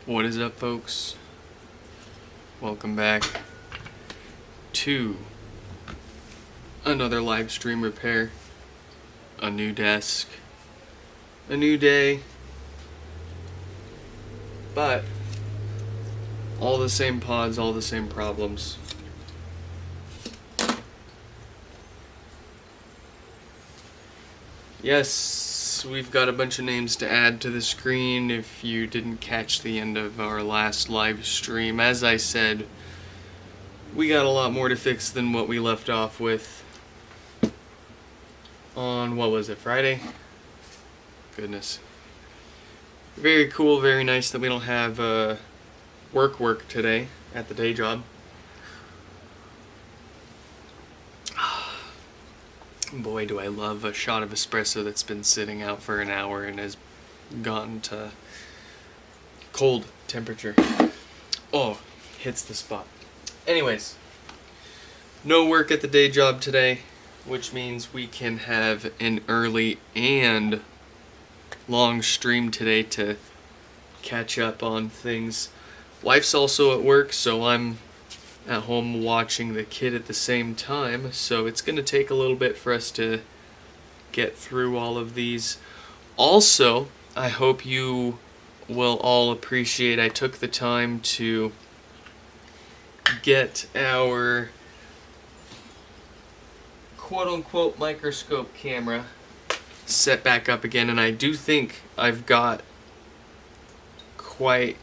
What is up, folks? Welcome back to another live stream repair. A new desk, a new day, but all the same pods, all the same problems. Yes, we've got a bunch of names to add to the screen if you didn't catch the end of our last live stream. As I said, we got a lot more to fix than what we left off with on, what was it, Friday? Goodness. Very cool, very nice that we don't have work today at the day job. Boy, do I love a shot of espresso that's been sitting out for an hour and has gotten to cold temperature. Oh, hits the spot. Anyways, no work at the day job today, which means we can have an early and long stream today to catch up on things. Wife's also at work, so I'm at home watching the kid at the same time, so it's going to take a little bit for us to get through all of these. Also, I hope you will all appreciate I took the time to get our quote-unquote microscope camera set back up again, and I do think I've got quite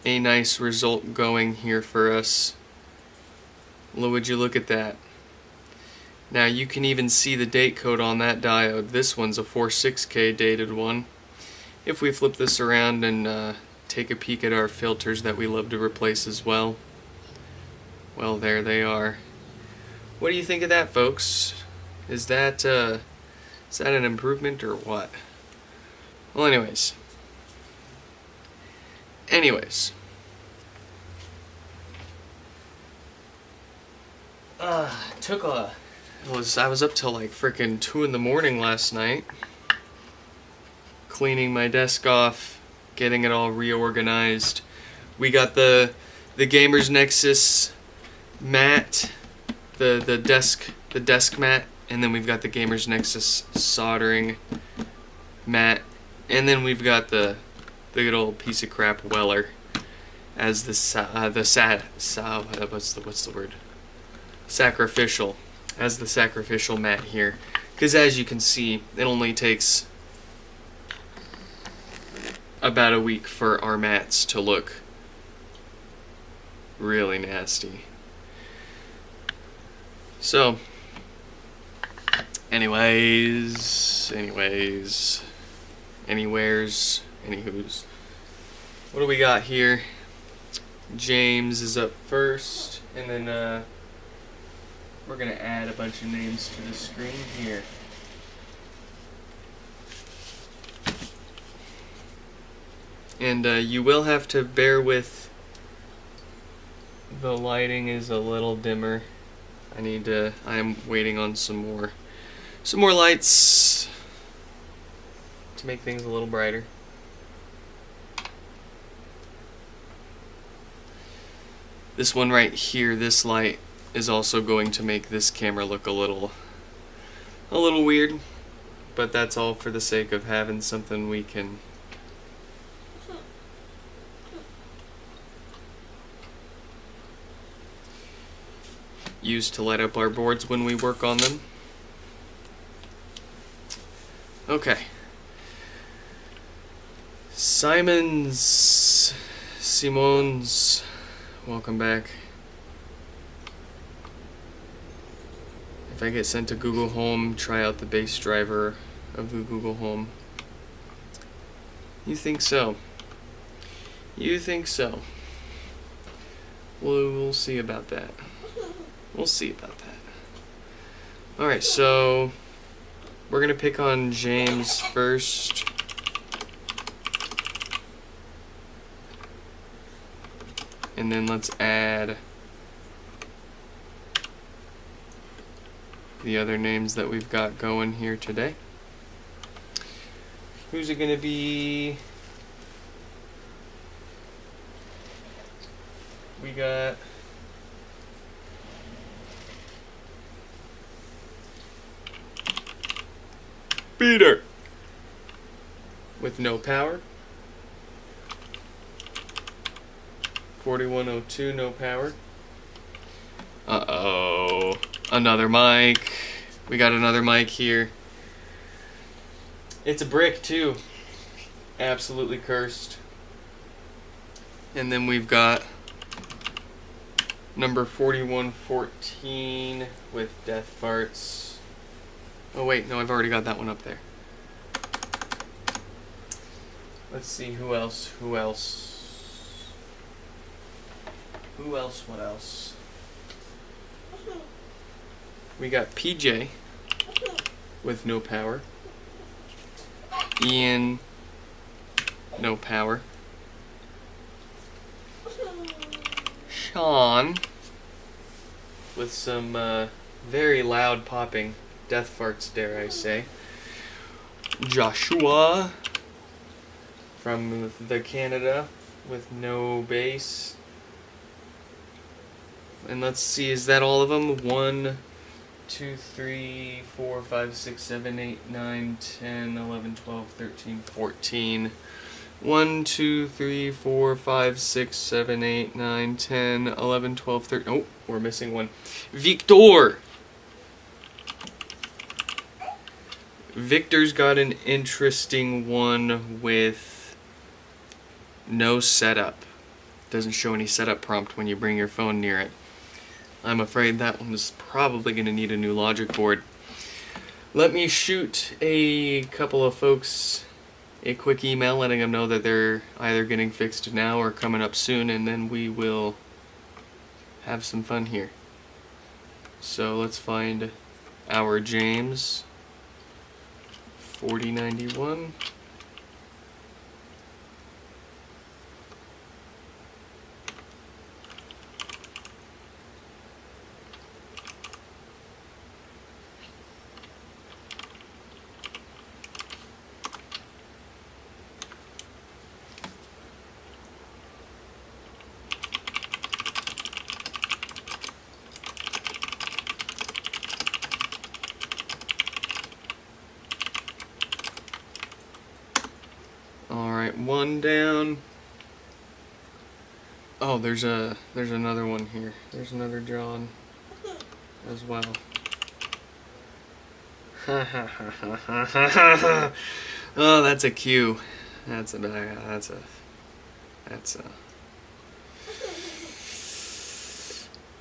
a nice result going here for us. Would you look at that? Now you can even see the date code on that diode. This one's a 46K dated one. If we flip this around and take a peek at our filters that we love to replace as well, well, there they are. What do you think of that, folks? Is that an improvement or what? Well, anyways, I was up till like frickin' 2 in the morning last night, cleaning my desk off, getting it all reorganized. We got the Gamers Nexus mat, the desk mat, and then we've got the Gamers Nexus soldering mat, and then we've got the good old piece of crap Weller as the sacrificial, as the sacrificial mat here, because as you can see, it only takes about a week for our mats to look really nasty. So anyways, anywho's, what do we got here? James is up first, and then we're gonna add a bunch of names to the screen here. And you will have to bear with the lighting is a little dimmer. I am waiting on some more lights to make things a little brighter. This one right here, this light, is also going to make this camera look a little weird, but that's all for the sake of having something we can use to light up our boards when we work on them. Okay. Simons, welcome back. If I get sent to Google Home, try out the base driver of the Google Home. You think so? You think so? We'll see about that. We'll see about that. Alright, so we're going to pick on James first. And then let's add the other names that we've got going here today. Who's it going to be? we got Peter with no power. 4102, no power. Uh-oh. Another mic. We got another mic here. It's a brick, too. Absolutely cursed. And then we've got number 4114 with death farts. Oh, wait. No, I've already got that one up there. Let's see, who else? What else? We got PJ with no power. Ian, no power. Sean, with some very loud popping death farts, dare I say. Joshua from the Canada with no bass. And let's see, is that all of them? 1, 2, 3, 4, 5, 6, 7, 8, 9, 10, 11, 12, 13, 14. 1, 2, 3, 4, 5, 6, 7, 8, 9, 10, 11, 12, 13. Oh, we're missing one. Victor! Victor's got an interesting one with no setup. Doesn't show any setup prompt when you bring your phone near it. I'm afraid that one is probably going to need a new logic board. Let me shoot a couple of folks a quick email letting them know that they're either getting fixed now or coming up soon, and then we will have some fun here. So let's find our James 4091. Alright, one down. Oh, there's another one here. There's another John as well. Oh, that's a Q. That's a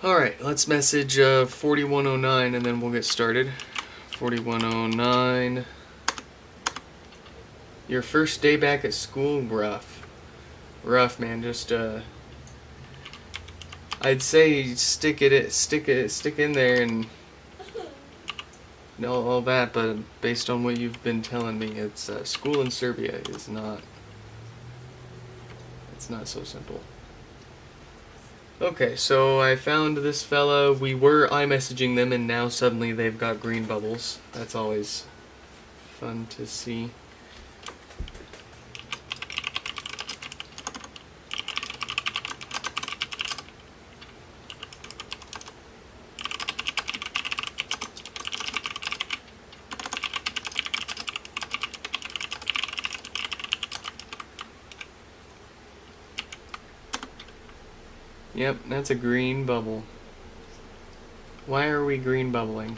Alright, let's message 4109 and then we'll get started. 4109. Your first day back at school, rough, man. Just I'd say stick in there and all that. But based on what you've been telling me, it's school in Serbia is not. It's not so simple. Okay, so I found this fella. We were iMessaging them, and now suddenly they've got green bubbles. That's always fun to see. Yep, that's a green bubble. Why are we green bubbling?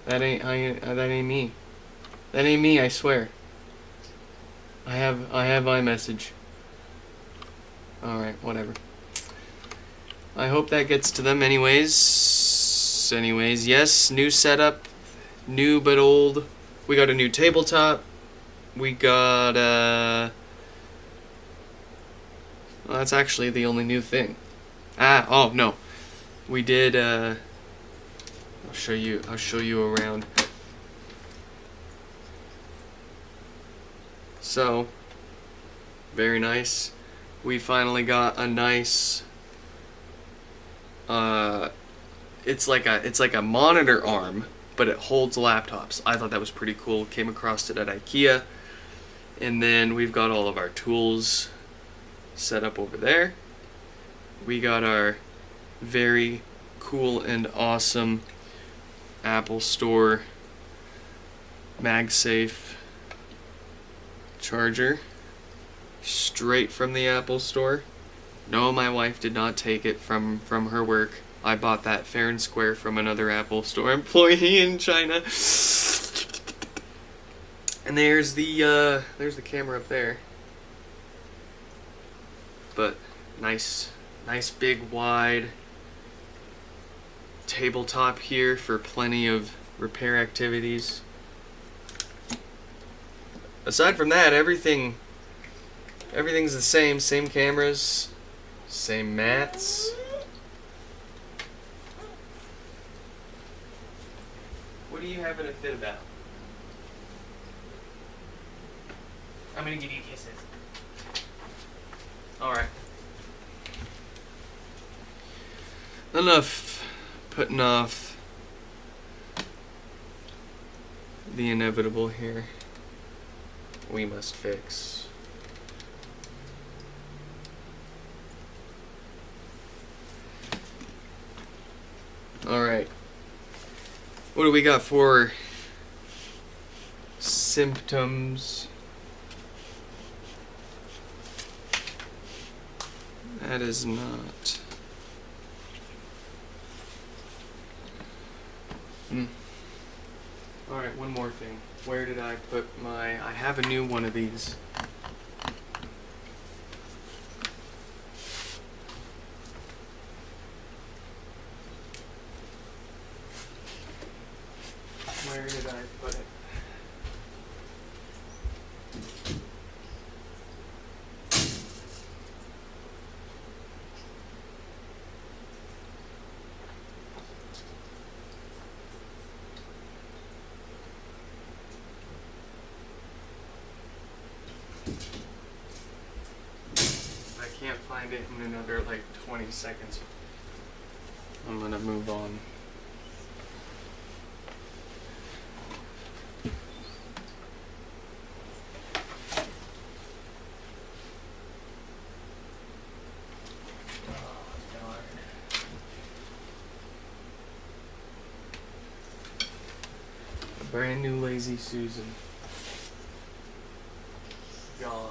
That ain't me. That ain't me, I swear. I have iMessage. Alright, whatever. I hope that gets to them anyways. Yes, new setup. New but old. We got a new tabletop. We got well, that's actually the only new thing. Oh no. We did I'll show you around. So, very nice. We finally got a nice it's like a monitor arm, but it holds laptops. I thought that was pretty cool. Came across it at IKEA. And then we've got all of our tools set up over there. we got our very cool and awesome Apple Store MagSafe charger straight from the Apple Store. No, my wife did not take it from her work. I bought that fair and square from another Apple Store employee in China. And there's the camera up there. But nice big wide tabletop here for plenty of repair activities. Aside from that, everything's the same cameras, same mats. What are you having a fit about? I'm gonna give you kisses. Alright. Enough putting off the inevitable here. We must fix. Alright. What do we got for symptoms? That is not. Alright, one more thing. Where did I put my... I have a new one of these. Where did I put it? I can't find it in another like 20 seconds. I'm gonna move on. A brand new Lazy Susan. Gone.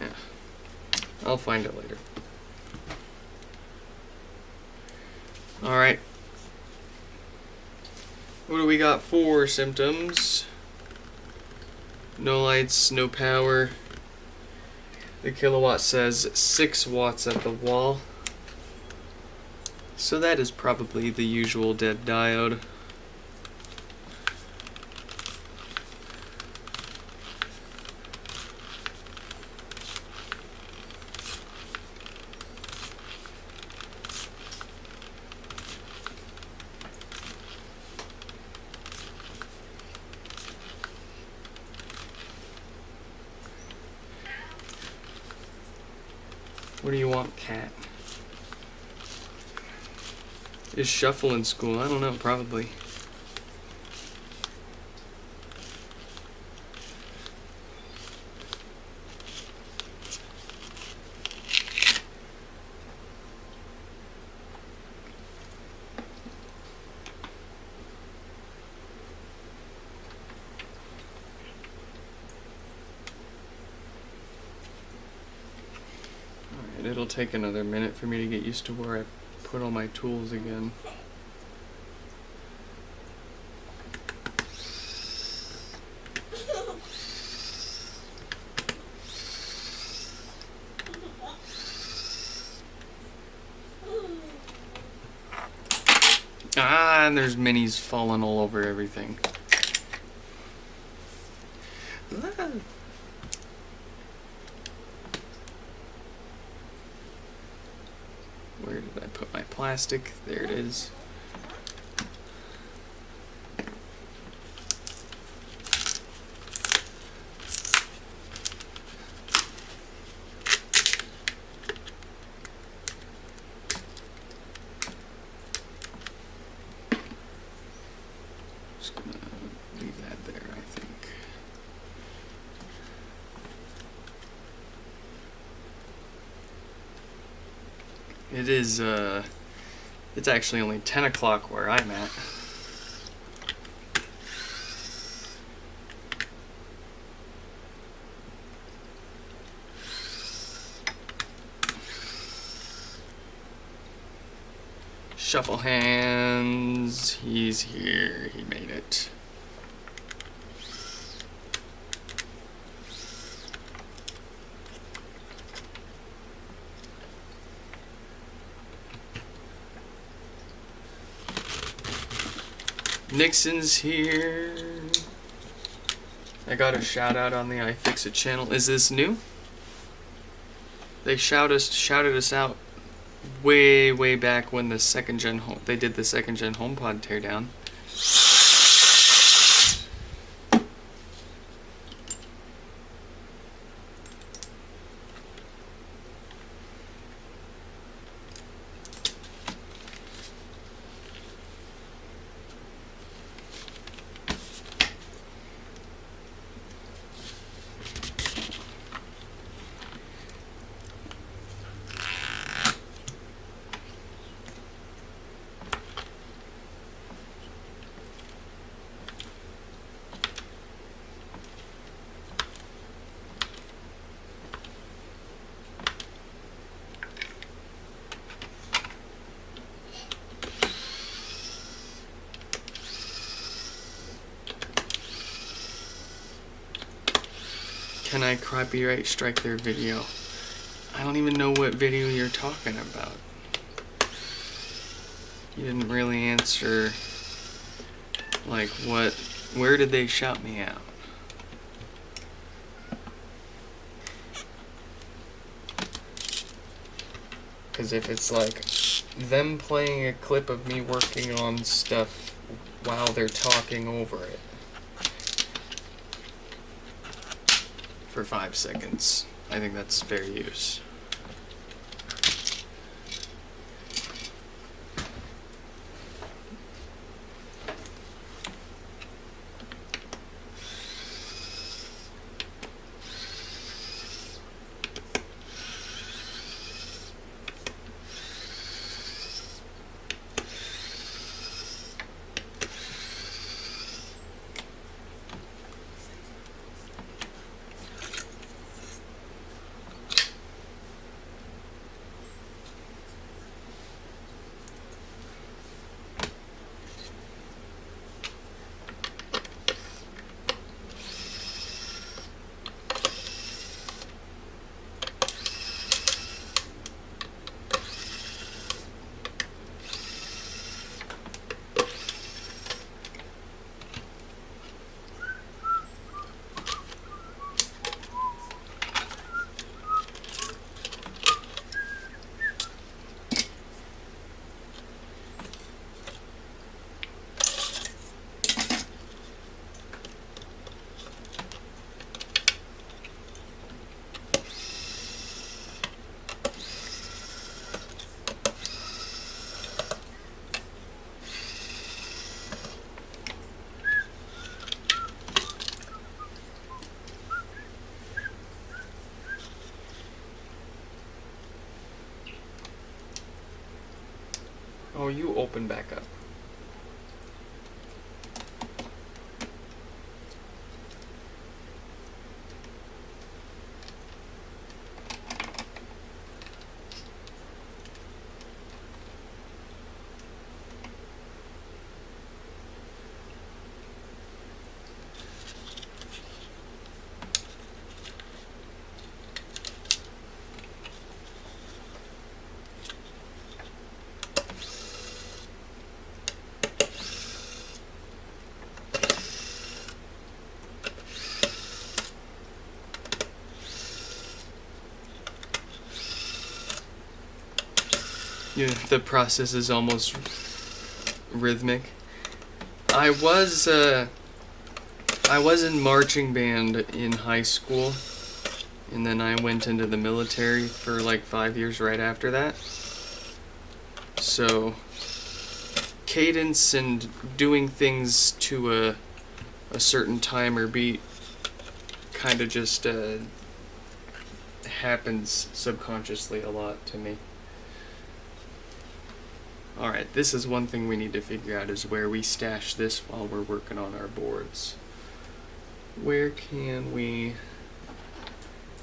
Yeah. I'll find it later. Alright. What do we got for symptoms? No lights, no power. The kilowatt says 6 watts at the wall. So that is probably the usual dead diode. What do you want, cat? Is Shuffle in school? I don't know, probably. Alright, it'll take another minute for me to get used to where I put all my tools again. Ah, and there's minis falling all over everything. Ah. Where did I put my plastic? There it is. Just gonna It is, it's actually only 10 o'clock where I'm at. Shuffle hands. He's here. He made it. Nixon's here. I got a shout out on the iFixit channel. Is this new? They shouted us out way back when the they did the second gen HomePod teardown. Can I copyright strike their video? I don't even know what video you're talking about. You didn't really answer, like, where did they shout me out? Because if it's like them playing a clip of me working on stuff while they're talking over it for 5 seconds, I think that's fair use. Oh, you open back up. Yeah, the process is almost rhythmic. I was in marching band in high school, and then I went into the military for like 5 years right after that. So cadence and doing things to a certain time or beat kind of just happens subconsciously a lot to me. Alright, this is one thing we need to figure out, is where we stash this while we're working on our boards. Where can we...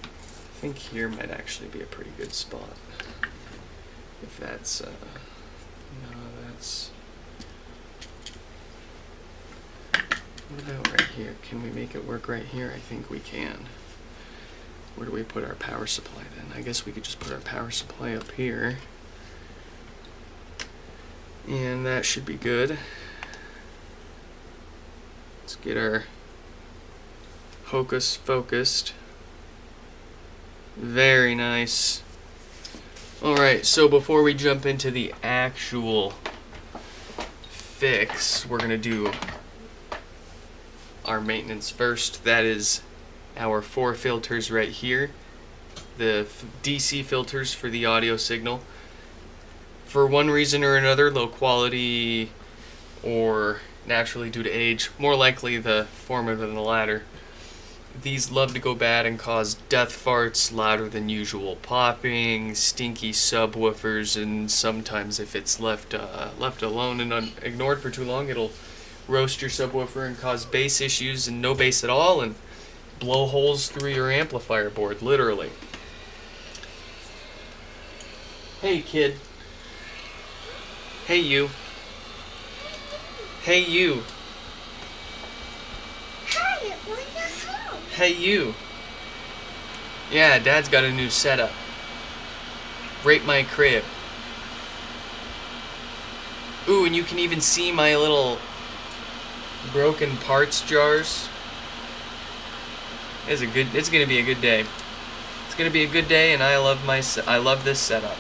I think here might actually be a pretty good spot. If that's, no, that's... What about right here? Can we make it work right here? I think we can. Where do we put our power supply then? I guess we could just put our power supply up here. And that should be good. Let's get our Hocus focused. Very nice. Alright, so before we jump into the actual fix, we're going to do our maintenance first. That is our 4 filters right here. The DC filters for the audio signal. For one reason or another, low quality or naturally due to age, more likely the former than the latter, these love to go bad and cause death farts, louder than usual popping, stinky subwoofers, and sometimes if it's left alone and ignored for too long, it'll roast your subwoofer and cause bass issues and no bass at all and blow holes through your amplifier board, literally. Hey kid. Hey you. Hey you. Hey you. Yeah, Dad's got a new setup. Rate my crib. Ooh, and you can even see my little broken parts jars. It's gonna be a good day. It's gonna be a good day, and I love this setup.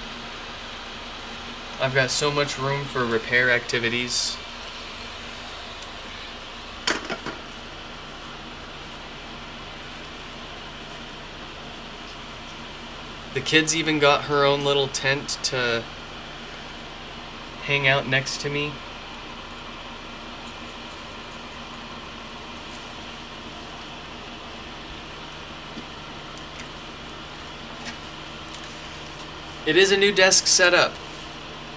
I've got so much room for repair activities. The kids even got her own little tent to hang out next to me. It is a new desk setup.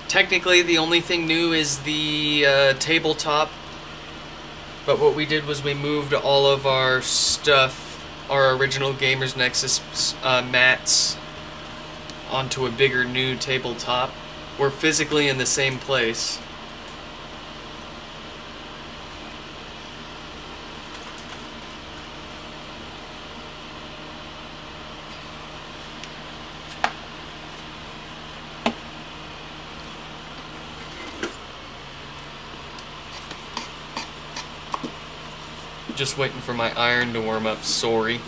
Technically, the only thing new is the tabletop. But what we did was we moved all of our stuff, our original Gamers Nexus mats, onto a bigger new tabletop. We're physically in the same place. Just waiting for my iron to warm up, sorry.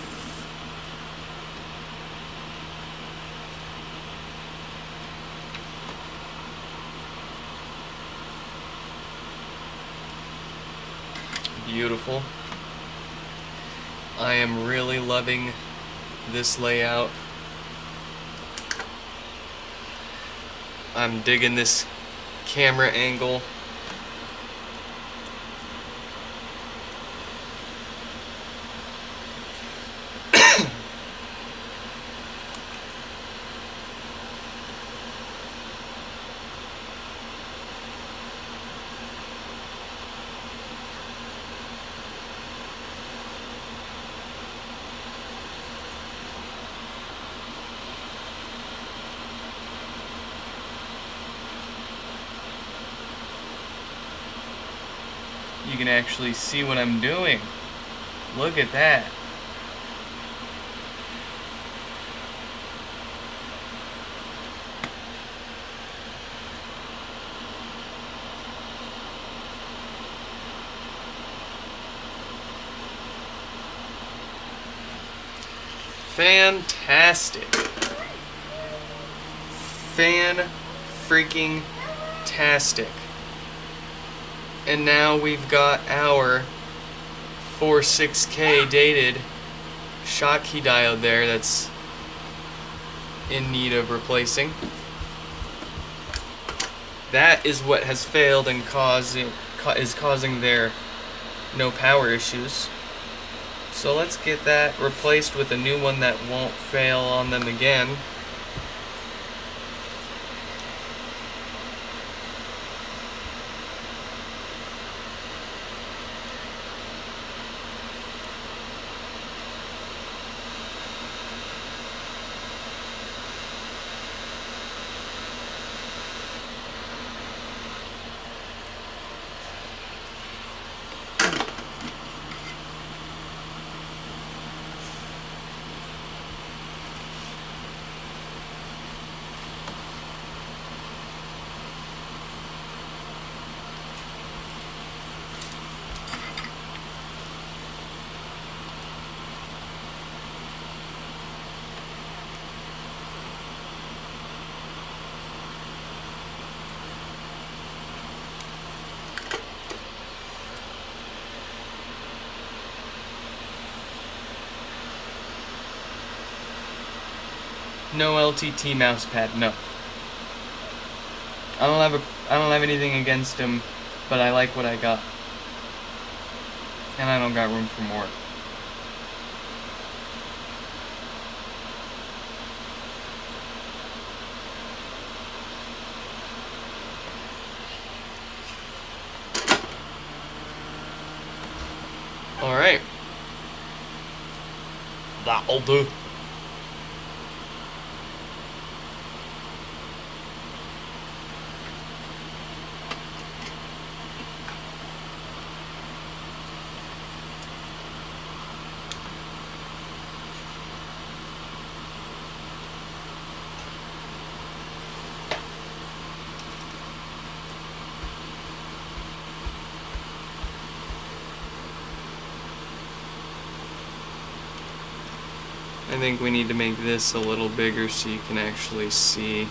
Beautiful. I am really loving this layout. I'm digging this camera angle. You can actually see what I'm doing. Look at that. Fantastic. Fan-freaking-tastic. And now we've got our 46K dated Schottky diode there that's in need of replacing. That is what has failed and is causing their no power issues. So let's get that replaced with a new one that won't fail on them again. No LTT mouse pad, no. I don't have anything against him, but I like what I got. And I don't got room for more. Alright. That'll do. I think we need to make this a little bigger so you can actually see.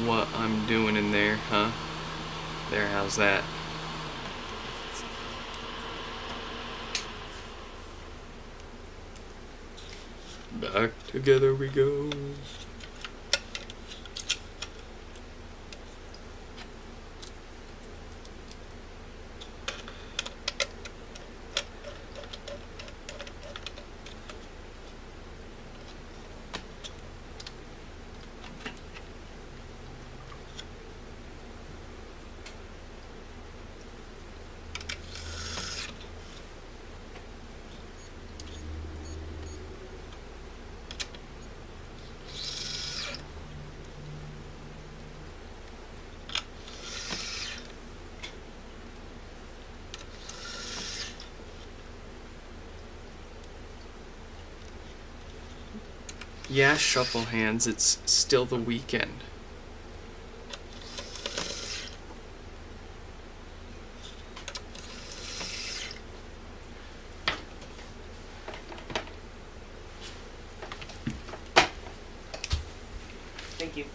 What I'm doing in there, huh? There, how's that? Back together we go. Yeah, shuffle hands, it's still the weekend. Thank you.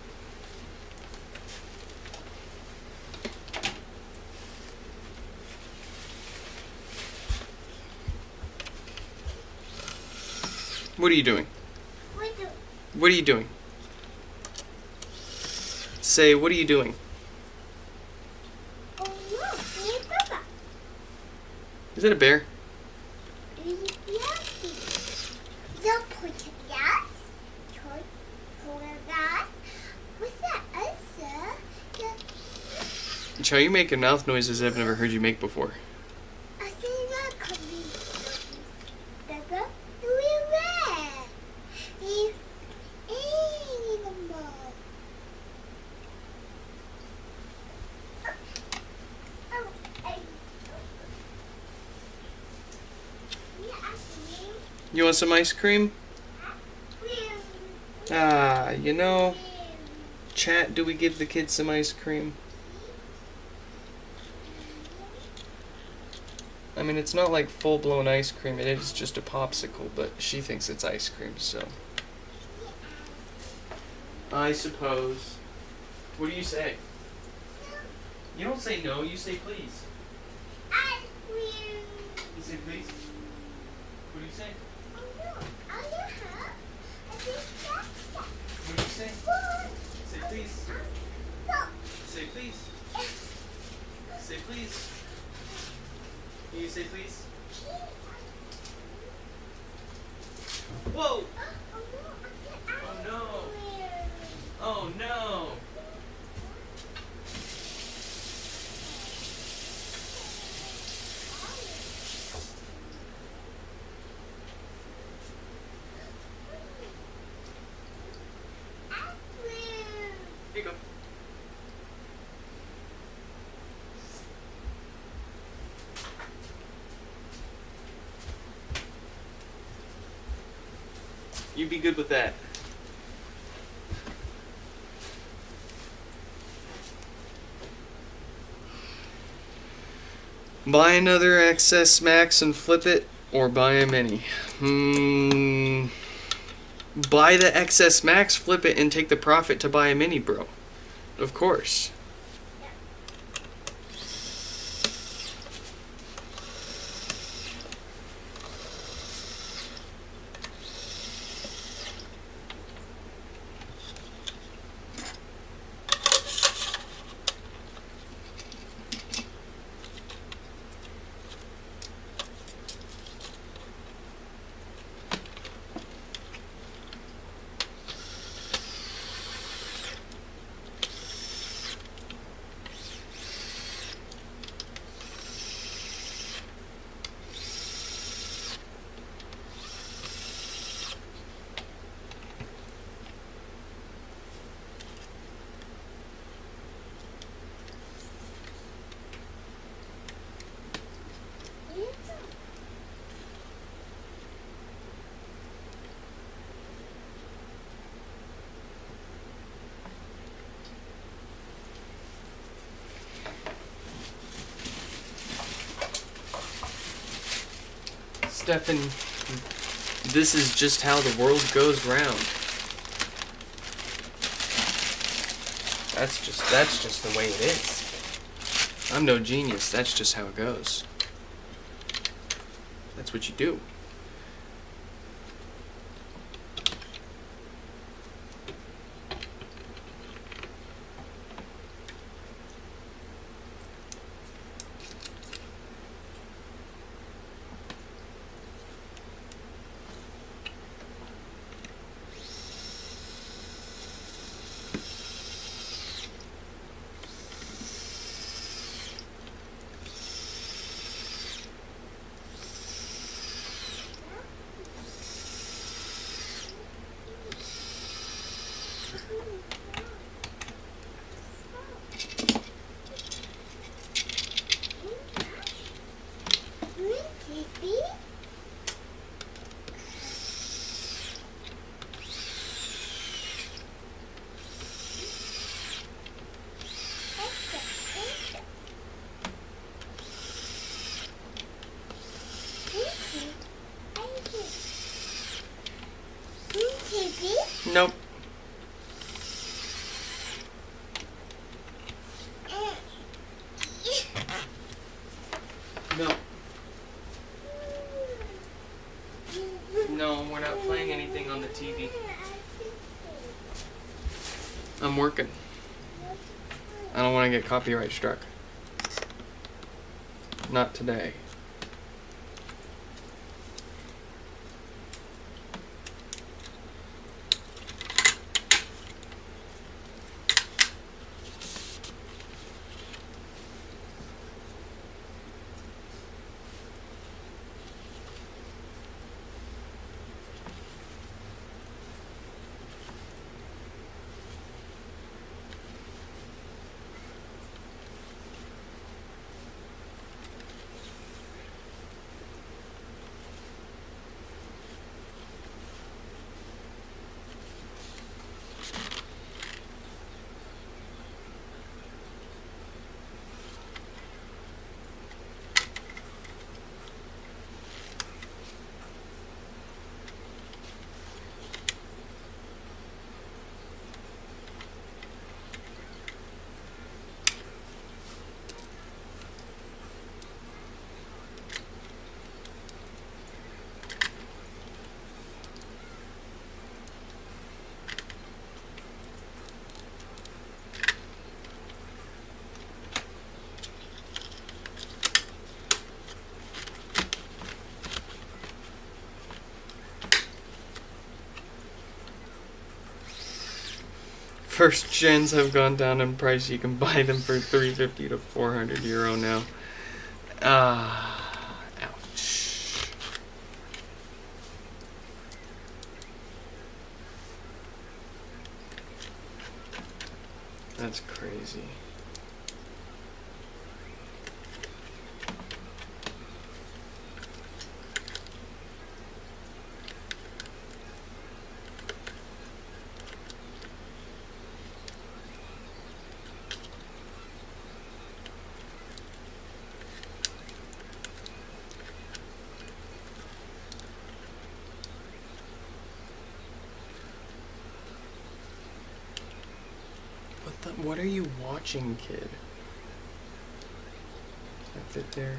What are you doing? What are you doing? Say, what are you doing? Oh no, Papa. Is that a bear? Yes. Don't put it yes. Hold that. What's that answer? Chow, you making mouth noises I've never heard you make before. I think that could be bigger. You want some ice cream? Ah, you know, chat, do we give the kids some ice cream? I mean, it's not like full-blown ice cream, it is just a popsicle, but she thinks it's ice cream, so. I suppose. What do you say? You don't say no, you say please. You say please? What do you say? What do you say? Say please. Say please. Say please. Can you say please? Whoa! Oh no! Oh no! Here you go. You be good with that. Buy another XS Max and flip it, or buy a Mini. Buy the XS Max, flip it, and take the profit to buy a Mini, bro. Of course. Stefan, this is just how the world goes round. That's just the way it is. I'm no genius. That's just how it goes. That's what you do. Nope. No. No, we're not playing anything on the TV. I'm working. I don't want to get copyright struck. Not today. First gens have gone down in price. You can buy them for 350 to 400 euro now. Ouch. That's crazy. What are you watching, kid? That's it there.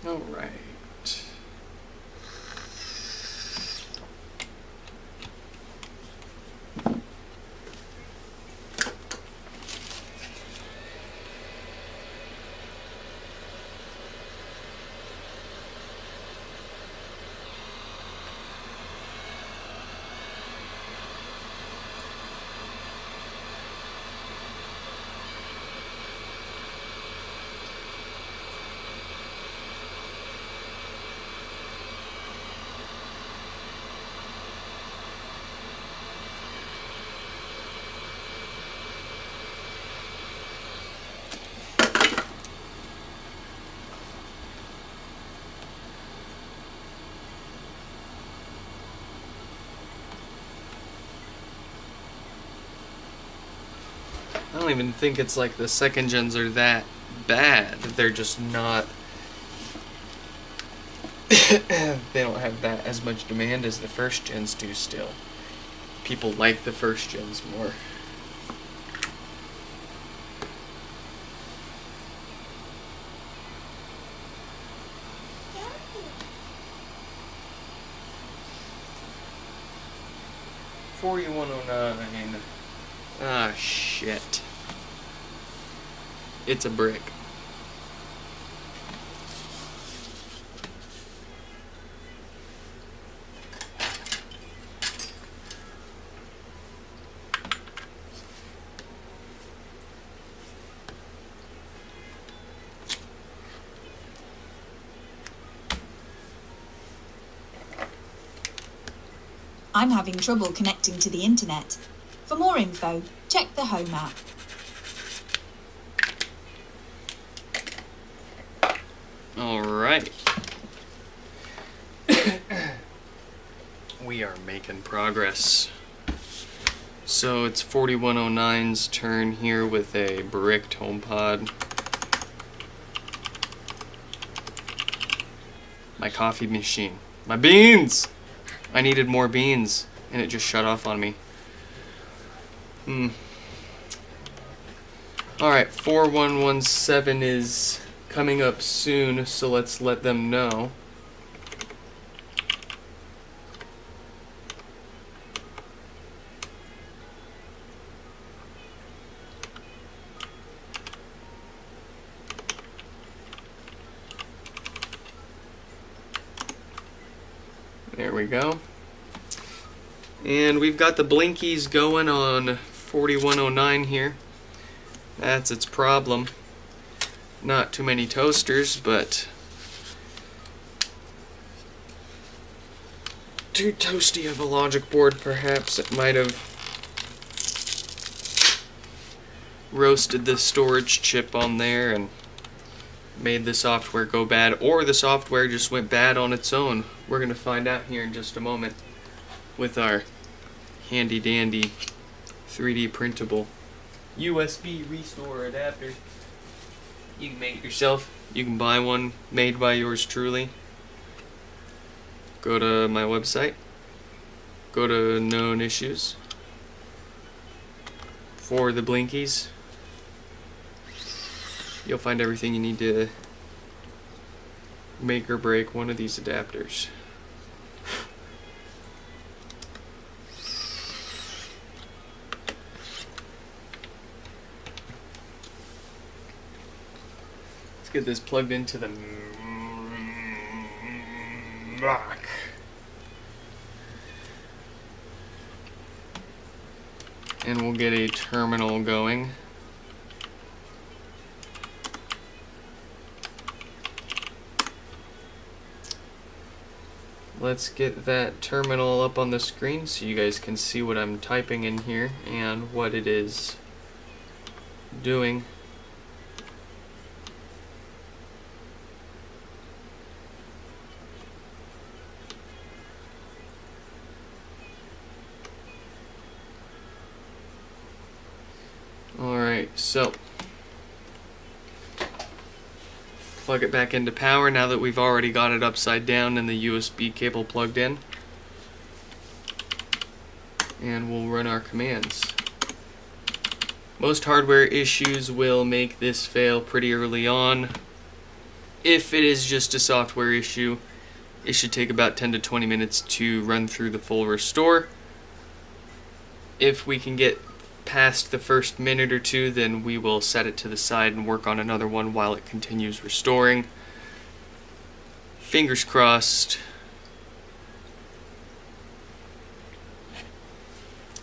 All right. I don't even think it's like the second gens are that bad. They're just not. They don't have that as much demand as the first gens do still. People like the first gens more. Daddy. 4109. Ah, shit. It's a brick. I'm having trouble connecting to the internet. For more info, check the Home app. Alright. We are making progress. So it's 4109's turn here with a bricked HomePod. My coffee machine. My beans! I needed more beans, and it just shut off on me. Alright, 4117 is coming up soon, so let's let them know. There we go. And we've got the blinkies going on 4109 here. That's its problem. Not too many toasters, but too toasty of a logic board, perhaps. It might have roasted the storage chip on there and made the software go bad, or the software just went bad on its own. We're going to find out here in just a moment with our handy dandy 3D printable USB restore adapter. You can make it yourself. You can buy one made by yours truly. Go to my website. Go to Known Issues for the blinkies. You'll find everything you need to make or break one of these adapters. Let's get this plugged into the Mac. And we'll get a terminal going. Let's get that terminal up on the screen so you guys can see what I'm typing in here and what it is doing. Alright, so plug it back into power now that we've already got it upside down and the USB cable plugged in. And we'll run our commands. Most hardware issues will make this fail pretty early on. If it is just a software issue, it should take about 10 to 20 minutes to run through the full restore. If we can get past the first minute or two, then we will set it to the side and work on another one while it continues restoring. Fingers crossed.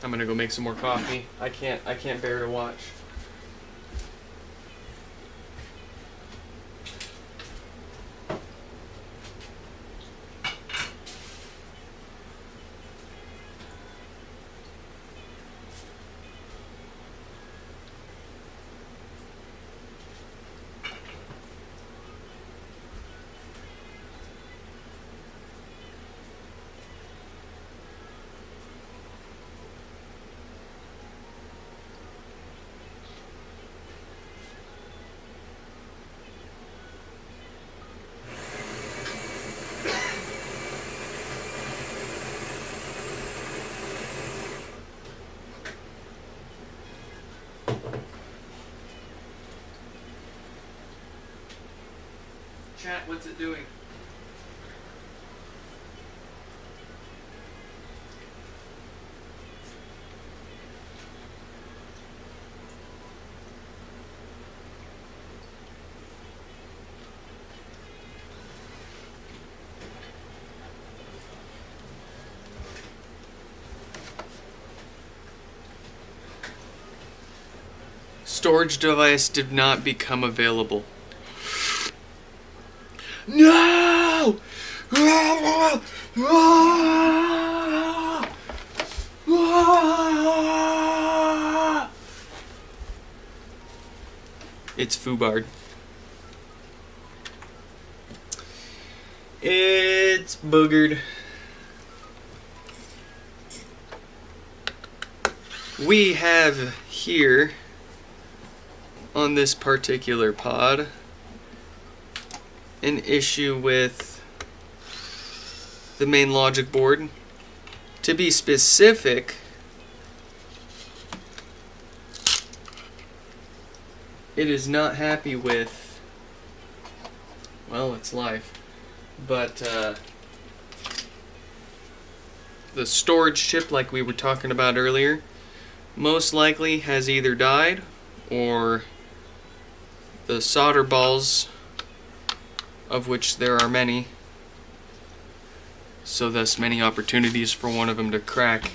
I'm gonna go make some more coffee. I can't bear to watch. Chat, what's it doing? Storage device did not become available. No! It's Fubard. It's boogered. We have here on this particular pod an issue with the main logic board. To be specific, it is not happy with, well, it's life, but the storage chip, like we were talking about earlier, most likely has either died or the solder balls, of which there are many, so thus many opportunities for one of them to crack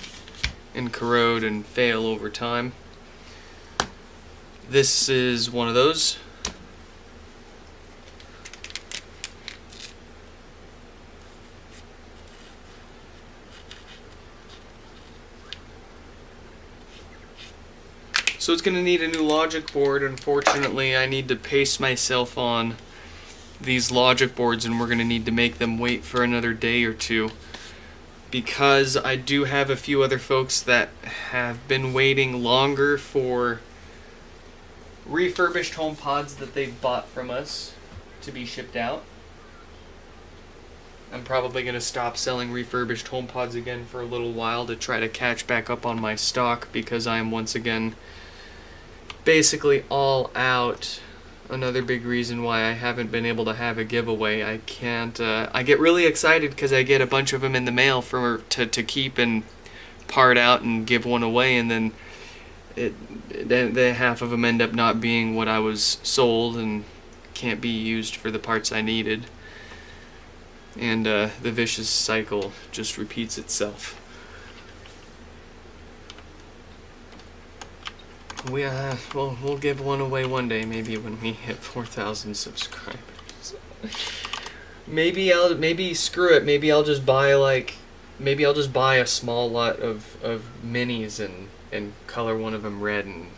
and corrode and fail over time. This is one of those. So it's going to need a new logic board. Unfortunately, I need to pace myself on these logic boards, and we're going to need to make them wait for another day or two, because I do have a few other folks that have been waiting longer for refurbished HomePods that they've bought from us to be shipped out. I'm probably going to stop selling refurbished HomePods again for a little while to try to catch back up on my stock, because I am once again basically all out. Another big reason why I haven't been able to have a giveaway. I can't. I get really excited because I get a bunch of them in the mail to keep and part out and give one away, and then then half of them end up not being what I was sold and can't be used for the parts I needed. And the vicious cycle just repeats itself. We'll give one away one day, maybe when we hit 4,000 subscribers. Maybe screw it. Maybe I'll just buy a small lot of minis and color one of them red and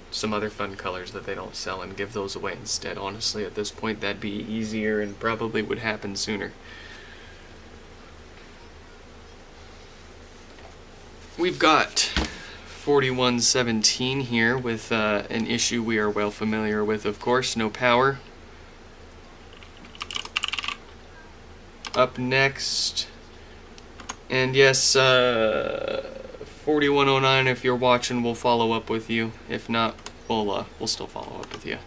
some other fun colors that they don't sell and give those away instead. Honestly, at this point, that'd be easier and probably would happen sooner. We've got 4117 here with an issue we are well familiar with, of course, no power. Up next, and yes, 4109, if you're watching, we'll follow up with you. If not, we'll still follow up with you.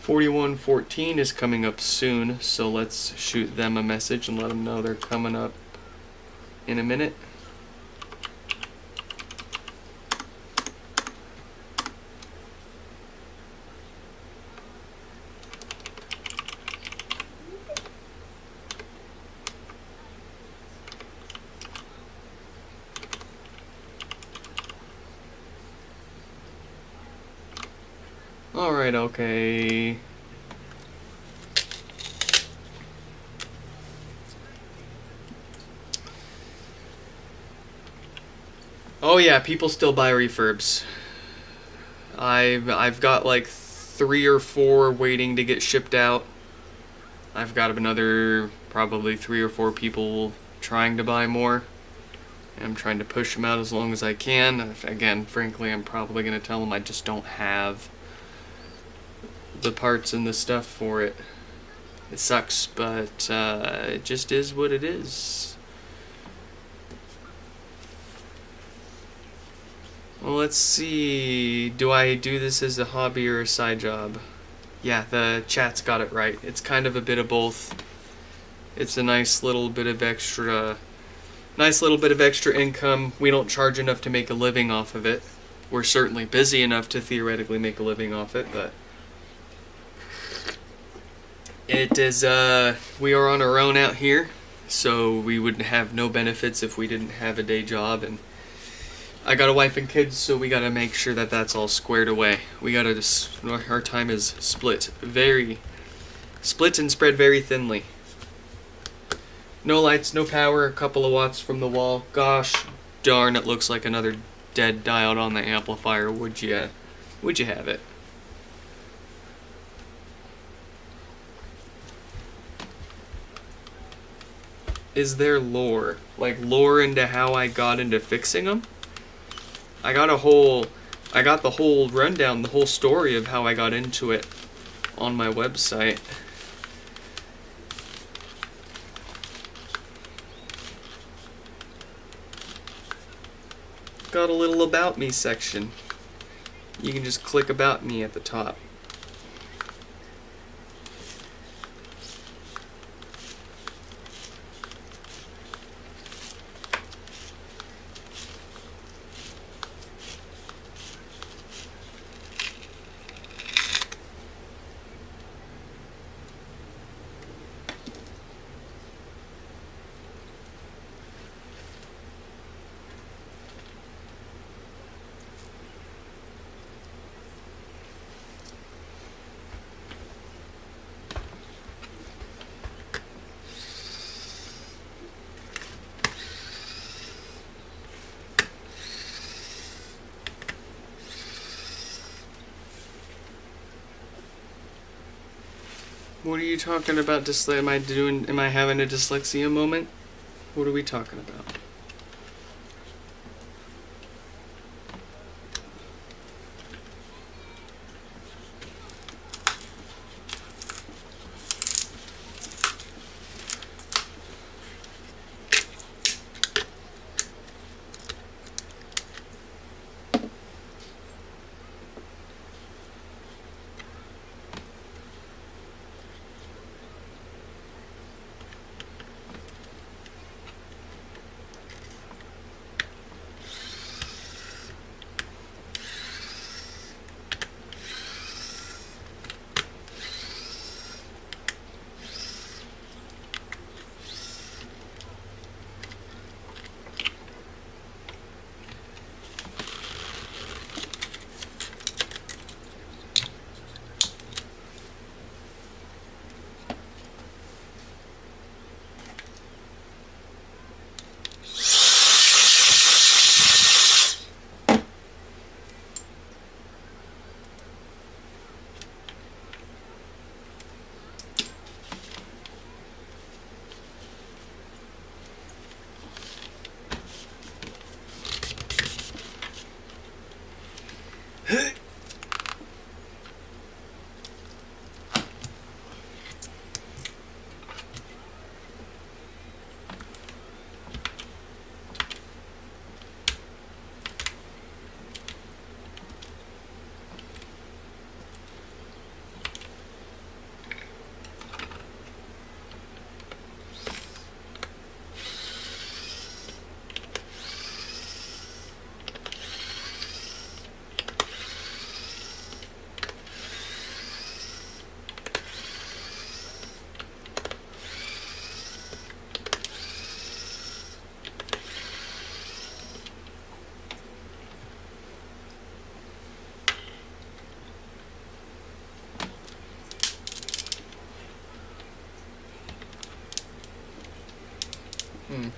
4114 is coming up soon, so let's shoot them a message and let them know they're coming up in a minute. Alright, okay. Oh yeah, people still buy refurbs. I've got like 3 or 4 waiting to get shipped out. I've got another probably 3 or 4 people trying to buy more. I'm trying to push them out as long as I can. Again, frankly, I'm probably going to tell them I just don't have the parts and the stuff for it. It sucks, but it just is what it is. Well, let's see. Do I do this as a hobby or a side job? Yeah, the chat's got it right. It's kind of a bit of both. It's a nice little bit of extra income. We don't charge enough to make a living off of it. We're certainly busy enough to theoretically make a living off it, but it is we are on our own out here, so we would have no benefits if we didn't have a day job, and I got a wife and kids, so we got to make sure that that's all squared away. We got to our time is split and spread very thinly. No lights, no power, a couple of watts from the wall. Gosh darn, it looks like another dead diode on the amplifier. Would you have it? Is there lore? Like lore into how I got into fixing them? I got the whole rundown, the whole story of how I got into it on my website. Got a little about me section. You can just click about me at the top. What are you talking about? Am I having a dyslexia moment? What are we talking about?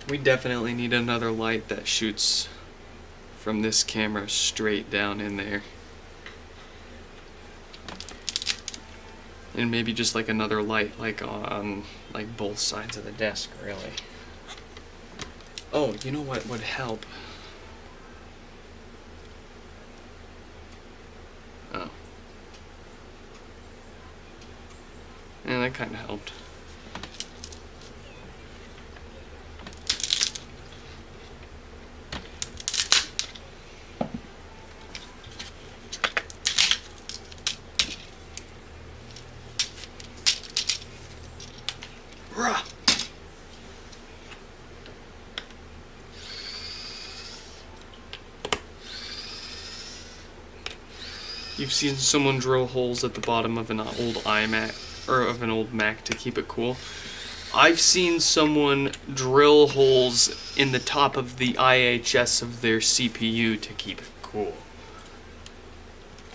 We definitely need another light that shoots from this camera straight down in there. And maybe just like another light like on like both sides of the desk, really. Oh, you know what would help? Oh. Yeah, that kind of helped. You've seen someone drill holes at the bottom of an old iMac or of an old Mac to keep it cool. I've seen someone drill holes in the top of the IHS of their CPU to keep it cool.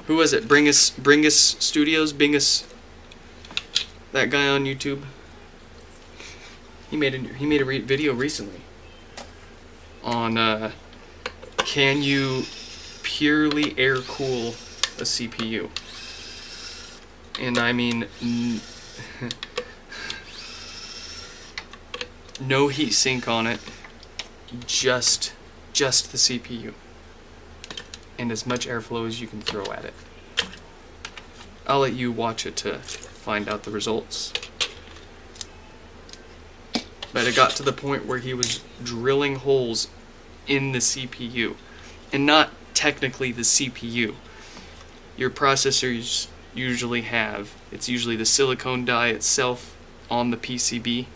Who was it? Bringus Studios? That guy on YouTube? He made a video recently on can you purely air cool a CPU? And I mean no heat sink on it, just the CPU, and as much airflow as you can throw at it. I'll let you watch it to find out the results. But it got to the point where he was drilling holes in the CPU, and not technically the CPU. Your processors usually have, it's usually the silicone die itself on the PCB,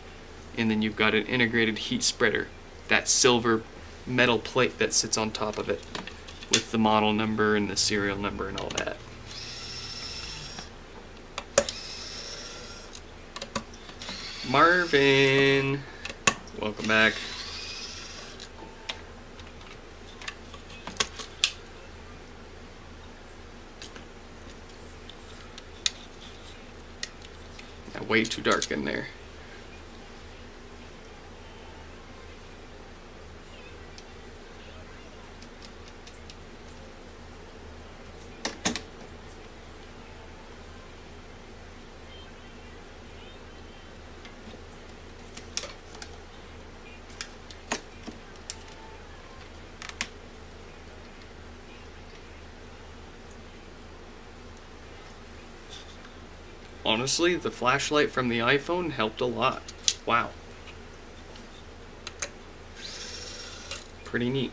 and then you've got an integrated heat spreader, that silver metal plate that sits on top of it with the model number and the serial number and all that. Marvin, welcome back. Way too dark in there. Honestly, the flashlight from the iPhone helped a lot. Wow. Pretty neat.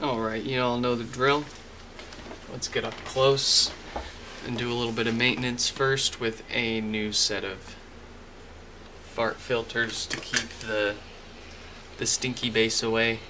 Alright, you all know the drill. Let's get up close and do a little bit of maintenance first with a new set of fart filters to keep the stinky bass away.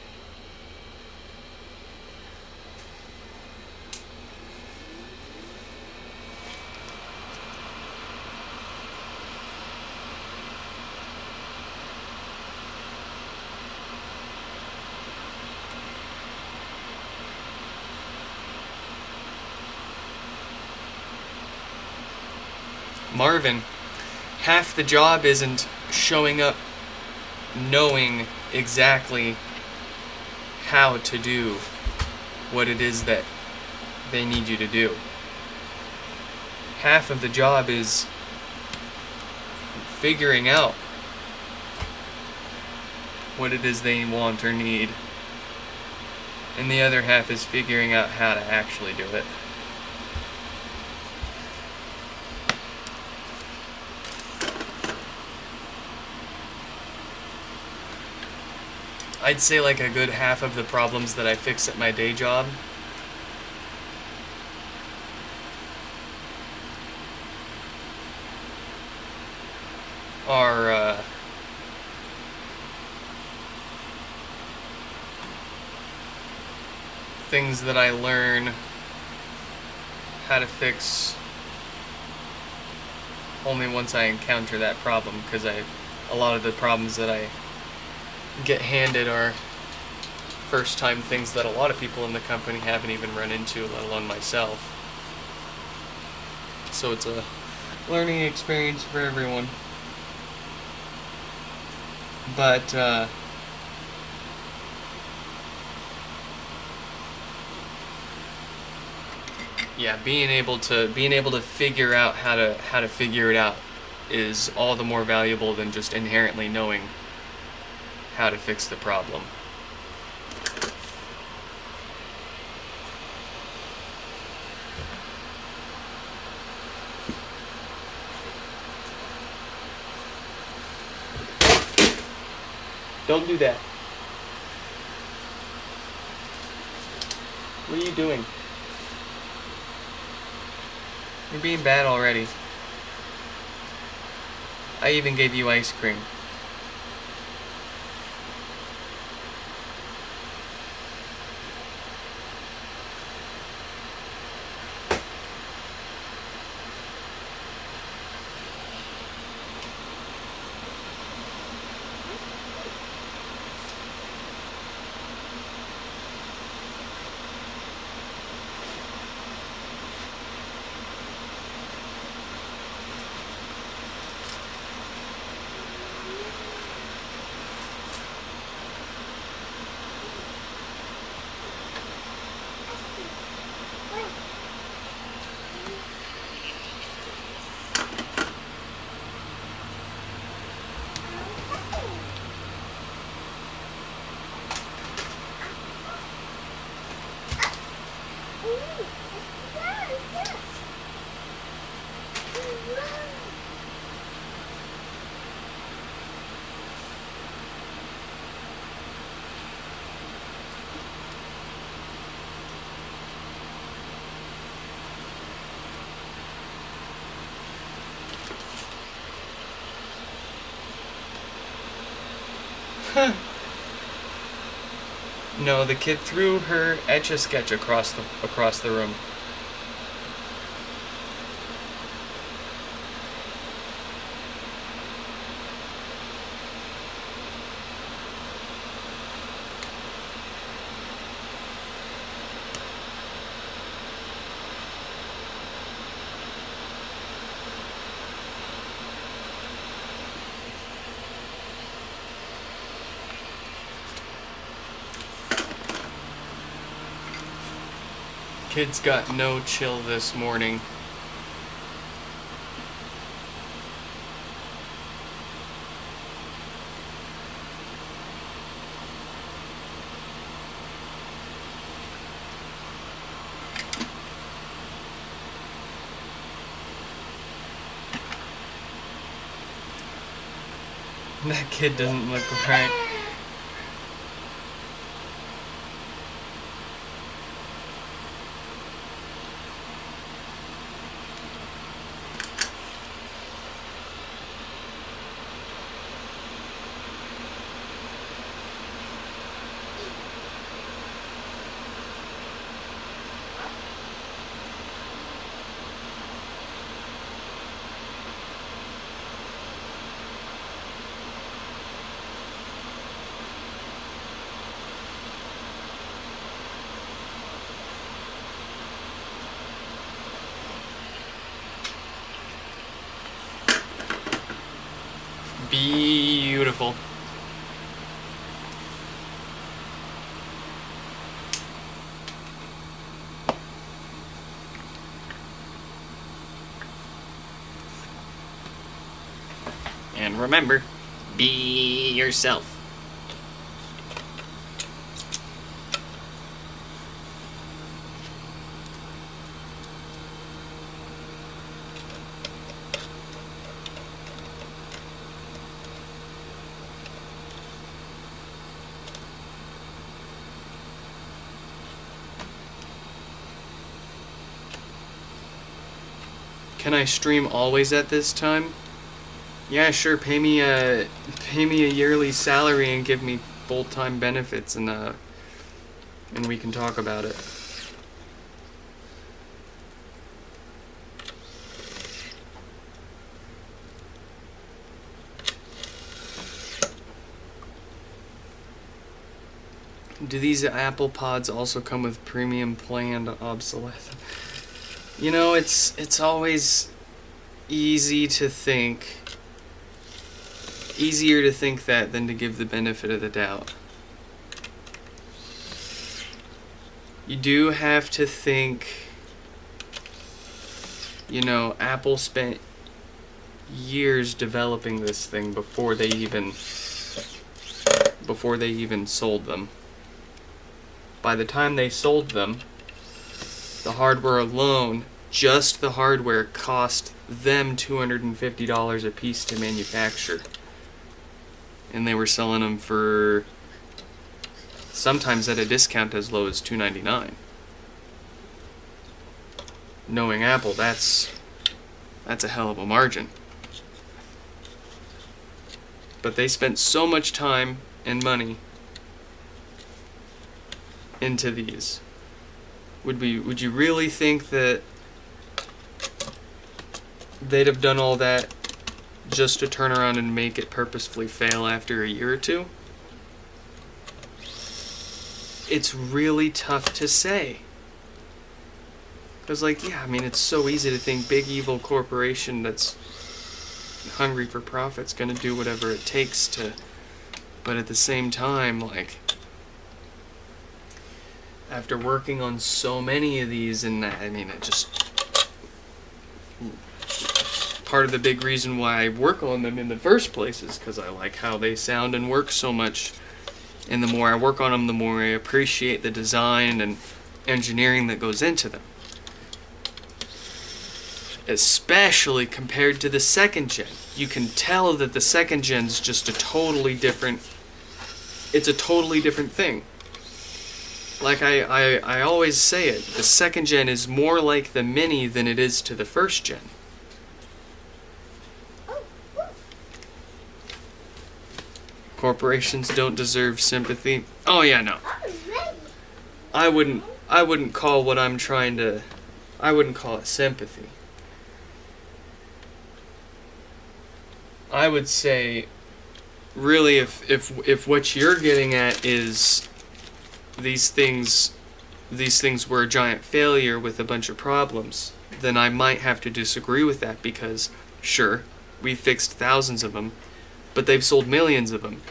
Marvin, half the job isn't showing up knowing exactly how to do what it is that they need you to do. Half of the job is figuring out what it is they want or need, and the other half is figuring out how to actually do it. I'd say like a good half of the problems that I fix at my day job are things that I learn how to fix only once I encounter that problem, because a lot of the problems that I get handed are first time things that a lot of people in the company haven't even run into, let alone myself. So it's a learning experience for everyone. But Yeah, being able to figure out how to figure it out is all the more valuable than just inherently knowing how to fix the problem. Don't do that. What are you doing? You're being bad already. I even gave you ice cream. No, the kid threw her Etch-a-Sketch across the room. Kid's got no chill this morning. That kid doesn't look right. Beautiful. And remember, be yourself. Can I stream always at this time? Yeah, sure. Pay me a yearly salary and give me full-time benefits, and we can talk about it. Do these Apple Pods also come with premium planned obsolescence? You know, it's always easier to think that than to give the benefit of the doubt. You do have to think You know, Apple spent years developing this thing before they even sold them. By the time they sold them, the hardware alone, just the hardware, cost them $250 a piece to manufacture. And they were selling them for sometimes at a discount as low as $299. Knowing Apple, that's a hell of a margin. But they spent so much time and money into these. Would you really think that they'd have done all that just to turn around and make it purposefully fail after a year or two? It's really tough to say. Because, like, yeah, I mean, it's so easy to think big evil corporation that's hungry for profit's gonna do whatever it takes to, but at the same time, like, after working on so many of these, and I mean, it just, part of the big reason why I work on them in the first place is because I like how they sound and work so much. And the more I work on them, the more I appreciate the design and engineering that goes into them. Especially compared to the second gen. You can tell that the second gen's just it's a totally different thing. Like I always say it, the second gen is more like the Mini than it is to the first gen. Corporations don't deserve sympathy. Oh yeah, no. I wouldn't call it sympathy. I would say, really, if what you're getting at is these things were a giant failure with a bunch of problems, then I might have to disagree with that, because sure, we fixed thousands of them, but they've sold millions of them.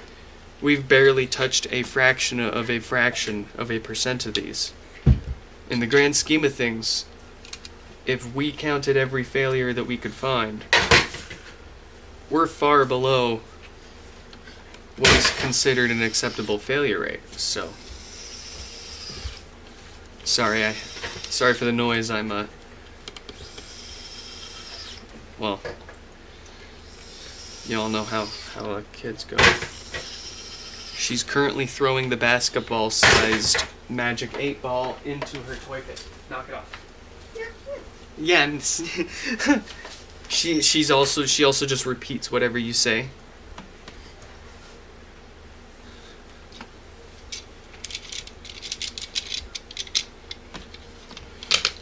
We've barely touched a fraction of a percent of these. In the grand scheme of things, if we counted every failure that we could find, we're far below what is considered an acceptable failure rate. So, sorry for the noise. Well, you all know how kids go. She's currently throwing the basketball-sized Magic 8 ball into her toy pit. Knock it off. Yeah, and she also just repeats whatever you say.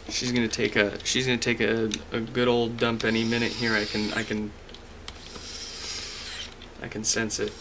She's gonna take a good old dump any minute here. I can sense it.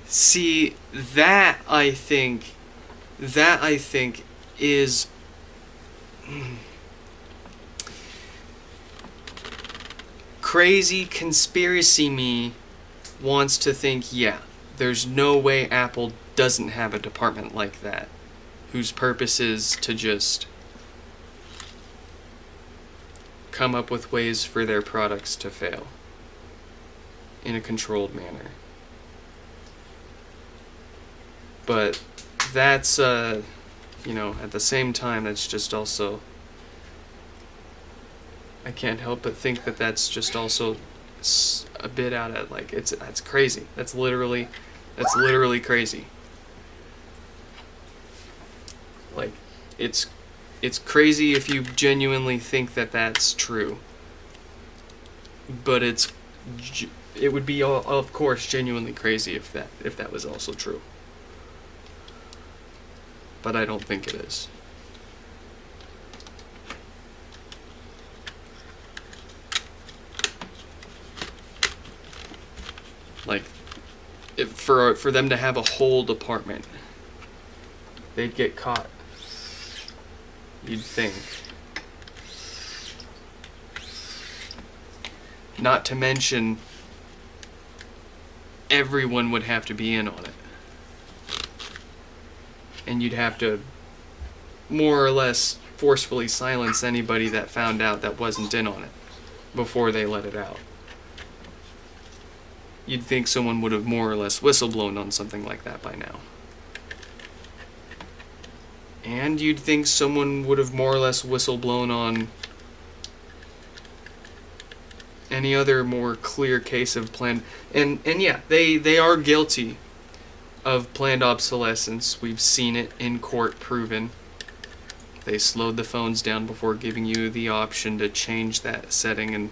See, that I think is crazy conspiracy me wants to think, yeah, there's no way Apple doesn't have a department like that whose purpose is to just come up with ways for their products to fail in a controlled manner. But that's, at the same time, that's just also, I can't help but think that that's just also that's a bit out of, like, that's crazy. That's literally crazy. Like, it's crazy if you genuinely think that that's true. But it would be, of course, genuinely crazy if that was also true. But I don't think it is. Like, for them to have a whole department, they'd get caught. You'd think. Not to mention, everyone would have to be in on it. And you'd have to more or less forcefully silence anybody that found out that wasn't in on it before they let it out. You'd think someone would have more or less whistleblown on something like that by now. And you'd think someone would have more or less whistleblown on any other more clear case of planned... And yeah, they are guilty of planned obsolescence. We've seen it in court proven. They slowed the phones down before giving you the option to change that setting. And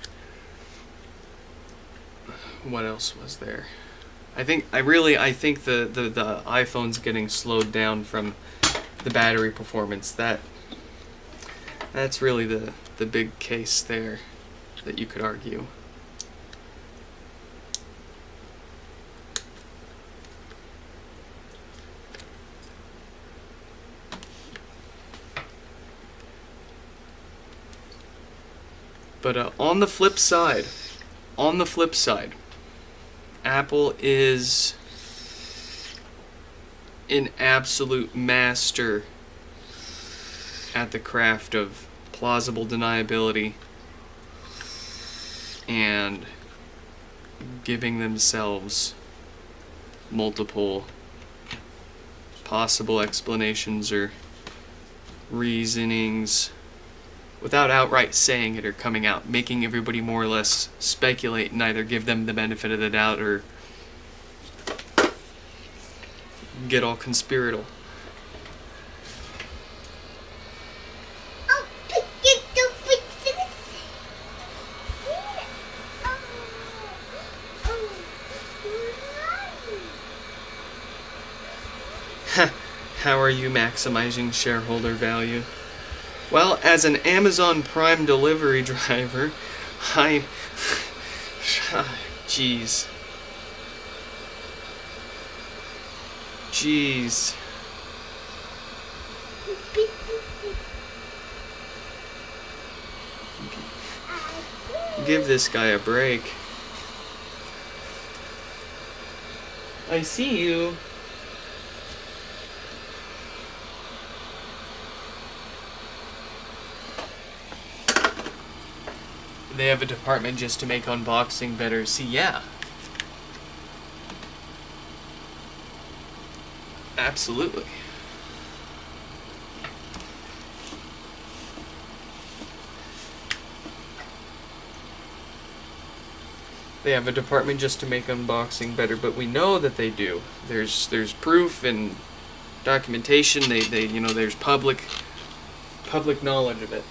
what else was there? I think the iPhone's getting slowed down from the battery performance. That's really the big case there that you could argue. But on the flip side, Apple is an absolute master at the craft of plausible deniability and giving themselves multiple possible explanations or reasonings without outright saying it or coming out, making everybody more or less speculate and either give them the benefit of the doubt or get all conspiratorial. Oh, pick it up with this. How are you maximizing shareholder value? Well, as an Amazon Prime delivery driver, Jeez. Give this guy a break. I see you. They have a department just to make unboxing better. See, yeah. Absolutely. They have a department just to make unboxing better, but we know that they do. There's proof and documentation. They there's public knowledge of it.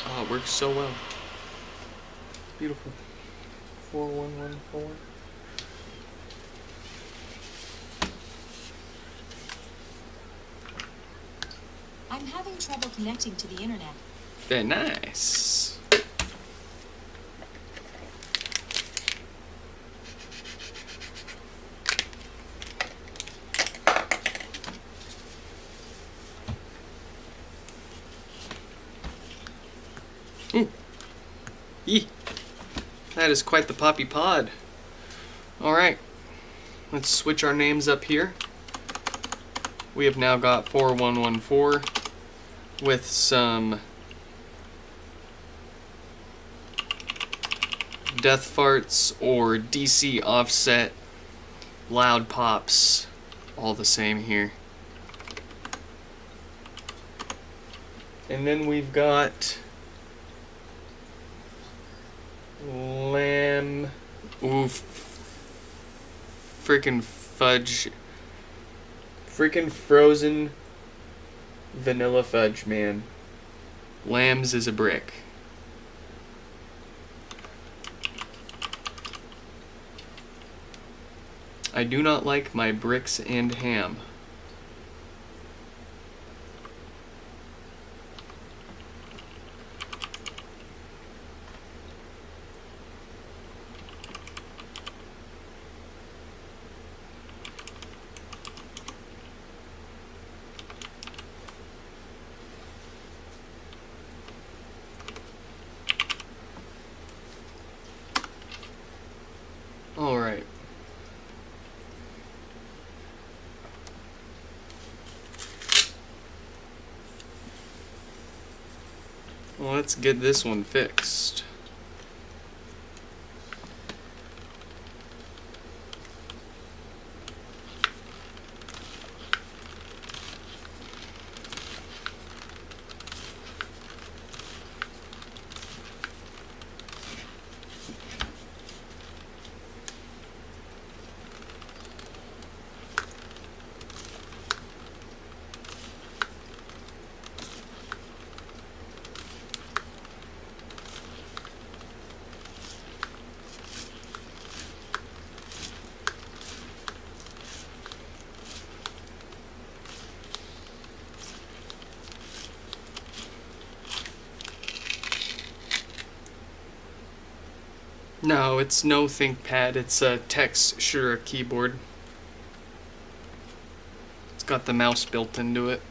Oh, it works so well. It's beautiful. 4114. I'm having trouble connecting to the internet. Very nice. That is quite the poppy pod. Alright, let's switch our names up here. We have now got 4114 with some death farts or DC offset loud pops, all the same here. And then we've got lamb, freaking fudge, freaking frozen vanilla fudge, man. Lambs is a brick. I do not like my bricks and ham. All right. Well, let's get this one fixed. No, it's no ThinkPad, it's a Texture keyboard. It's got the mouse built into it.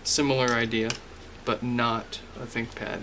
Similar idea, but not a ThinkPad.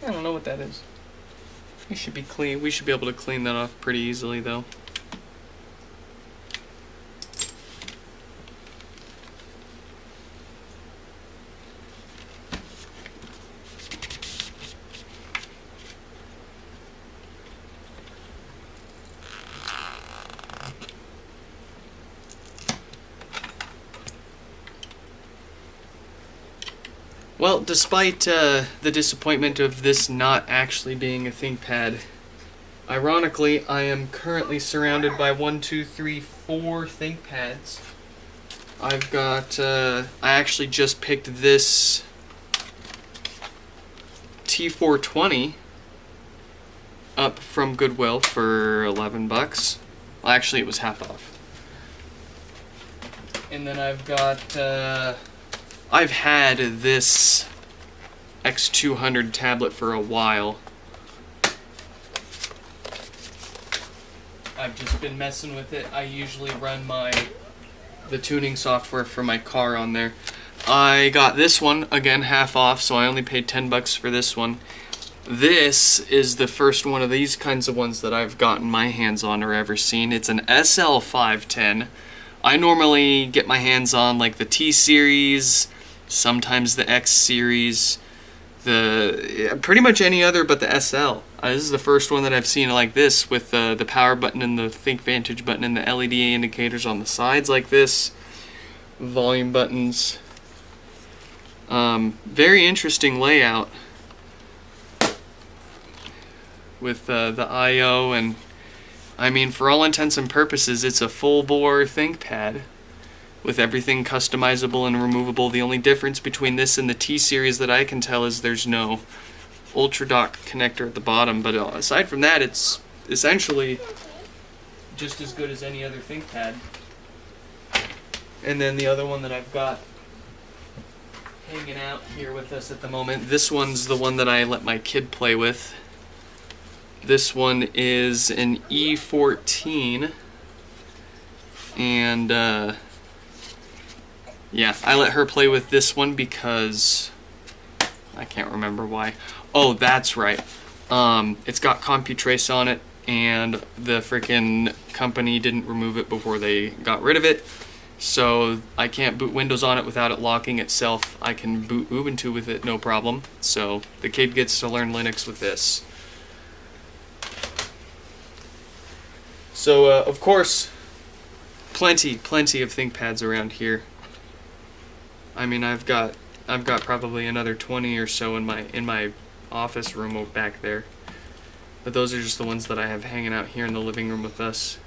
I don't know what that is. It should be clean. We should be able to clean that off pretty easily, though. Well, despite the disappointment of this not actually being a ThinkPad, ironically, I am currently surrounded by 4 ThinkPads. I've got, I actually just picked this T420 up from Goodwill for $11. Well, actually, it was half off. And then I've got, I've had this X200 tablet for a while. I've just been messing with it. I usually run the tuning software for my car on there. I got this one, again, half off, so I only paid $10 for this one. This is the first one of these kinds of ones that I've gotten my hands on or ever seen. It's an SL510. I normally get my hands on like the T series, sometimes the X series, pretty much any other but the SL. This is the first one that I've seen like this, with the power button and the ThinkVantage button and the LED indicators on the sides like this, volume buttons. Very interesting layout with the I/O, and I mean, for all intents and purposes, it's a full-bore ThinkPad with everything customizable and removable. The only difference between this and the T series that I can tell is there's no Ultra Dock connector at the bottom, but aside from that, it's essentially just as good as any other ThinkPad. And then the other one that I've got hanging out here with us at the moment, this one's the one that I let my kid play with. This one is an E14, and yeah, I let her play with this one because I can't remember why. Oh, that's right. It's got CompuTrace on it, and the frickin' company didn't remove it before they got rid of it. So I can't boot Windows on it without it locking itself. I can boot Ubuntu with it, no problem. So the kid gets to learn Linux with this. So of course, plenty of ThinkPads around here. I mean, I've got probably another 20 or so in my office room over back there. But those are just the ones that I have hanging out here in the living room with us.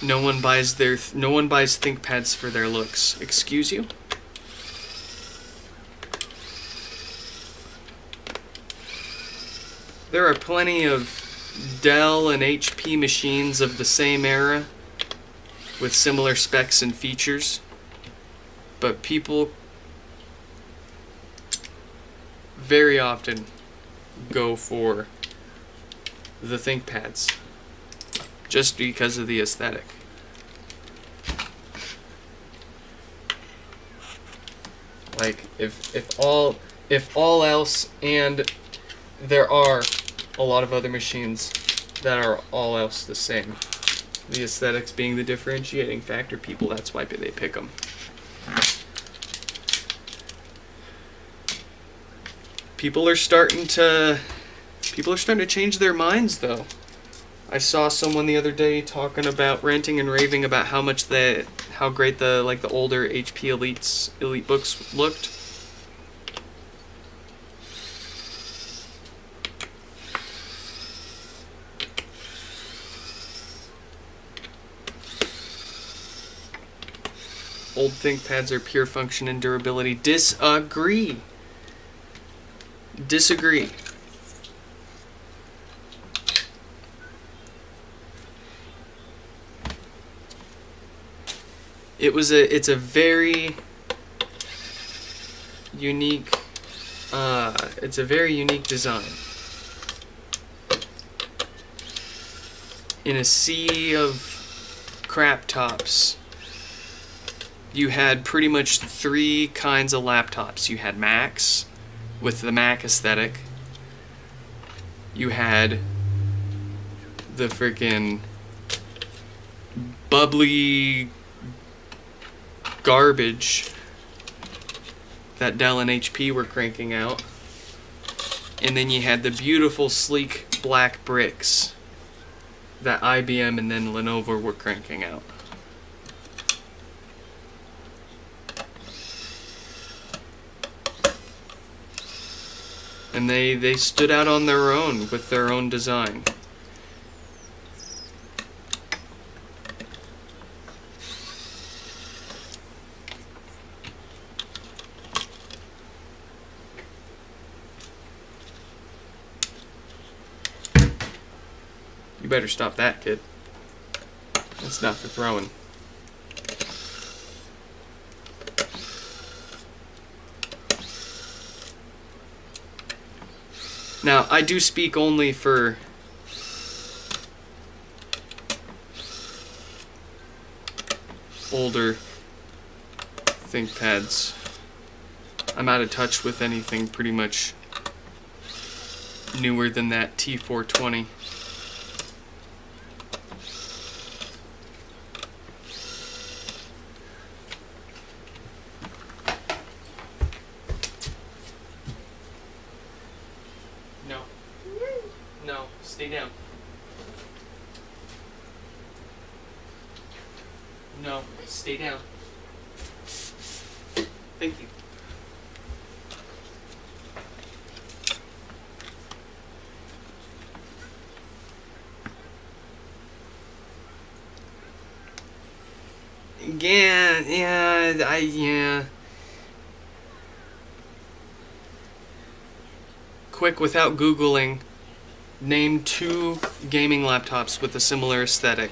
No one buys ThinkPads for their looks. Excuse you? There are plenty of Dell and HP machines of the same era with similar specs and features, but people very often go for the ThinkPads just because of the aesthetic. Like, if all else, and there are a lot of other machines that are all else the same. The aesthetics being the differentiating factor, that's why they pick them. People are starting to change their minds, though. I saw someone the other day talking about, ranting and raving about how great the older HP Elite books looked. Old ThinkPads are pure function and durability. Disagree. It's a very unique design. In a sea of crap tops, you had pretty much 3 kinds of laptops. You had Macs with the Mac aesthetic. You had the freaking bubbly garbage that Dell and HP were cranking out. And then you had the beautiful, sleek black bricks that IBM and then Lenovo were cranking out. And they stood out on their own with their own design. You better stop that, kid. That's not for throwing. Now, I do speak only for older ThinkPads. I'm out of touch with anything pretty much newer than that T420. No. No, stay down. No, stay down. Thank you. Yeah. Quick, without Googling, name 2 gaming laptops with a similar aesthetic.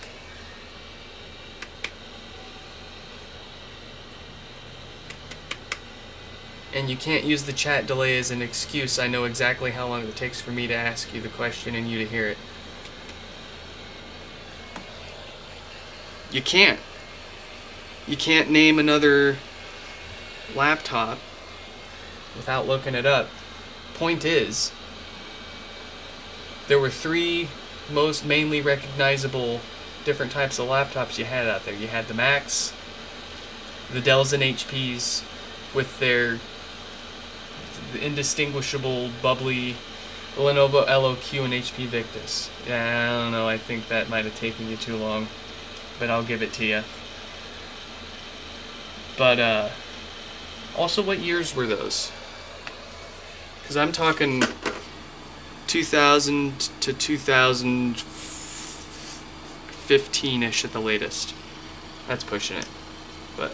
And you can't use the chat delay as an excuse. I know exactly how long it takes for me to ask you the question and you to hear it. You can't. You can't name another laptop without looking it up. Point is, there were 3 most mainly recognizable different types of laptops you had out there. You had the Macs, the Dells and HPs with their indistinguishable, bubbly Lenovo LOQ and HP Victus. Yeah, I don't know, I think that might have taken you too long, but I'll give it to you. But, also, what years were those? Because I'm talking 2000 to 2015-ish at the latest. That's pushing it, but...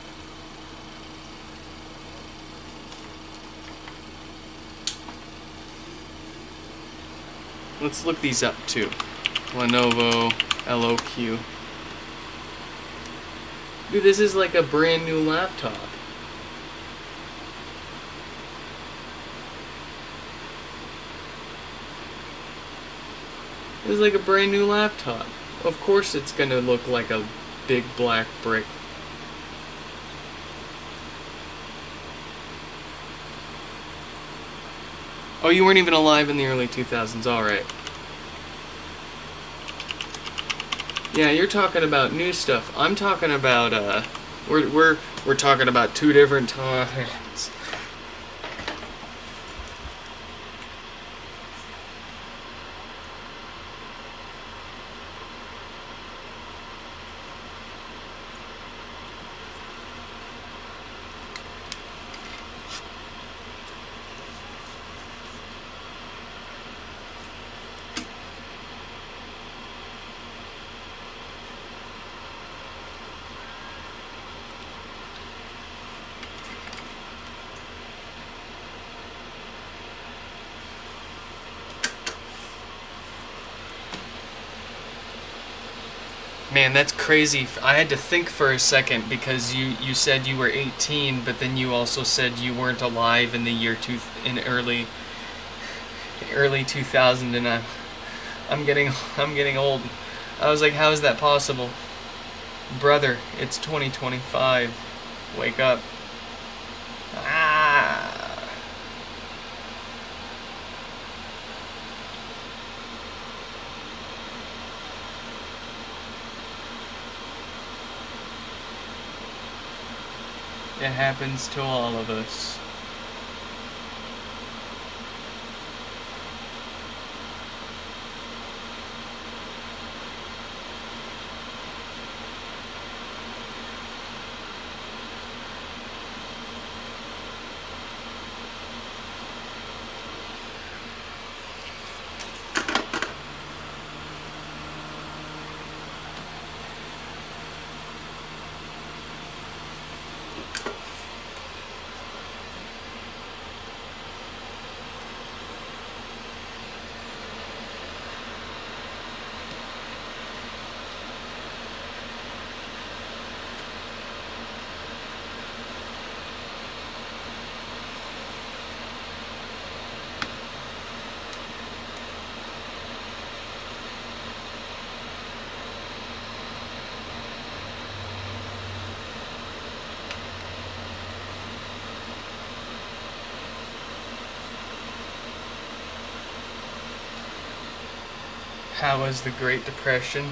let's look these up, too. Lenovo LOQ. Dude, this is like a brand new laptop. This is like a brand new laptop. Of course it's gonna look like a big black brick. Oh, you weren't even alive in the early 2000s, alright. Yeah, you're talking about new stuff. I'm talking about, we're talking about 2 different times. Man, that's crazy. I had to think for a second because you said you were 18, but then you also said you weren't alive in the year early 2000, and I'm getting old. I was like, how is that possible? Brother, it's 2025. Wake up. Ah. It happens to all of us. How was the Great Depression?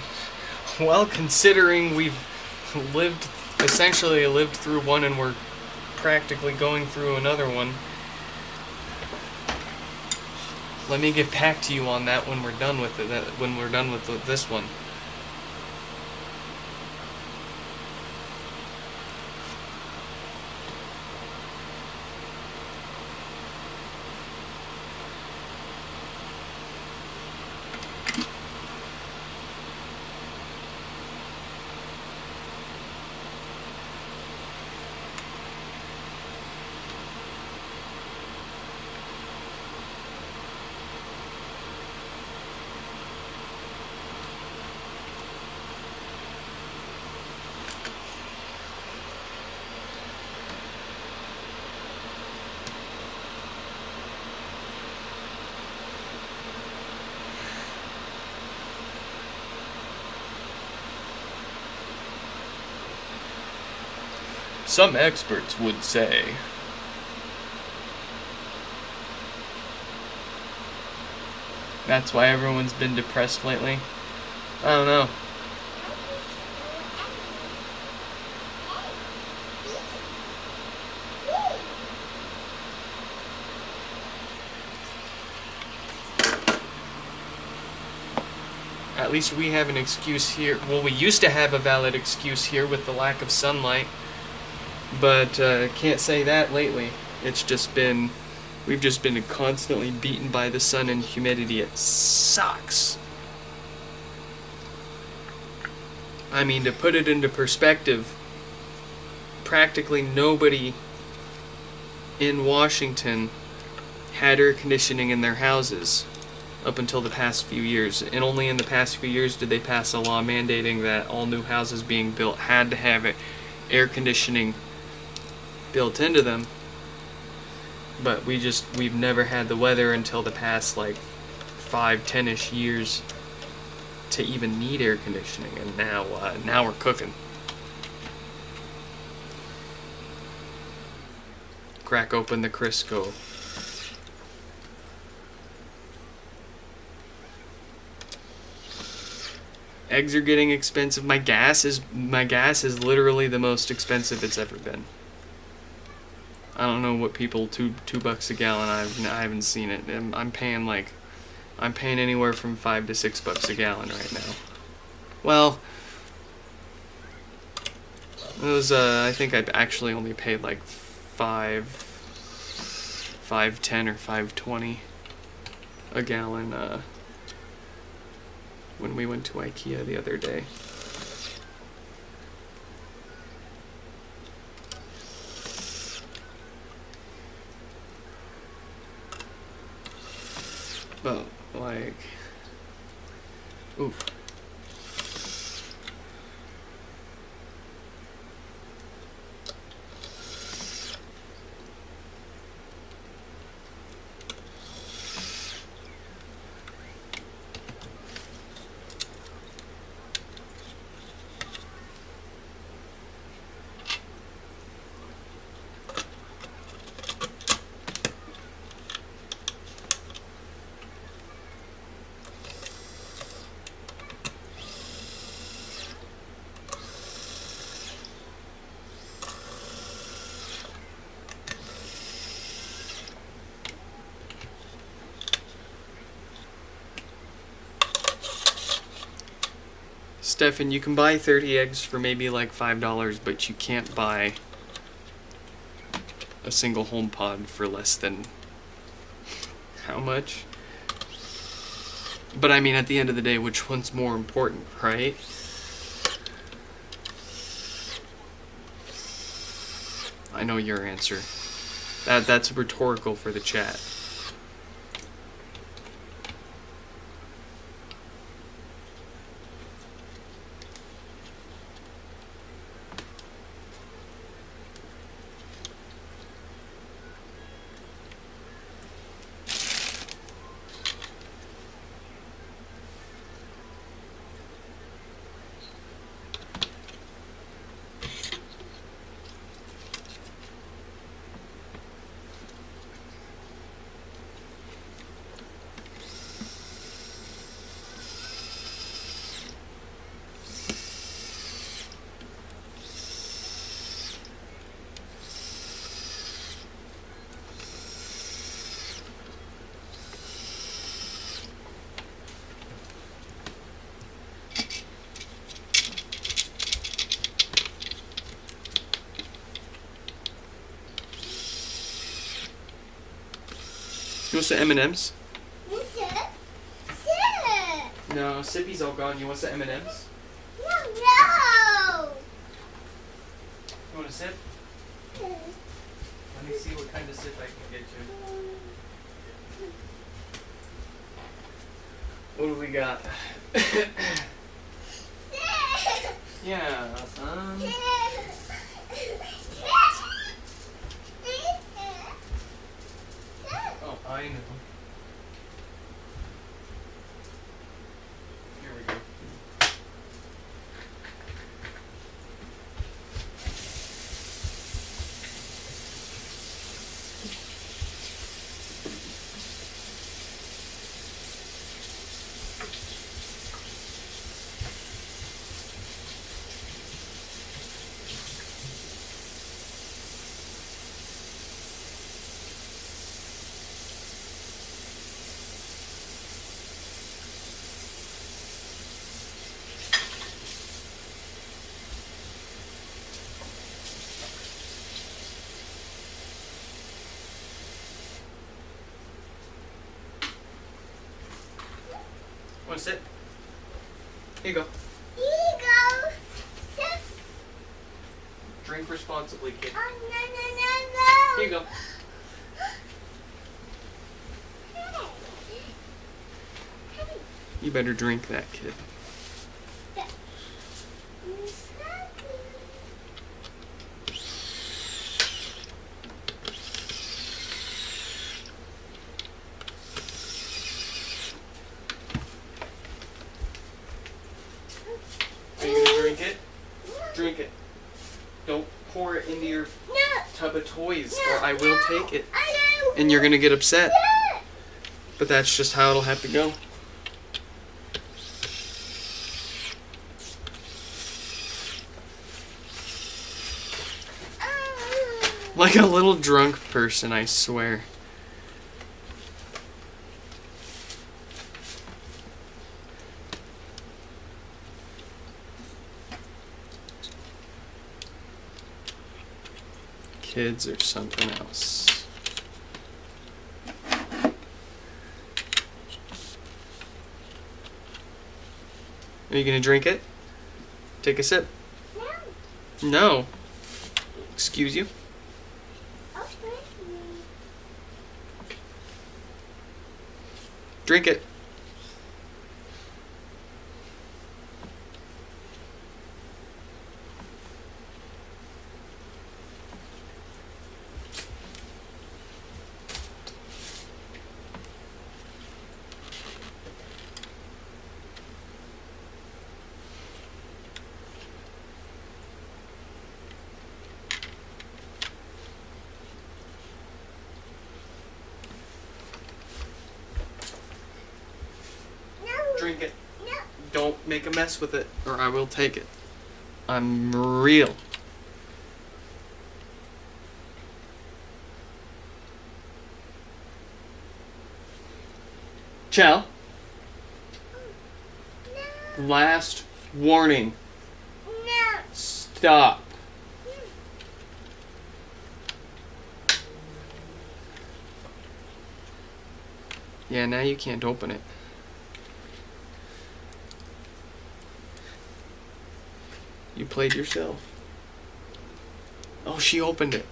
Well, considering we've essentially lived through one and we're practically going through another one. Let me get back to you on that when we're done with it. When we're done with this one. Some experts would say that's why everyone's been depressed lately. I don't know. At least we have an excuse here. Well, we used to have a valid excuse here with the lack of sunlight. But can't say that lately. It's just been, we've just been constantly beaten by the sun and humidity. It sucks. I mean, to put it into perspective, practically nobody in Washington had air conditioning in their houses up until the past few years. And only in the past few years did they pass a law mandating that all new houses being built had to have air conditioning built into them. But we've never had the weather until the past like 5-10ish years to even need air conditioning, and now we're cooking. Crack open the Crisco. Eggs are getting expensive. My gas is literally the most expensive it's ever been. I don't know what people $2 a gallon. I haven't seen it. I'm paying anywhere from $5 to $6 a gallon right now. Well, it was I think I actually only paid like $5.10 or $5.20 a gallon when we went to IKEA the other day. But like, oof. Stefan, you can buy 30 eggs for maybe like $5, but you can't buy a single HomePod for less than how much? But I mean, at the end of the day, which one's more important, right? I know your answer. That's rhetorical for the chat. want some M&M's? You sit. Sit. No, Sippy's all gone. You want some M&M's? No. You want a sip? Let me see what kind of sip I can get you. What do we got? Yeah. Oh, I know. Here we go. Want to sit? Here you go. Drink responsibly, kid. Here you go. You better drink that, kid. Are you gonna drink it? Drink it. Don't pour it into your tub of toys, or I will take it. And you're gonna get upset. But that's just how it'll have to go. Like a little drunk person, I swear. Kids or something else. Are you gonna drink it? Take a sip. No. Excuse you? Drink it. Drink it. Don't make a mess with it, or I will take it. I'm real. Chell. Last warning. Stop. Yeah, now you can't open it. You played yourself. Oh, she opened it.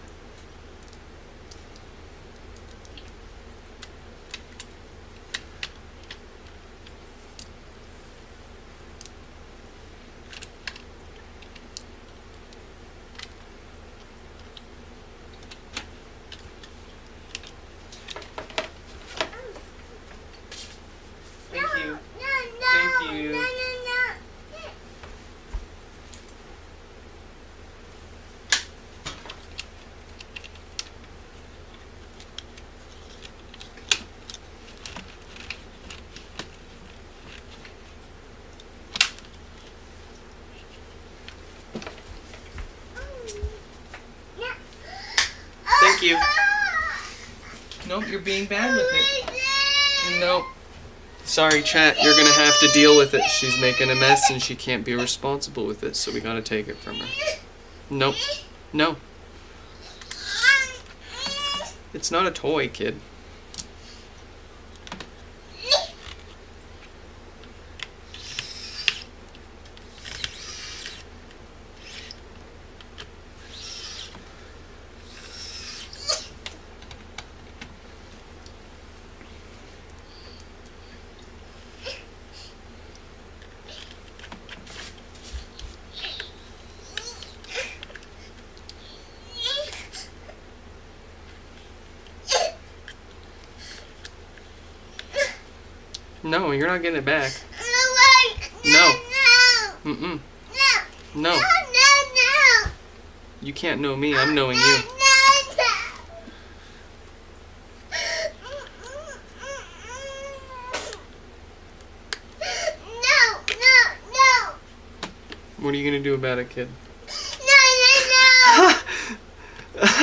Thank you. Thank you. Thank you. Nope, you're being bad with it. Nope. Sorry, chat, you're gonna have to deal with it. She's making a mess and she can't be responsible with it, so we gotta take it from her. Nope. No. It's not a toy, kid. No, you're not getting it back. No. No. No. Mm-mm. No. No. No. No. You can't know me. I'm knowing No. you. No. No. No. No. What are you gonna do about it, kid? No. No. No. No.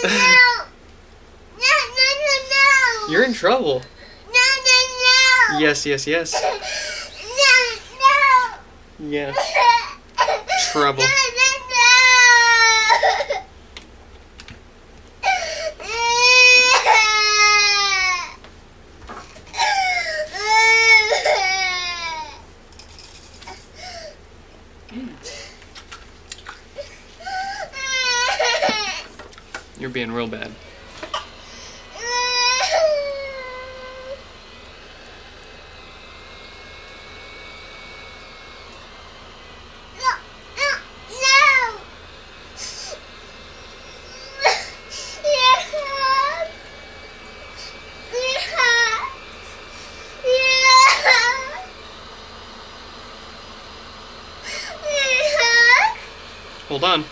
No. No. No. You're in trouble. No. No. No. Yes, yes, yes. No. No. Yeah. Trouble. You're being real bad. Hold on.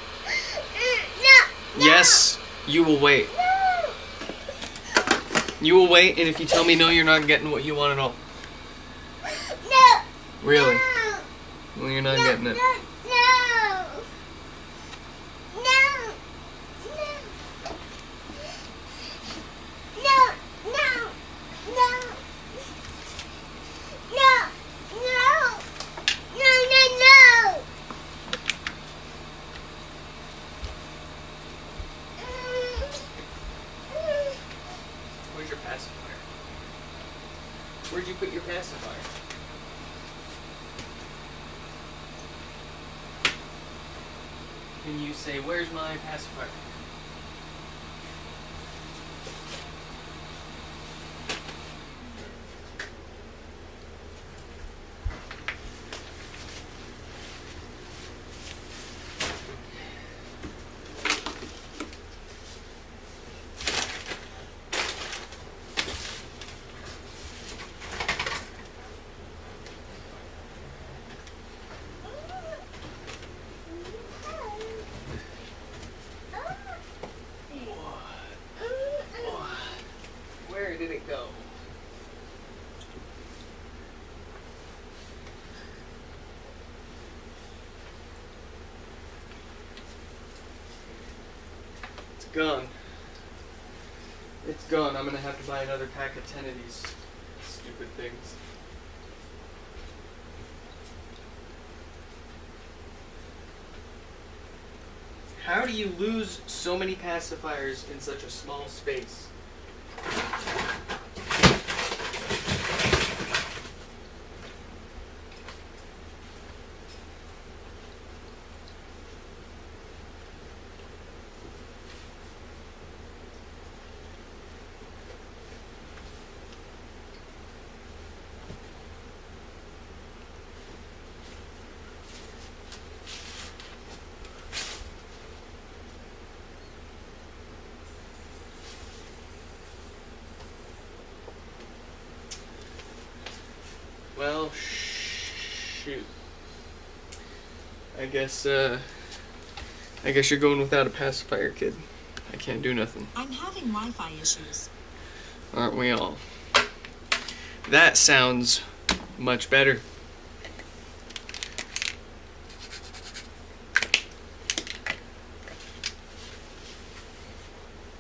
Yes, you will wait. You will wait, and if you tell me no, you're not getting what you want at all. No. Really? No. Well, you're not getting it. No. No. No. No. No. No. No. No. No. No. No. Where's your pacifier? Where'd you put your pacifier? Can you say, where's my pacifier? Where did it go? It's gone. It's gone. I'm gonna have to buy another pack of 10 of these stupid things. How do you lose so many pacifiers in such a small space? Well, shoot. I guess you're going without a pacifier, kid. I can't do nothing. I'm having Wi-Fi issues. Aren't we all? That sounds much better.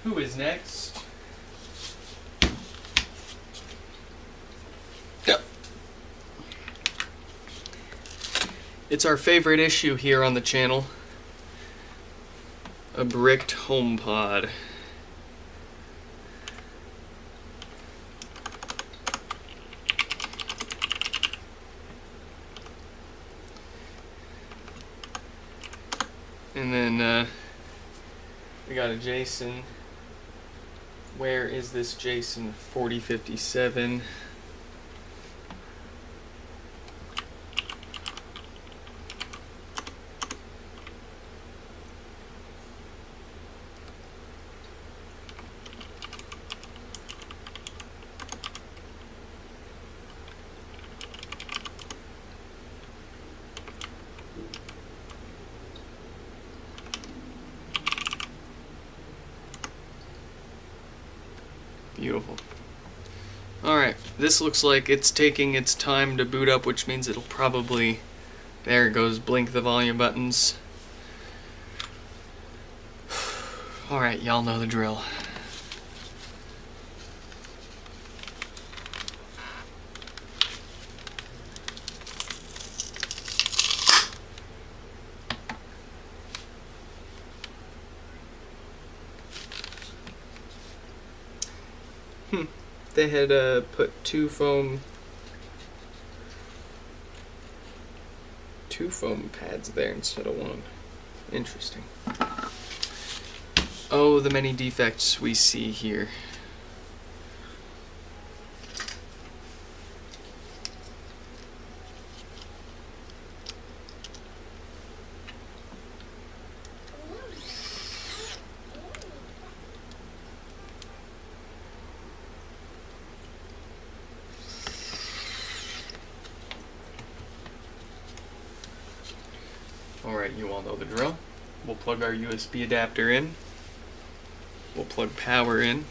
Who is next? Yep. It's our favorite issue here on the channel. A bricked HomePod. And then we got a Jason. Where is this Jason? 4057. Beautiful. Alright, this looks like it's taking its time to boot up, which means it'll probably... There it goes, blink the volume buttons. Alright, y'all know the drill. They had put two foam pads there instead of one. Interesting. Oh, the many defects we see here. Alright, you all know the drill. We'll plug our USB adapter in. We'll plug power in.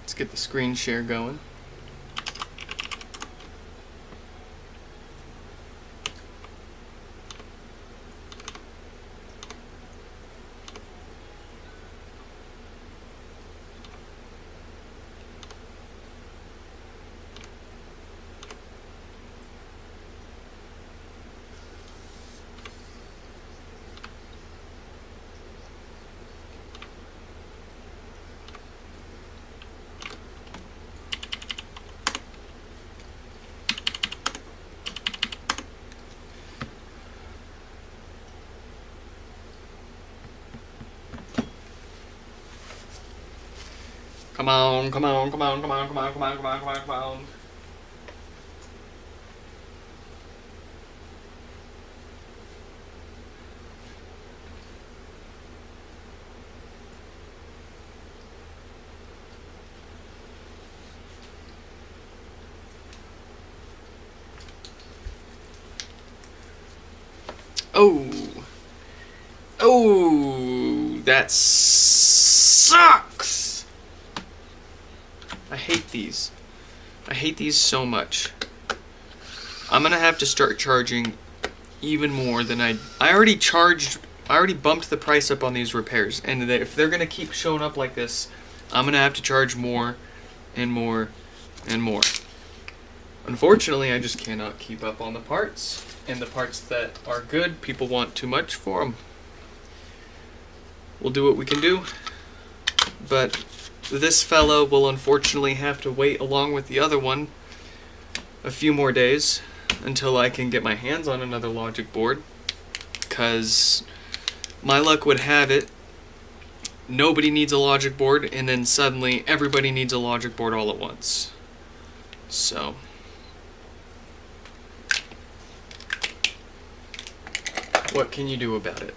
Let's get the screen share going. Come on, come on, come on, come on, come on, come on, come on, come on, come on. Oh. Oh, that sucks. I hate these. I hate these so much. I'm gonna have to start charging even more than I already bumped the price up on these repairs, and if they're gonna keep showing up like this, I'm gonna have to charge more and more and more. Unfortunately, I just cannot keep up on the parts, and the parts that are good, people want too much for them. We'll do what we can do, but this fellow will unfortunately have to wait along with the other one a few more days until I can get my hands on another logic board, because my luck would have it nobody needs a logic board and then suddenly everybody needs a logic board all at once. So what can you do about it?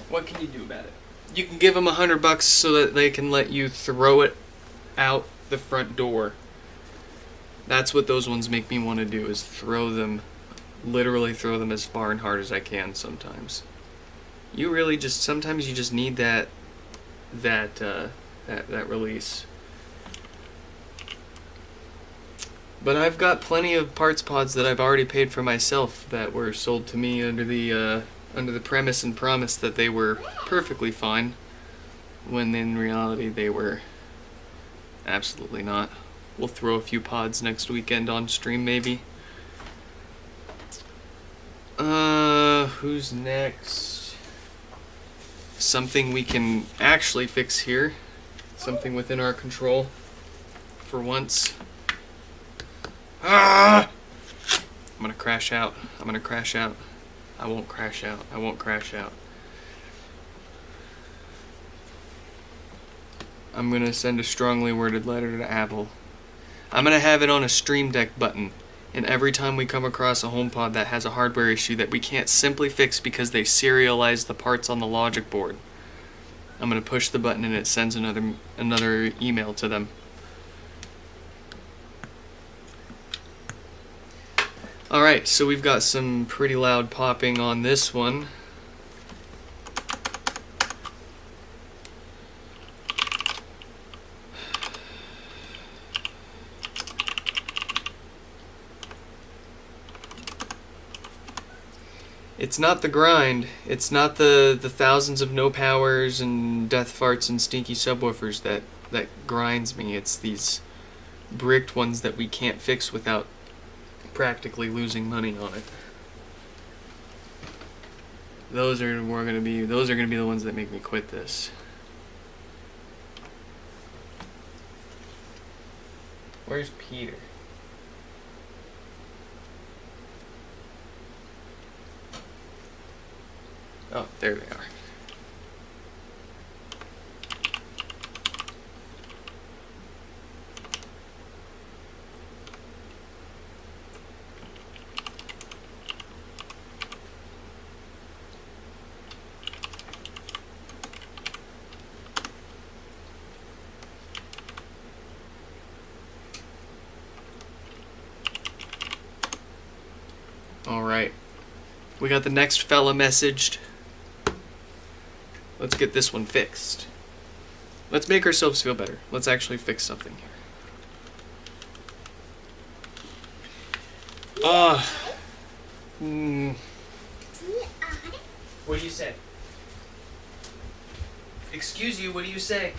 What can you do about it? You can give them $100 so that they can let you throw it out the front door. That's what those ones make me want to do, is throw them, literally throw them as far and hard as I can sometimes. You really just, sometimes you just need that release. But I've got plenty of parts pods that I've already paid for myself that were sold to me under the premise and promise that they were perfectly fine, when in reality they were absolutely not. We'll throw a few pods next weekend on stream, maybe. Who's next? Something we can actually fix here. Something within our control. For once. Ah! I'm gonna crash out. I'm gonna crash out. I won't crash out. I won't crash out. I'm gonna send a strongly worded letter to Apple. I'm gonna have it on a Stream Deck button. And every time we come across a HomePod that has a hardware issue that we can't simply fix because they serialize the parts on the logic board, I'm going to push the button and it sends another email to them. Alright, so we've got some pretty loud popping on this one. It's not the grind, it's not the thousands of no powers and death farts and stinky subwoofers that grinds me. It's these bricked ones that we can't fix without practically losing money on it. Those are gonna be the ones that make me quit this. Where's Peter? Oh, there they are. All right. We got the next fella messaged. Let's get this one fixed. Let's make ourselves feel better. Let's actually fix something here. What do you say? Excuse you, what do you say?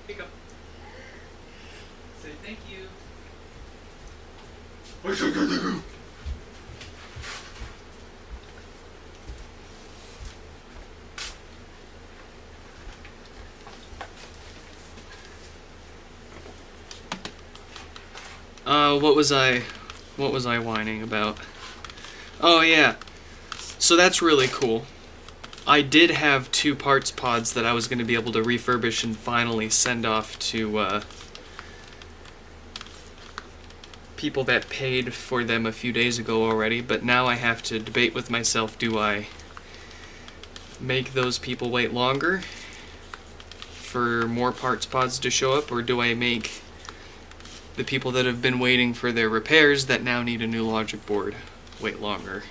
Pick up. Say thank you. What was I whining about? Oh yeah. So that's really cool. I did have 2 parts pods that I was going to be able to refurbish and finally send off to people that paid for them a few days ago already, but now I have to debate with myself, do I make those people wait longer for more parts pods to show up, or do I make the people that have been waiting for their repairs that now need a new logic board wait longer?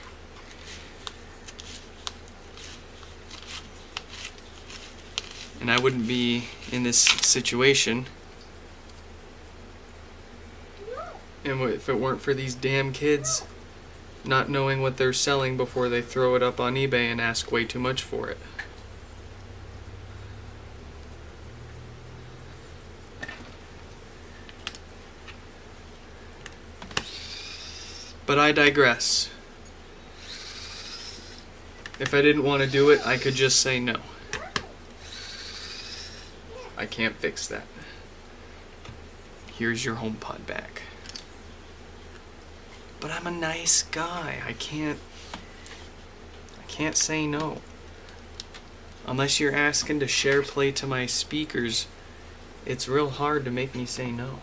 And I wouldn't be in this situation if it weren't for these damn kids not knowing what they're selling before they throw it up on eBay and ask way too much for it. But I digress. If I didn't want to do it, I could just say no. I can't fix that. Here's your HomePod back. But I'm a nice guy. I can't say no. Unless you're asking to share play to my speakers, it's real hard to make me say no.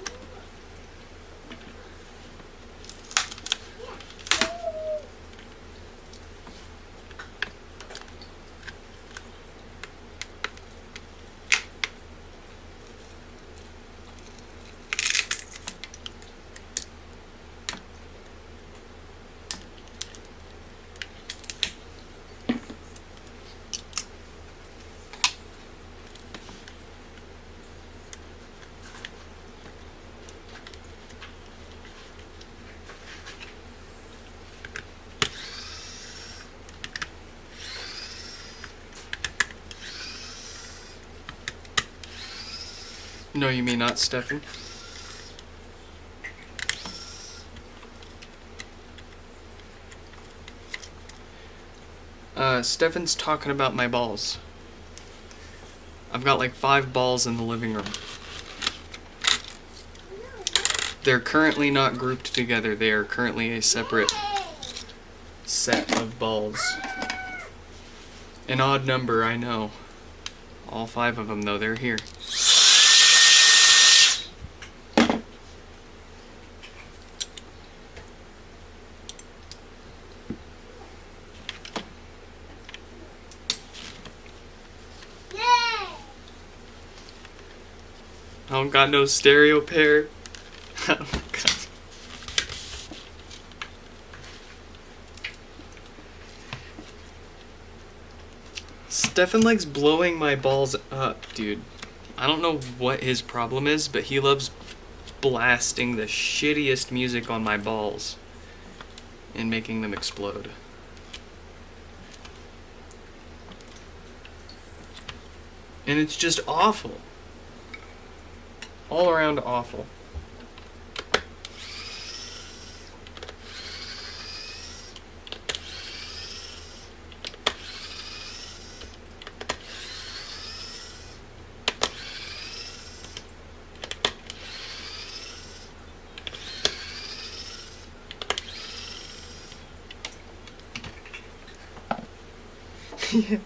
No, you mean not, Stefan? Stefan's talking about my balls. I've got like 5 balls in the living room. They're currently not grouped together. They are currently a separate set of balls. An odd number, I know. All 5 of them, though, they're here. I don't got no stereo pair. I don't got... Stefan likes blowing my balls up, dude. I don't know what his problem is, but he loves blasting the shittiest music on my balls and making them explode. And it's just awful. All around awful. Yeah.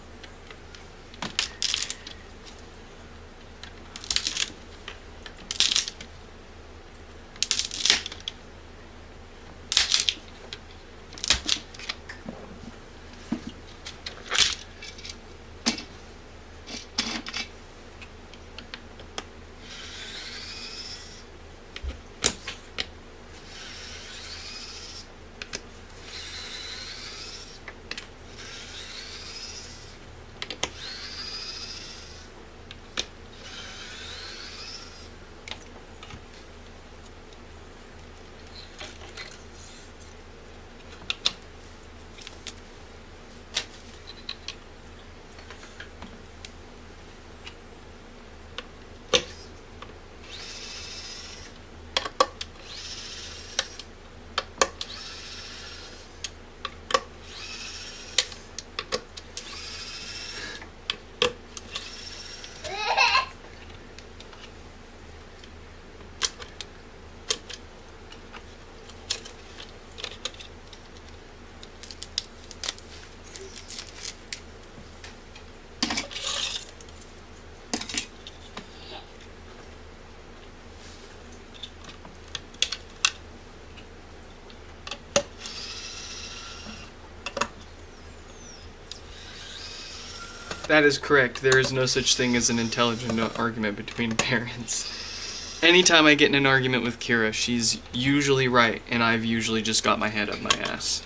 That is correct. There is no such thing as an intelligent argument between parents. Anytime I get in an argument with Kira, she's usually right, and I've usually just got my head up my ass.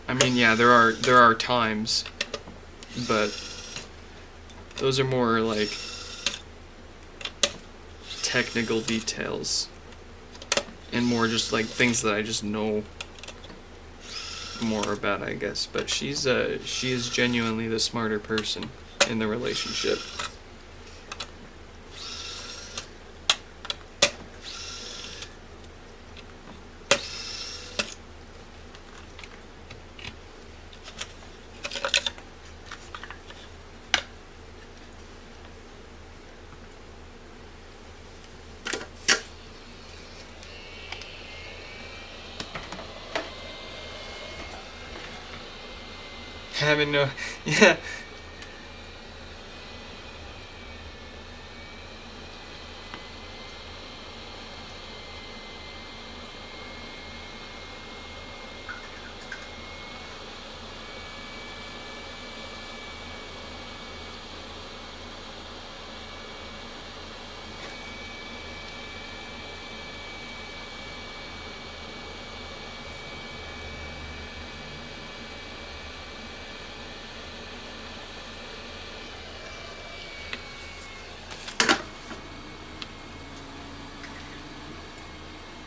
I mean, yeah, there are times, but those are more like technical details and more just like things that I just know more about, I guess. But she is genuinely the smarter person in the relationship. Having no, yeah.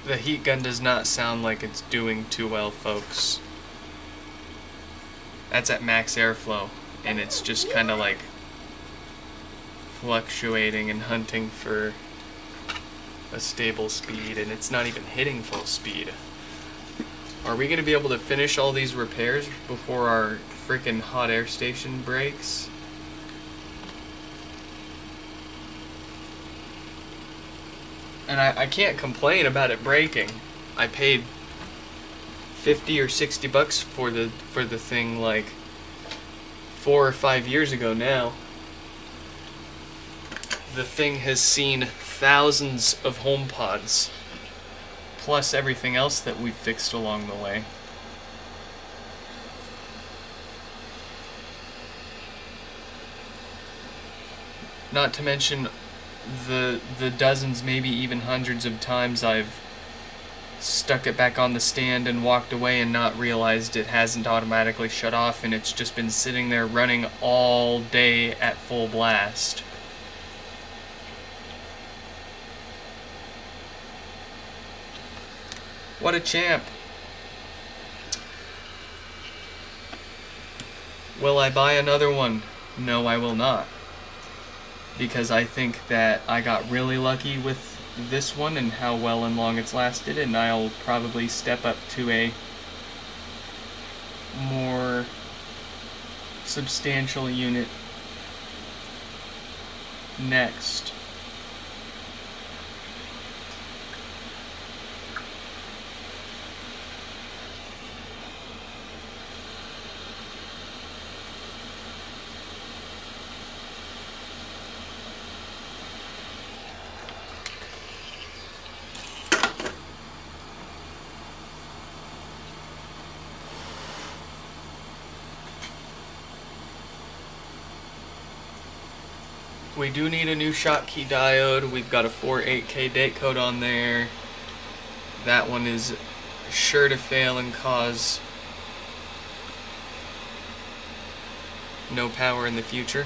The heat gun does not sound like it's doing too well, folks. That's at max airflow, and it's just kind of like fluctuating and hunting for a stable speed, and it's not even hitting full speed. Are we going to be able to finish all these repairs before our freaking hot air station breaks? And I can't complain about it breaking. I paid 50 or 60 bucks for the thing like 4 or 5 years ago now. The thing has seen thousands of HomePods, plus everything else that we've fixed along the way. Not to mention the dozens, maybe even hundreds of times I've stuck it back on the stand and walked away and not realized it hasn't automatically shut off, and it's just been sitting there running all day at full blast. What a champ. Will I buy another one? No, I will not. Because I think that I got really lucky with this one and how well and long it's lasted, and I'll probably step up to a more substantial unit next. We do need a new Schottky diode. We've got a 48K date code on there. That one is sure to fail and cause no power in the future.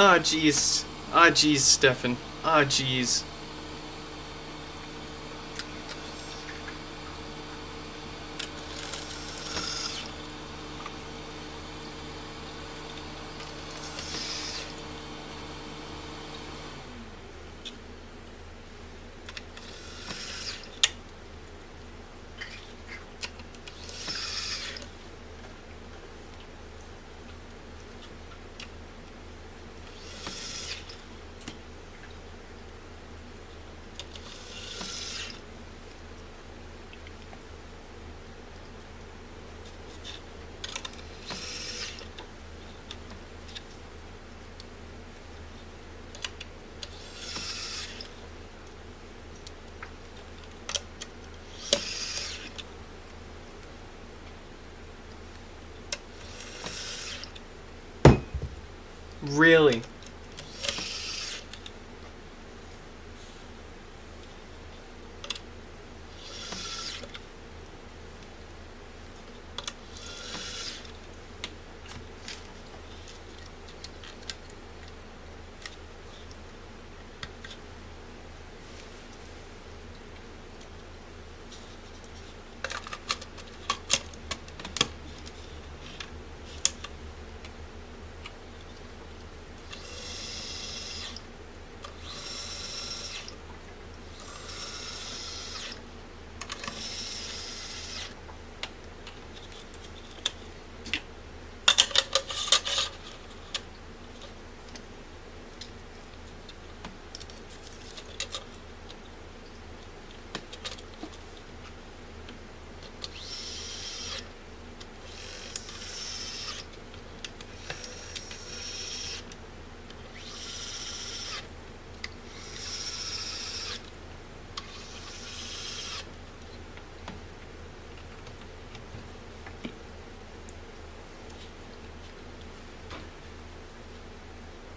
Ah, jeez. Ah, jeez, Stefan. Ah, jeez. Really?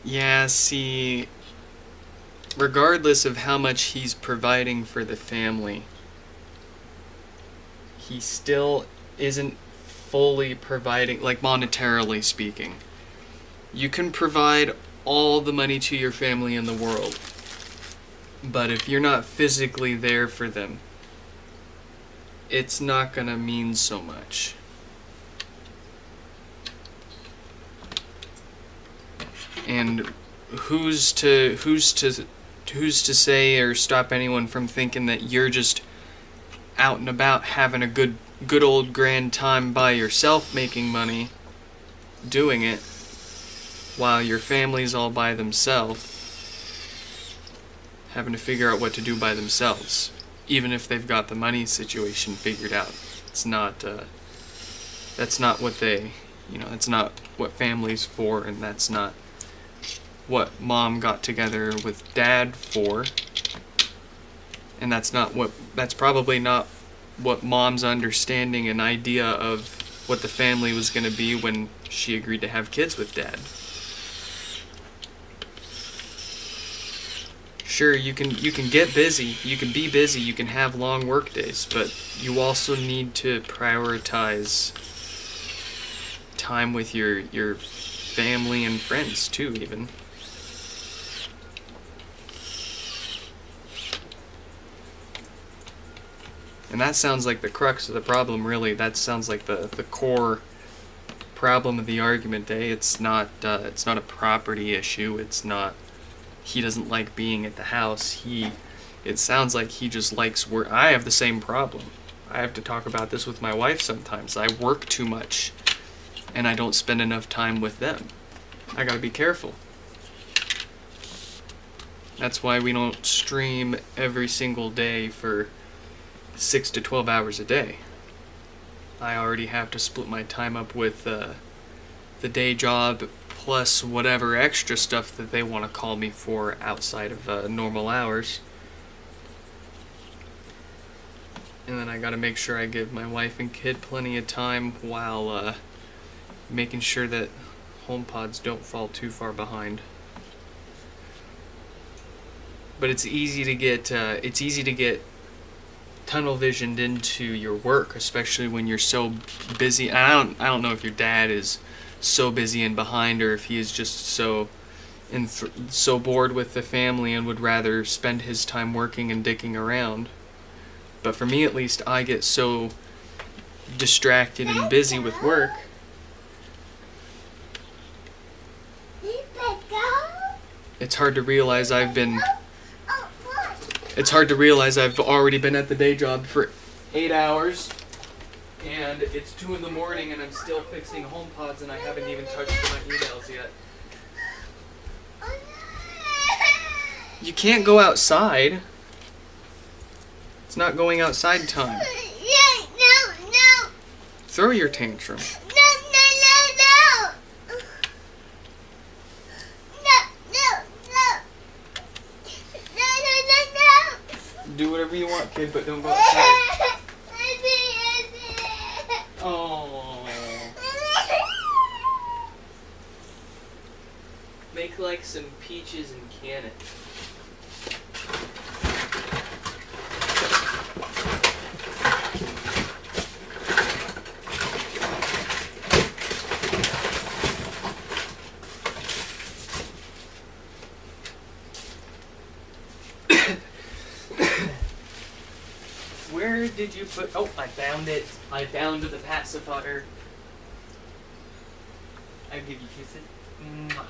Yeah, see, regardless of how much he's providing for the family, he still isn't fully providing, like monetarily speaking. You can provide all the money to your family in the world, but if you're not physically there for them, it's not gonna mean so much. And who's to say or stop anyone from thinking that you're just out and about having a good old grand time by yourself making money doing it while your family's all by themselves having to figure out what to do by themselves, even if they've got the money situation figured out. It's not that's not what that's not what family's for, and that's not what mom got together with dad for, and that's probably not what mom's understanding and idea of what the family was going to be when she agreed to have kids with dad. Sure, you can get busy, you can be busy, you can have long work days, but you also need to prioritize time with your family and friends too, even. And that sounds like the crux of the problem, really. That sounds like the core problem of the argument, eh? It's not a property issue. It's not he doesn't like being at the house. It sounds like he just likes work. I have the same problem. I have to talk about this with my wife sometimes. I work too much, and I don't spend enough time with them. I gotta be careful. That's why we don't stream every single day for 6 to 12 hours a day. I already have to split my time up with the day job plus whatever extra stuff that they want to call me for outside of normal hours. And then I gotta make sure I give my wife and kid plenty of time while making sure that HomePods don't fall too far behind. But it's easy to get tunnel visioned into your work, especially when you're so busy. I don't know if your dad is so busy and behind, or if he is just so bored with the family and would rather spend his time working and dicking around. But for me, at least, I get so distracted and busy with work. It's hard to realize I've already been at the day job for 8 hours, and it's 2 in the morning, and I'm still fixing HomePods, and I haven't even touched my emails yet. You can't go outside. It's not going outside time. No. Throw your tantrum. No. Do whatever you want, kid, but don't go outside. Oh. make like some peaches and can it. Where did you put... Oh, I found it. I found the pacifier. I'll give you kisses. Mwah.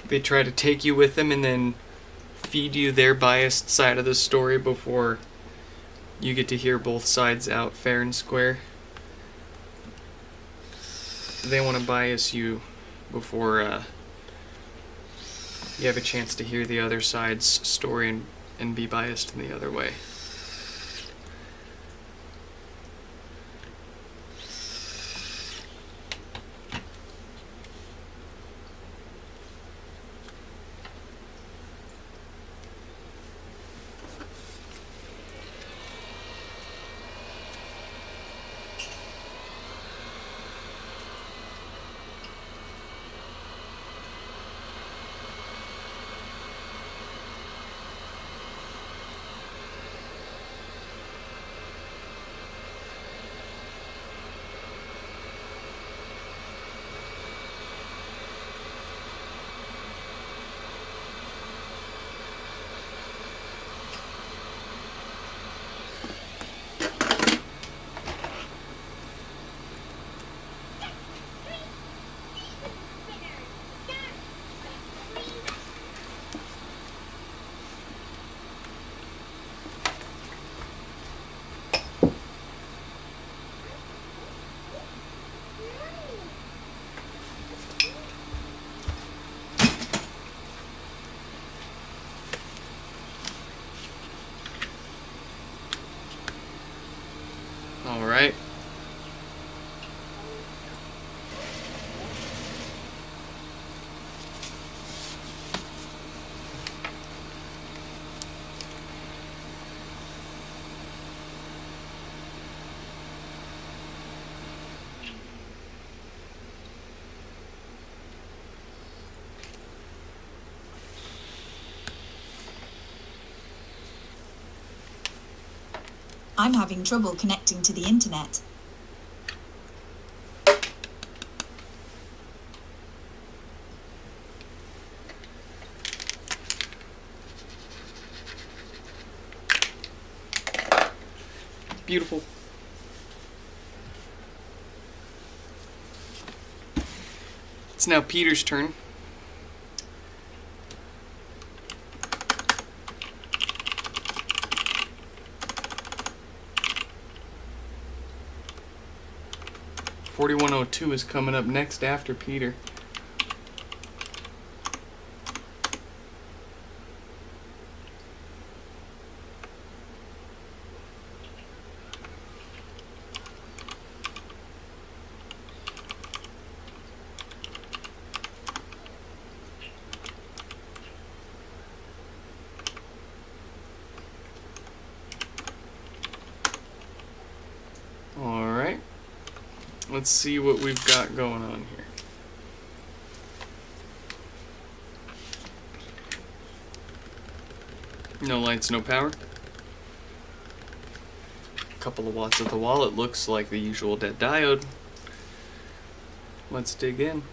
They try to take you with them and then feed you their biased side of the story before you get to hear both sides out fair and square. They want to bias you before you have a chance to hear the other side's story and be biased in the other way. All right. I'm having trouble connecting to the internet. Beautiful. It's now Peter's turn. .4102 is coming up next after Peter. Let's see what we've got going on here. No lights, no power. Couple of watts at the wall. It looks like the usual dead diode. Let's dig in.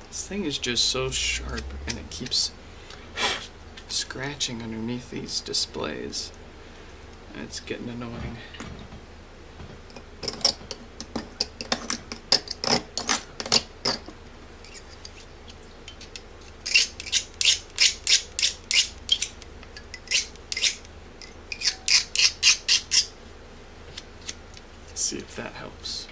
This thing is just so sharp and it keeps scratching underneath these displays. It's getting annoying. Let's see if that helps.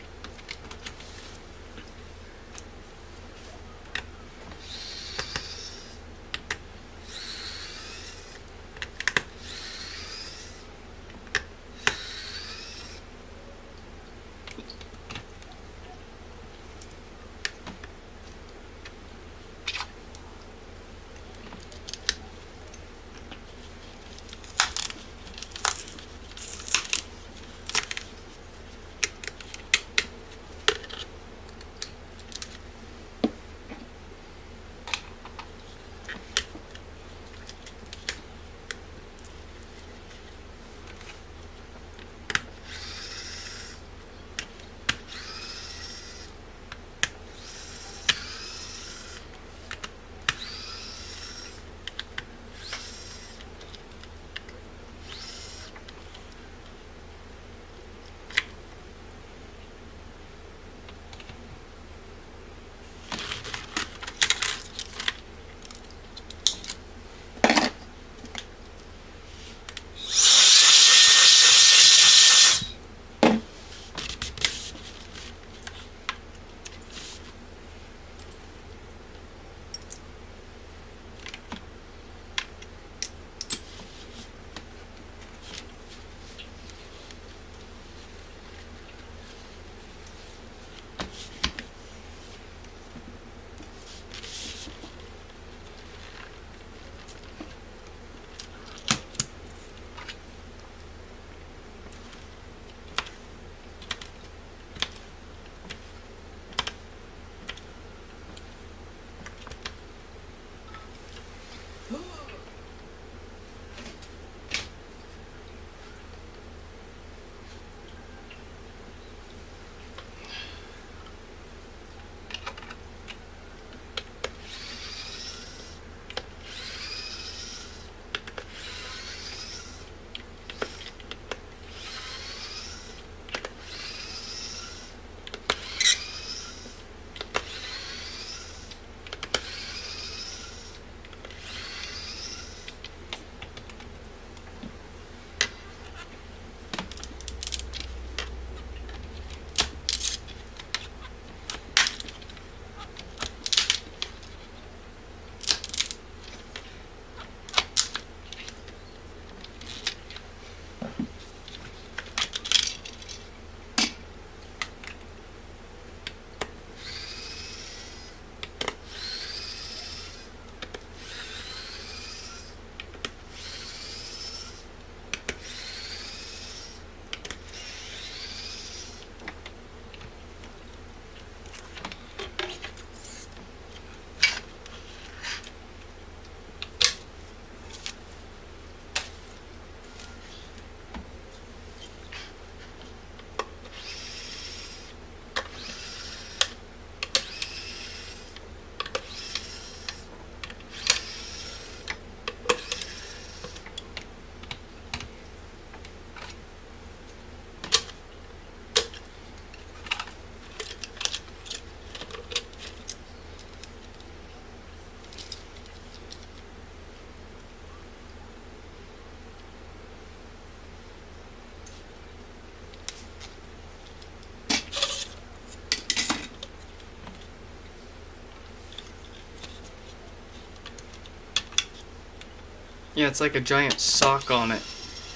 Yeah, it's like a giant sock on it.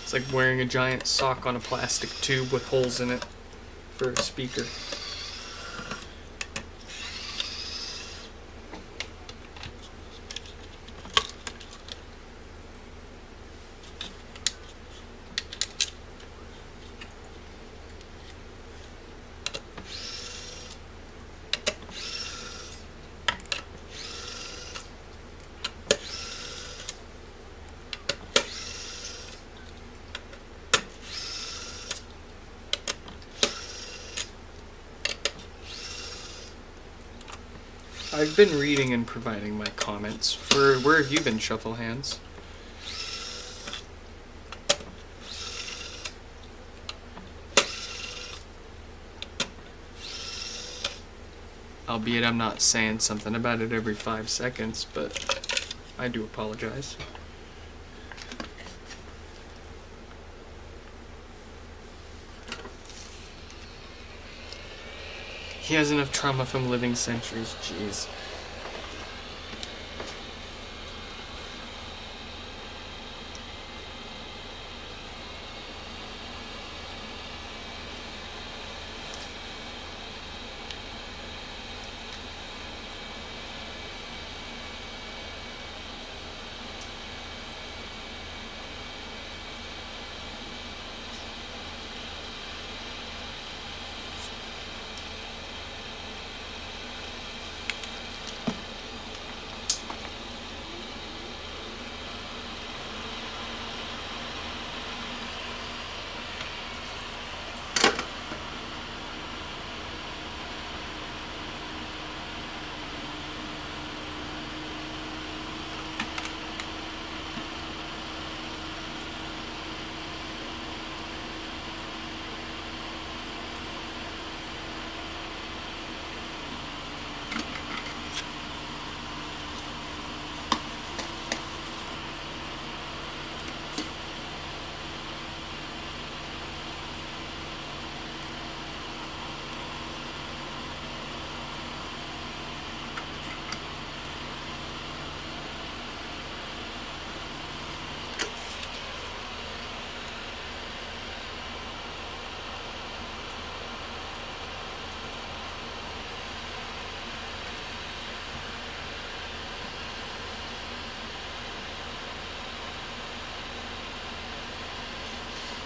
It's like wearing a giant sock on a plastic tube with holes in it for a speaker. I've been reading and providing my comments. Where have you been, Shuffle Hands? Albeit I'm not saying something about it every 5 seconds, but I do apologize. He has enough trauma from living centuries, jeez.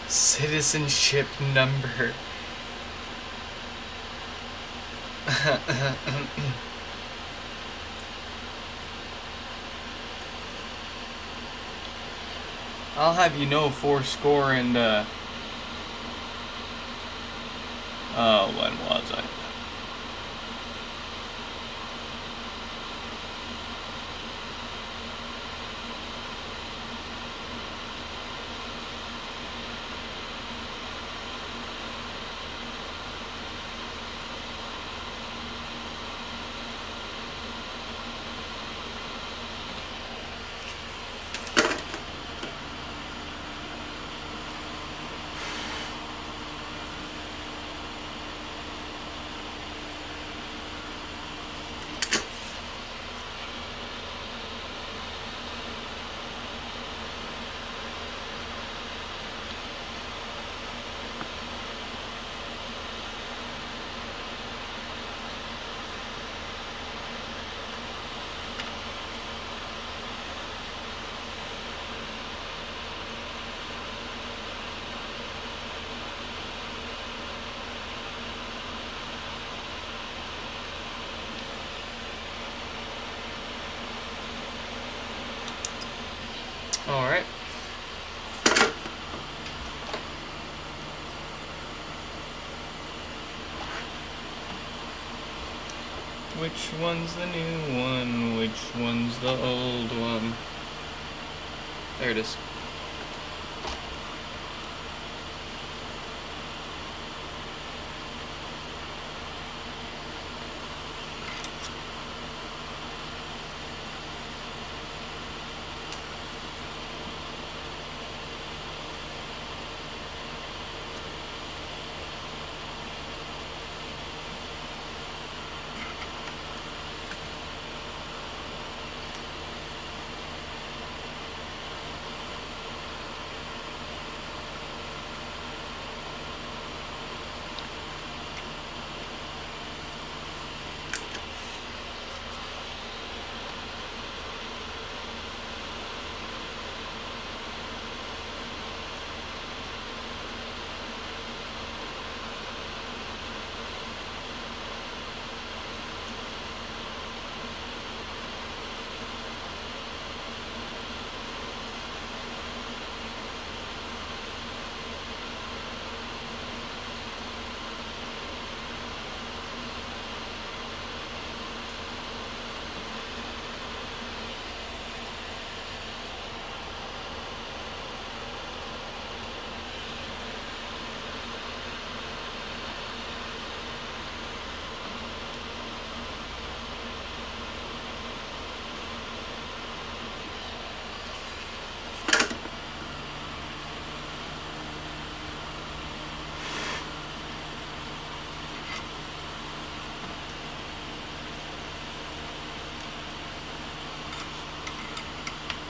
Citizenship number. I'll have you know, 4 and when was I? All right. Which one's the new one? Which one's the old one? There it is.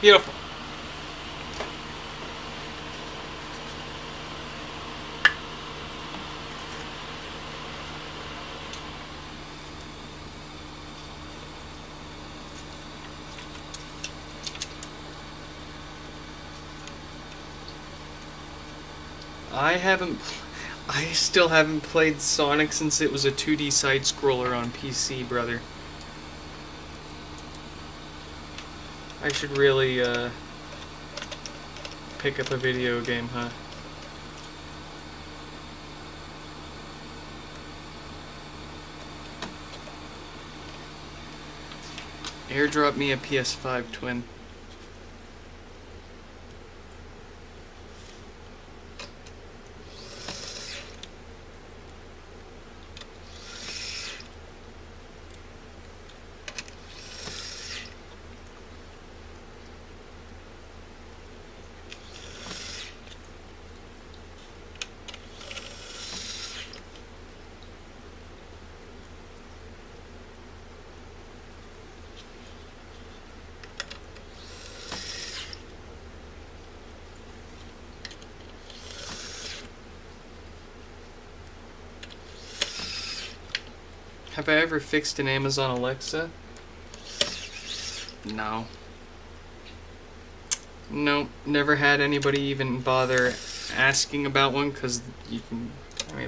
Beautiful. I still haven't played Sonic since it was a 2D side scroller on PC, brother. I should really pick up a video game, huh? Airdrop me a PS5, twin. Have I ever fixed an Amazon Alexa? No. Nope, never had anybody even bother asking about one, because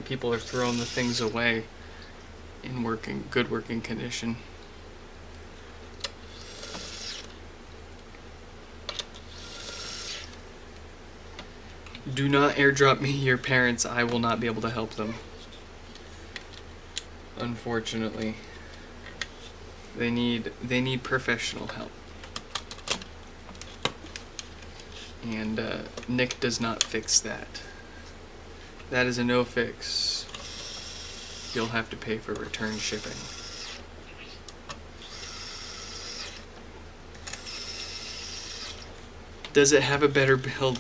people are throwing the things away in good working condition. Do not airdrop me your parents. I will not be able to help them. Unfortunately, they need professional help, and Nick does not fix that. That is a no fix. You'll have to pay for return shipping. Does it have a better build?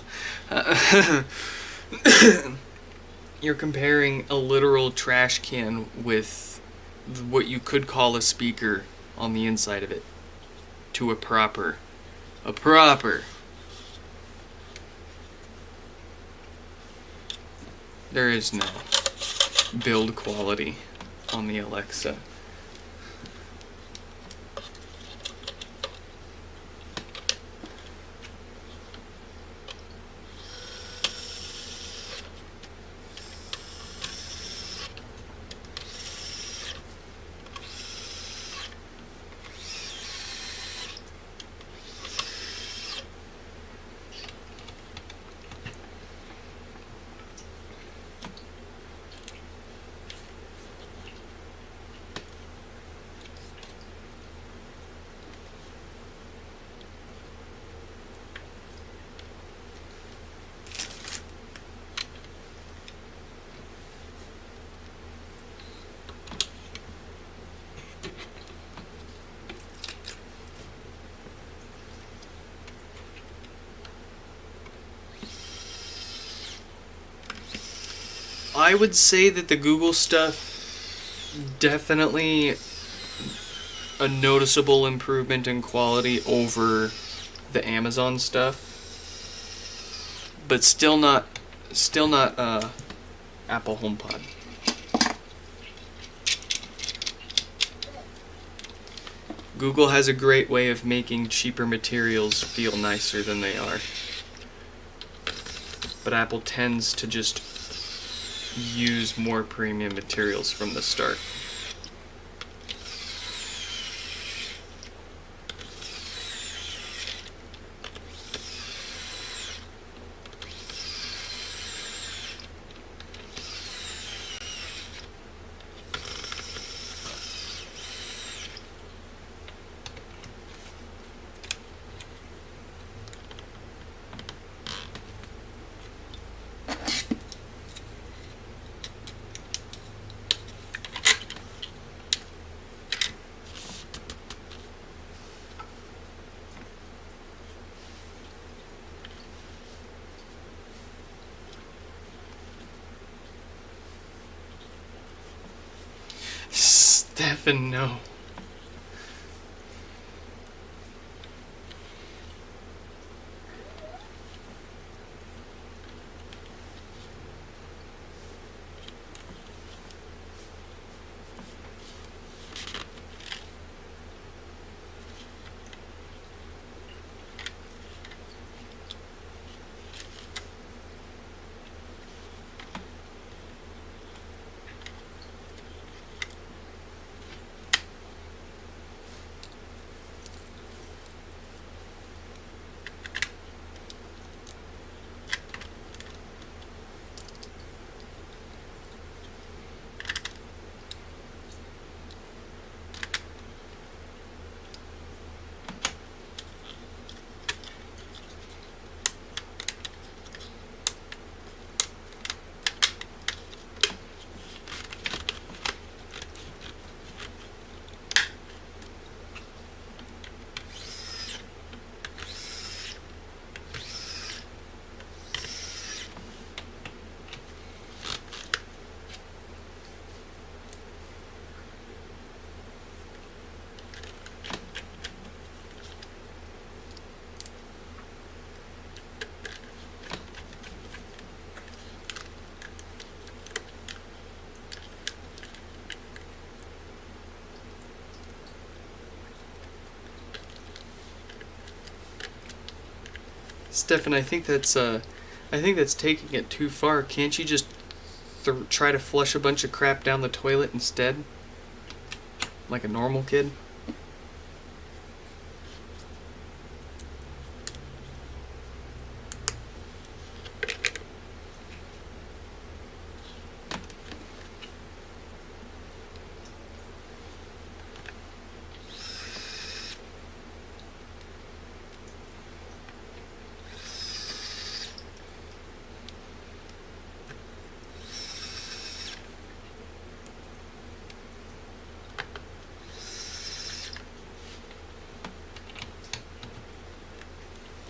You're comparing a literal trash can with what you could call a speaker on the inside of it to a proper. There is no build quality on the Alexa. I would say that the Google stuff, definitely a noticeable improvement in quality over the Amazon stuff, but still not Apple HomePod. Google has a great way of making cheaper materials feel nicer than they are, but Apple tends to just use more premium materials from the start. Stefan, no. Stefan, I think that's taking it too far. Can't you just try to flush a bunch of crap down the toilet instead? Like a normal kid?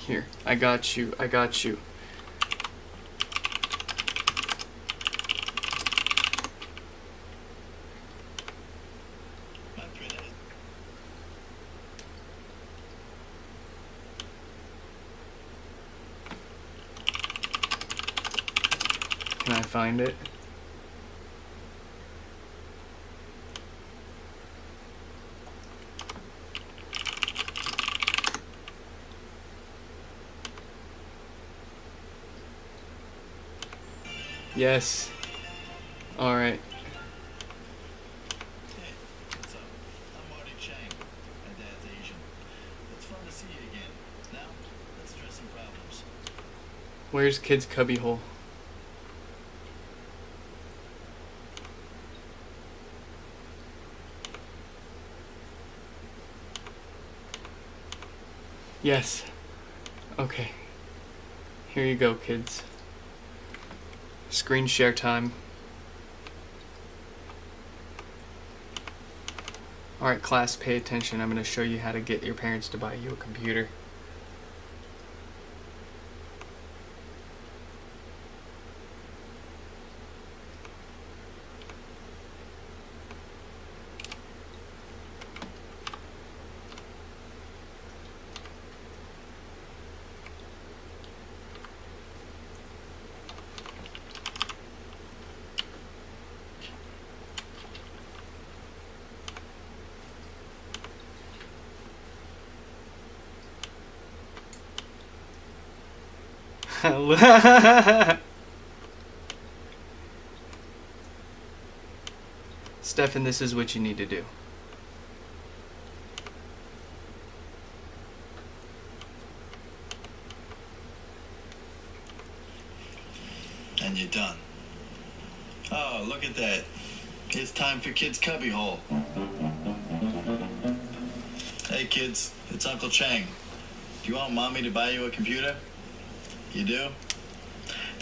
Here, I got you. Can I find it? Yes. Alright. Hey, what's up? I'm Marty Chang. My dad's Asian. It's fun to see you again. Now, let's address some problems. Where's Kid's cubbyhole? Yes. Okay. Here you go, kids. Screen share time. Alright, class, pay attention. I'm going to show you how to get your parents to buy you a computer. Stefan, this is what you need to do. And you're done. Oh, look at that. It's time for Kid's cubbyhole. Hey kids, it's Uncle Chang. Do you want Mommy to buy you a computer? You do?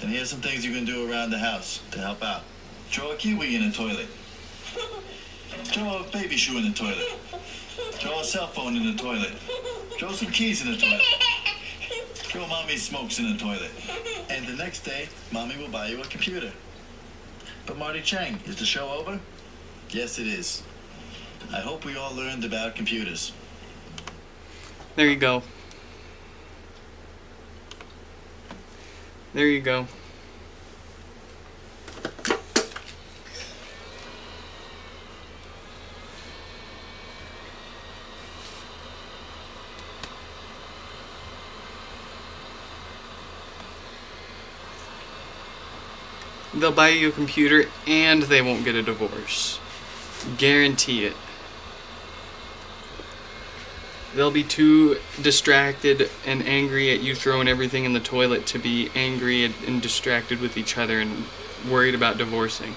Then here's some things you can do around the house to help out. Throw a kiwi in the toilet. Throw a baby shoe in the toilet. Throw a cell phone in the toilet. Throw some keys in the toilet. Throw Mommy's smokes in the toilet. And the next day, Mommy will buy you a computer. But Marty Chang, is the show over? Yes, it is. I hope we all learned about computers. There you go. There you go. They'll buy you a computer and they won't get a divorce. Guarantee it. They'll be too distracted and angry at you throwing everything in the toilet to be angry and distracted with each other and worried about divorcing.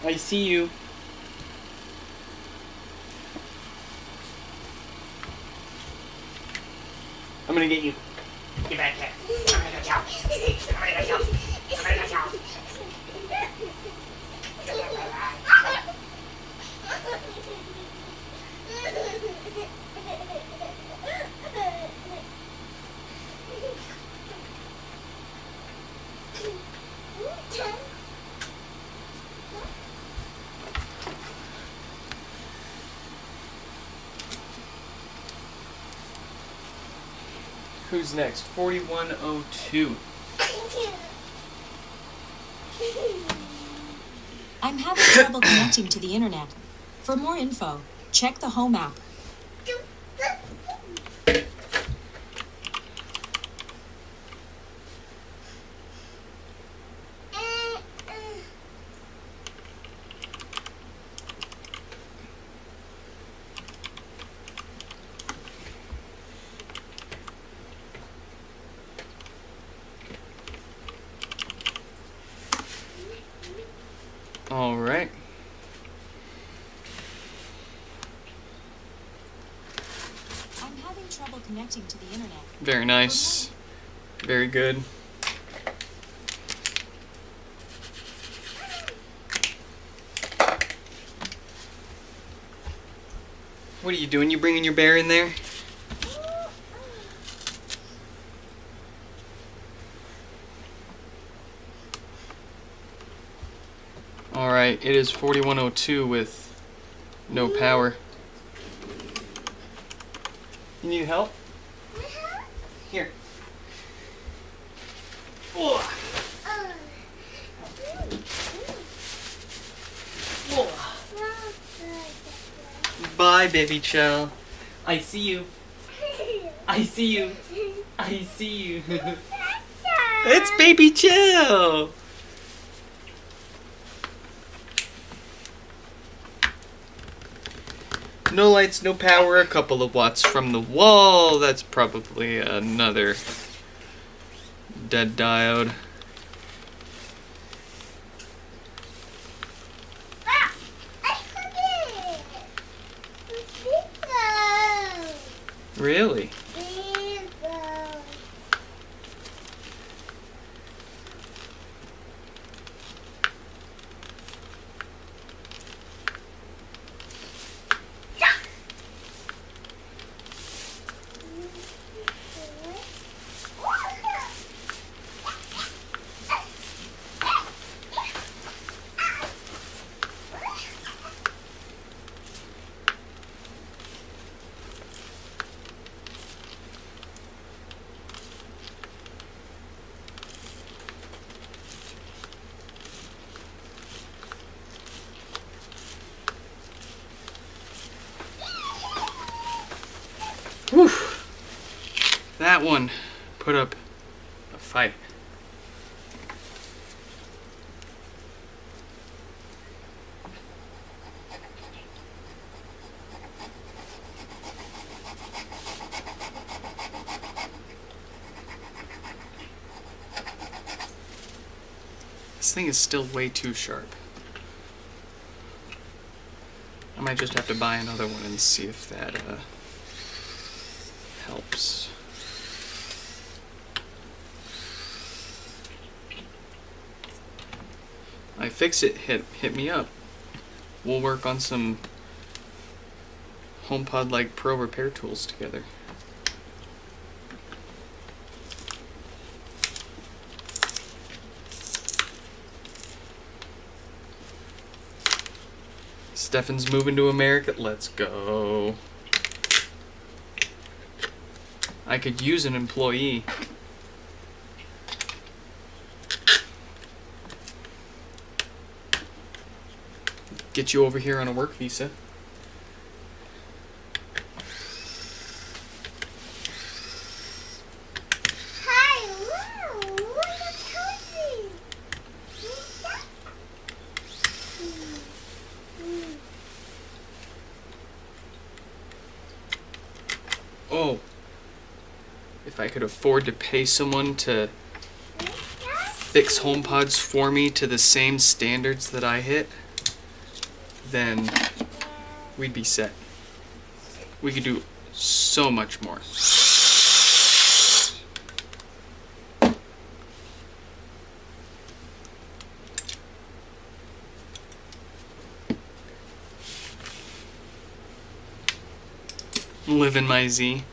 I see you. I'm gonna get you. Get back here. I'm gonna go. I'm gonna go. I'm gonna go. Who's next? 4102. I'm having trouble connecting to the internet. For more info, check the Home app. All right. I'm having trouble connecting to the internet. Very nice. Very good. What are you doing? You bringing your bear in there? Alright, it is 4102 with no power. You need help? Here. Whoa. Whoa. Bye, baby Chell. I see you. I see you. I see you. It's baby Chell. No lights, no power, a couple of watts from the wall. That's probably another dead diode. Really? Whew. That one put up a fight. This thing is still way too sharp. I might just have to buy another one and see if that helps. I fix it, hit me up. We'll work on some HomePod like Pro repair tools together. Stefan's moving to America. Let's go. I could use an employee. Get you over here on a work visa. Oh, if I could afford to pay someone to fix HomePods for me to the same standards that I hit, then we'd be set. We could do so much more. Living my Z.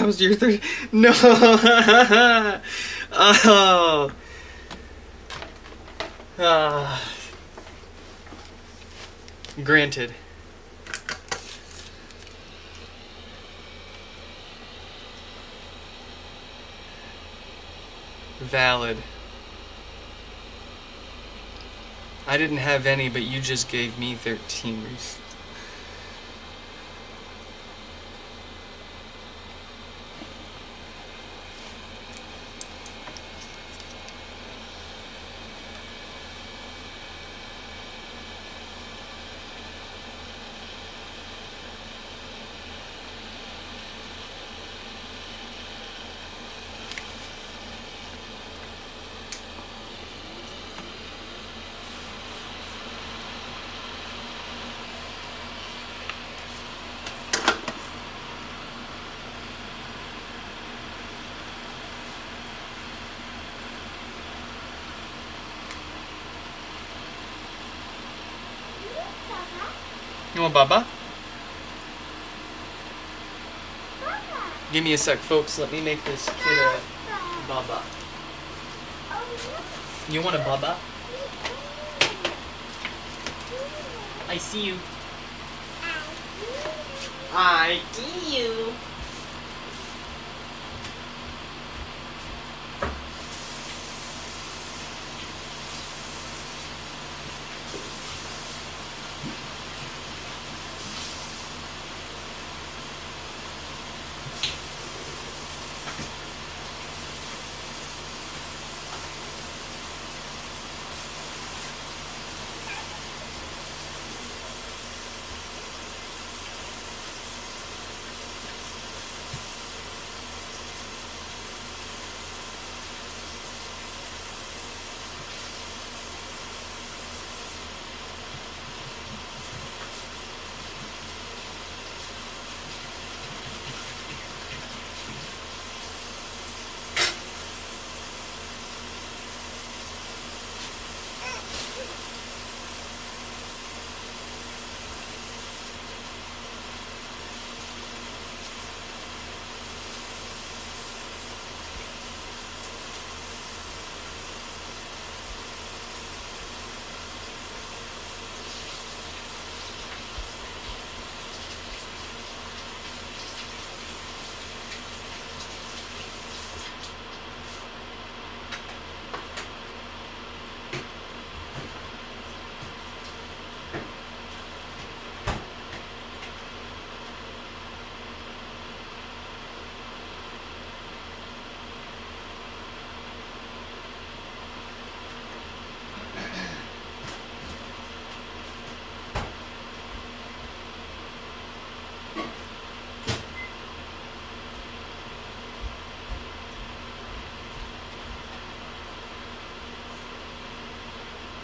was your third. No. Oh. Granted. Valid. I didn't have any, but you just gave me 13 reasons. You want Baba? Give me a sec, folks. Let me make this kid a Baba. You want a Baba? I see you. I see you.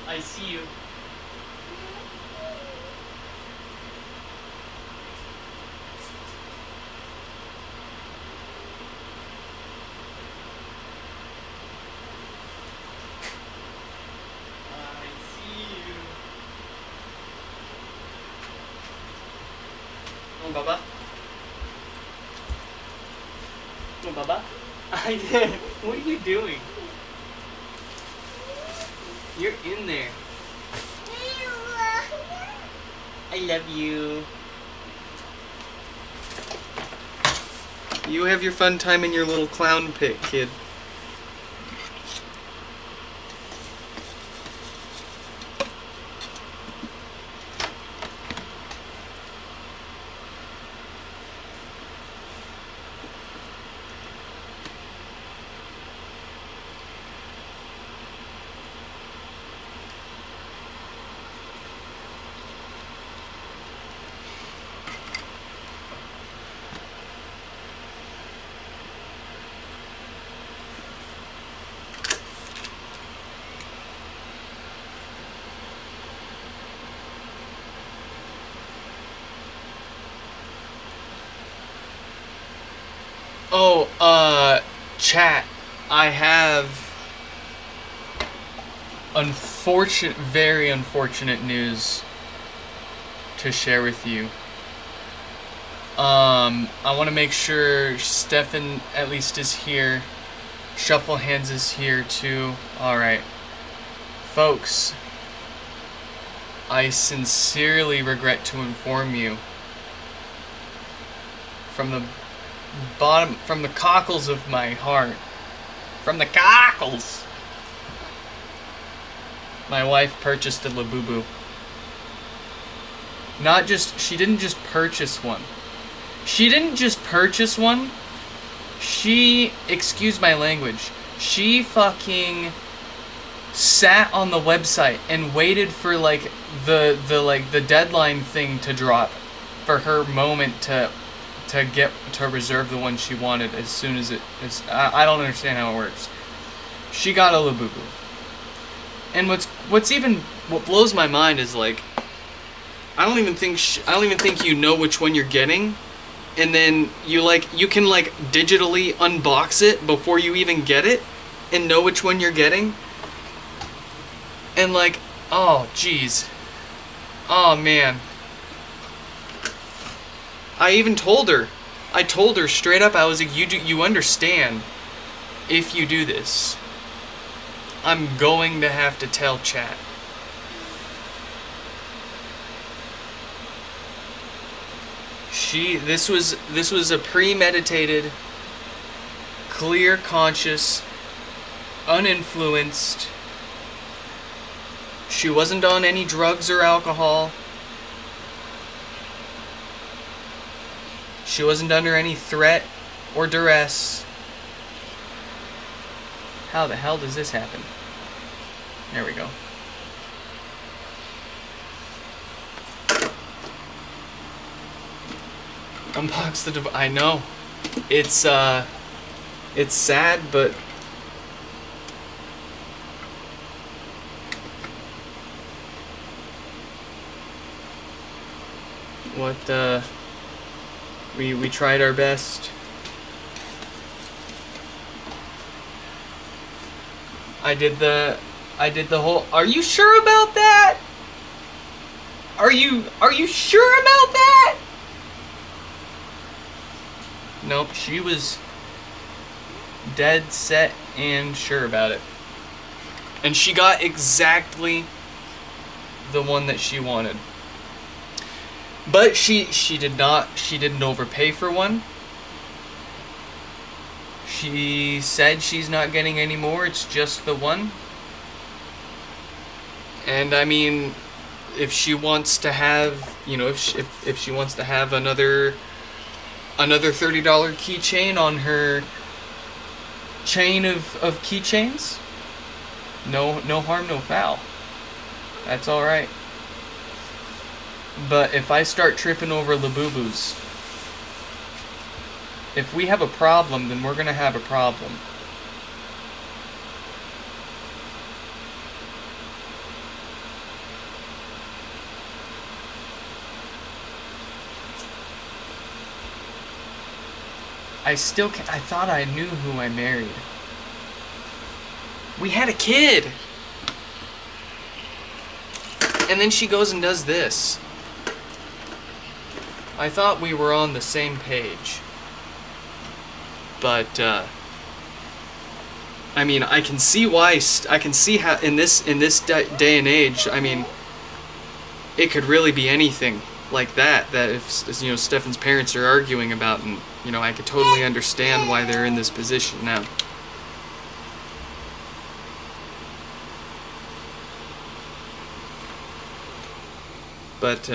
I see you. Oh, Baba. Oh, Baba. I did. What are you doing? You're in there. I love you. You have your fun time in your little clown pit, kid. Oh, chat, I have very unfortunate news to share with you. I want to make sure Stefan at least is here. Shuffle Hands is here too. Alright. Folks, I sincerely regret to inform you from the bottom, from the cockles of my heart, from the cockles, my wife purchased a Labubu. She didn't just purchase one. Excuse my language, she fucking sat on the website and waited for like the deadline thing to drop for her moment to reserve the one she wanted as soon as I don't understand how it works. She got a Labubu. And what blows my mind is like I don't even think you know which one you're getting, and then you can digitally unbox it before you even get it and know which one you're getting. And oh jeez. Oh man. I told her straight up, I was like, you understand if you do this, I'm going to have to tell chat. This was a premeditated, clear, conscious, uninfluenced. She wasn't on any drugs or alcohol. She wasn't under any threat or duress. How the hell does this happen? There we go. Unbox the device. I know. It's sad, but we tried our best. I did the whole, are you sure about that? Are you sure about that? Nope, she was dead set and sure about it. And she got exactly the one that she wanted. But she didn't overpay for one. She said she's not getting any more, it's just the one. And I mean, if she wants to have, if she wants to have another $30 keychain on her chain of keychains, no harm, no foul. That's alright. But if I start tripping over Labubus, if we have a problem, then we're gonna have a problem. I thought I knew who I married. We had a kid! And then she goes and does this. I thought we were on the same page. But, I mean, I can see how in this day and age, I mean, it could really be anything like that if, Stefan's parents are arguing about, and, I could totally understand why they're in this position now. But,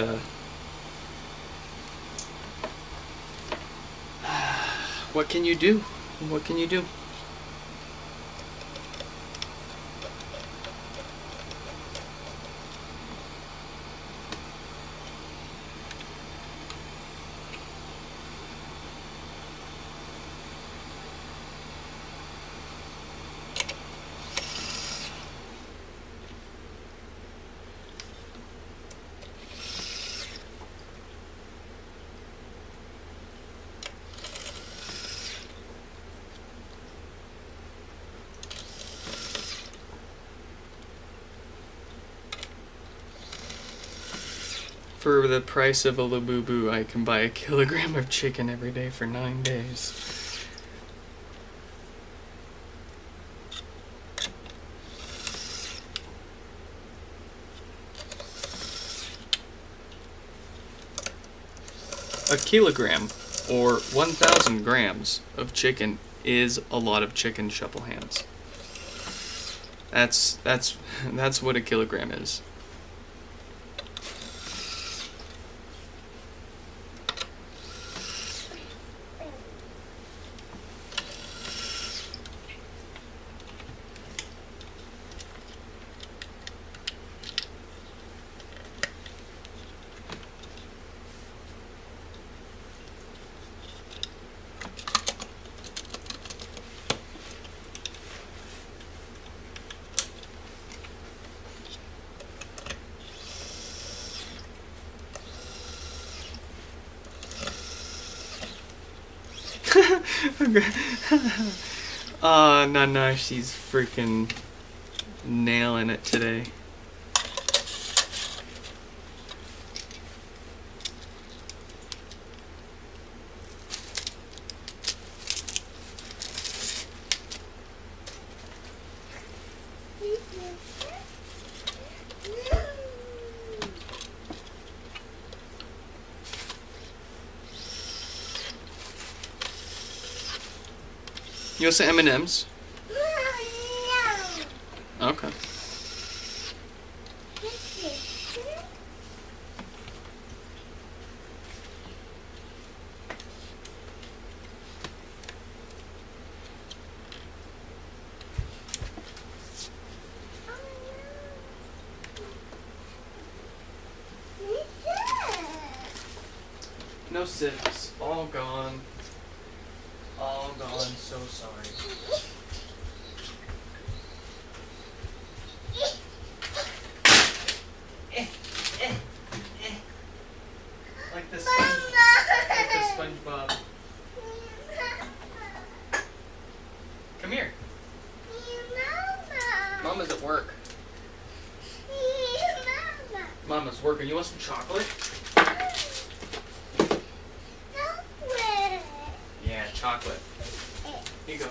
what can you do? What can you do? For the price of a Labubu, I can buy a kilogram of chicken every day for 9 days. A kilogram, or 1,000 grams, of chicken is a lot of chicken shovel hands. That's what a kilogram is. No, she's freaking nailing it today. You want some M&Ms? Okay. No sips. All gone. All gone. So sorry. Like the SpongeBob. Come here. Mama's at work. Mama's working. You want some chocolate? Yeah, chocolate. Here you go.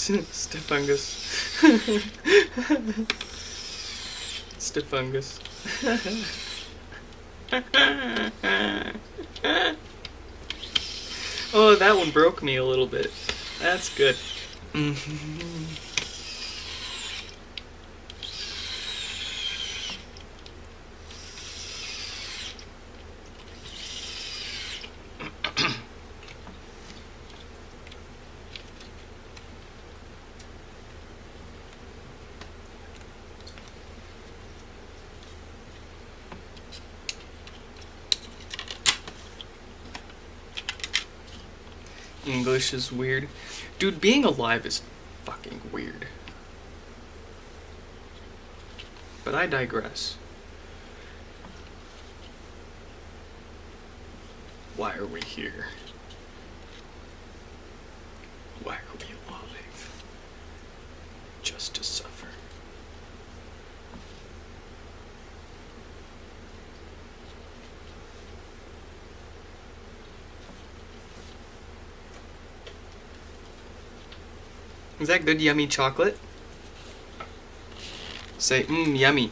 Stifungus. Stifungus. Oh, that one broke me a little bit. That's good. English is weird. Dude, being alive is fucking weird. But I digress. Why are we here? Why are we alive? Just to suffer. Is that good, yummy chocolate? Say, yummy.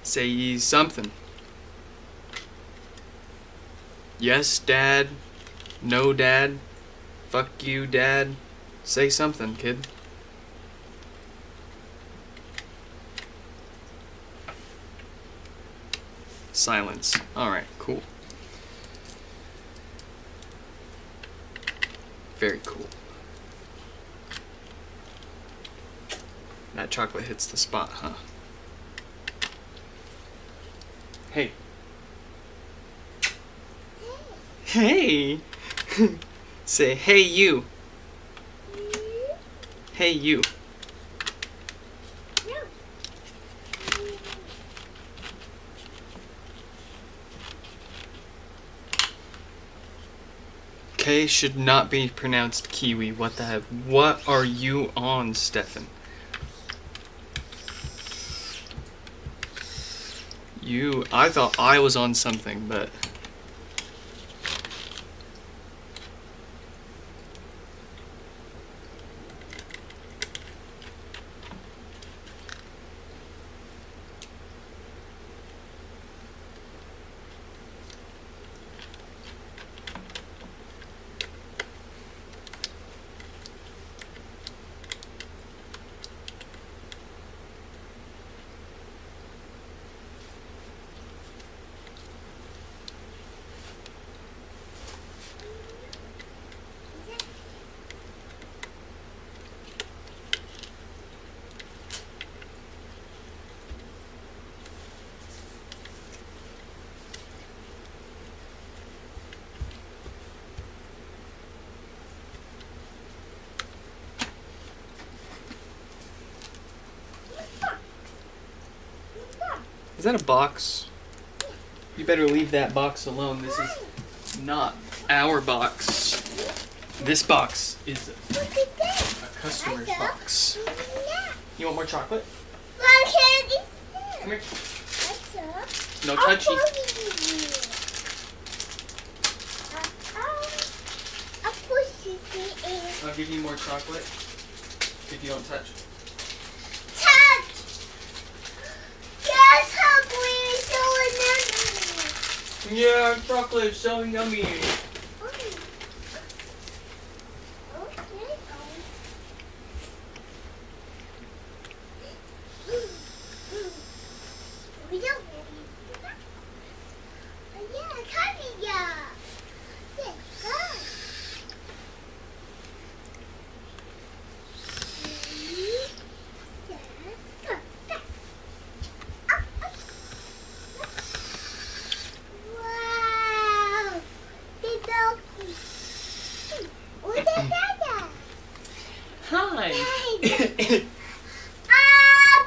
Say something. Yes, Dad. No, Dad. Fuck you, Dad. Say something, kid. Silence. Alright, cool. Very cool. That chocolate hits the spot, huh? Hey. Hey! Say, hey you. Hey you. No. K should not be pronounced kiwi. What the heck? What are you on, Stefan? I thought I was on something, but... Is that a box? You better leave that box alone. This is not our box. This box is What is that? a customer's box. You want more chocolate? What can it Come here. What's up? No touchy. I'll push it in. I'll give you more chocolate if you don't touch. Touch! Yes, hungry so yummy. Yeah, chocolate is so yummy. Okay. We don't yeah, candy, yeah. Yeah, go. Wow. They don't. What's that? Hi. Hey.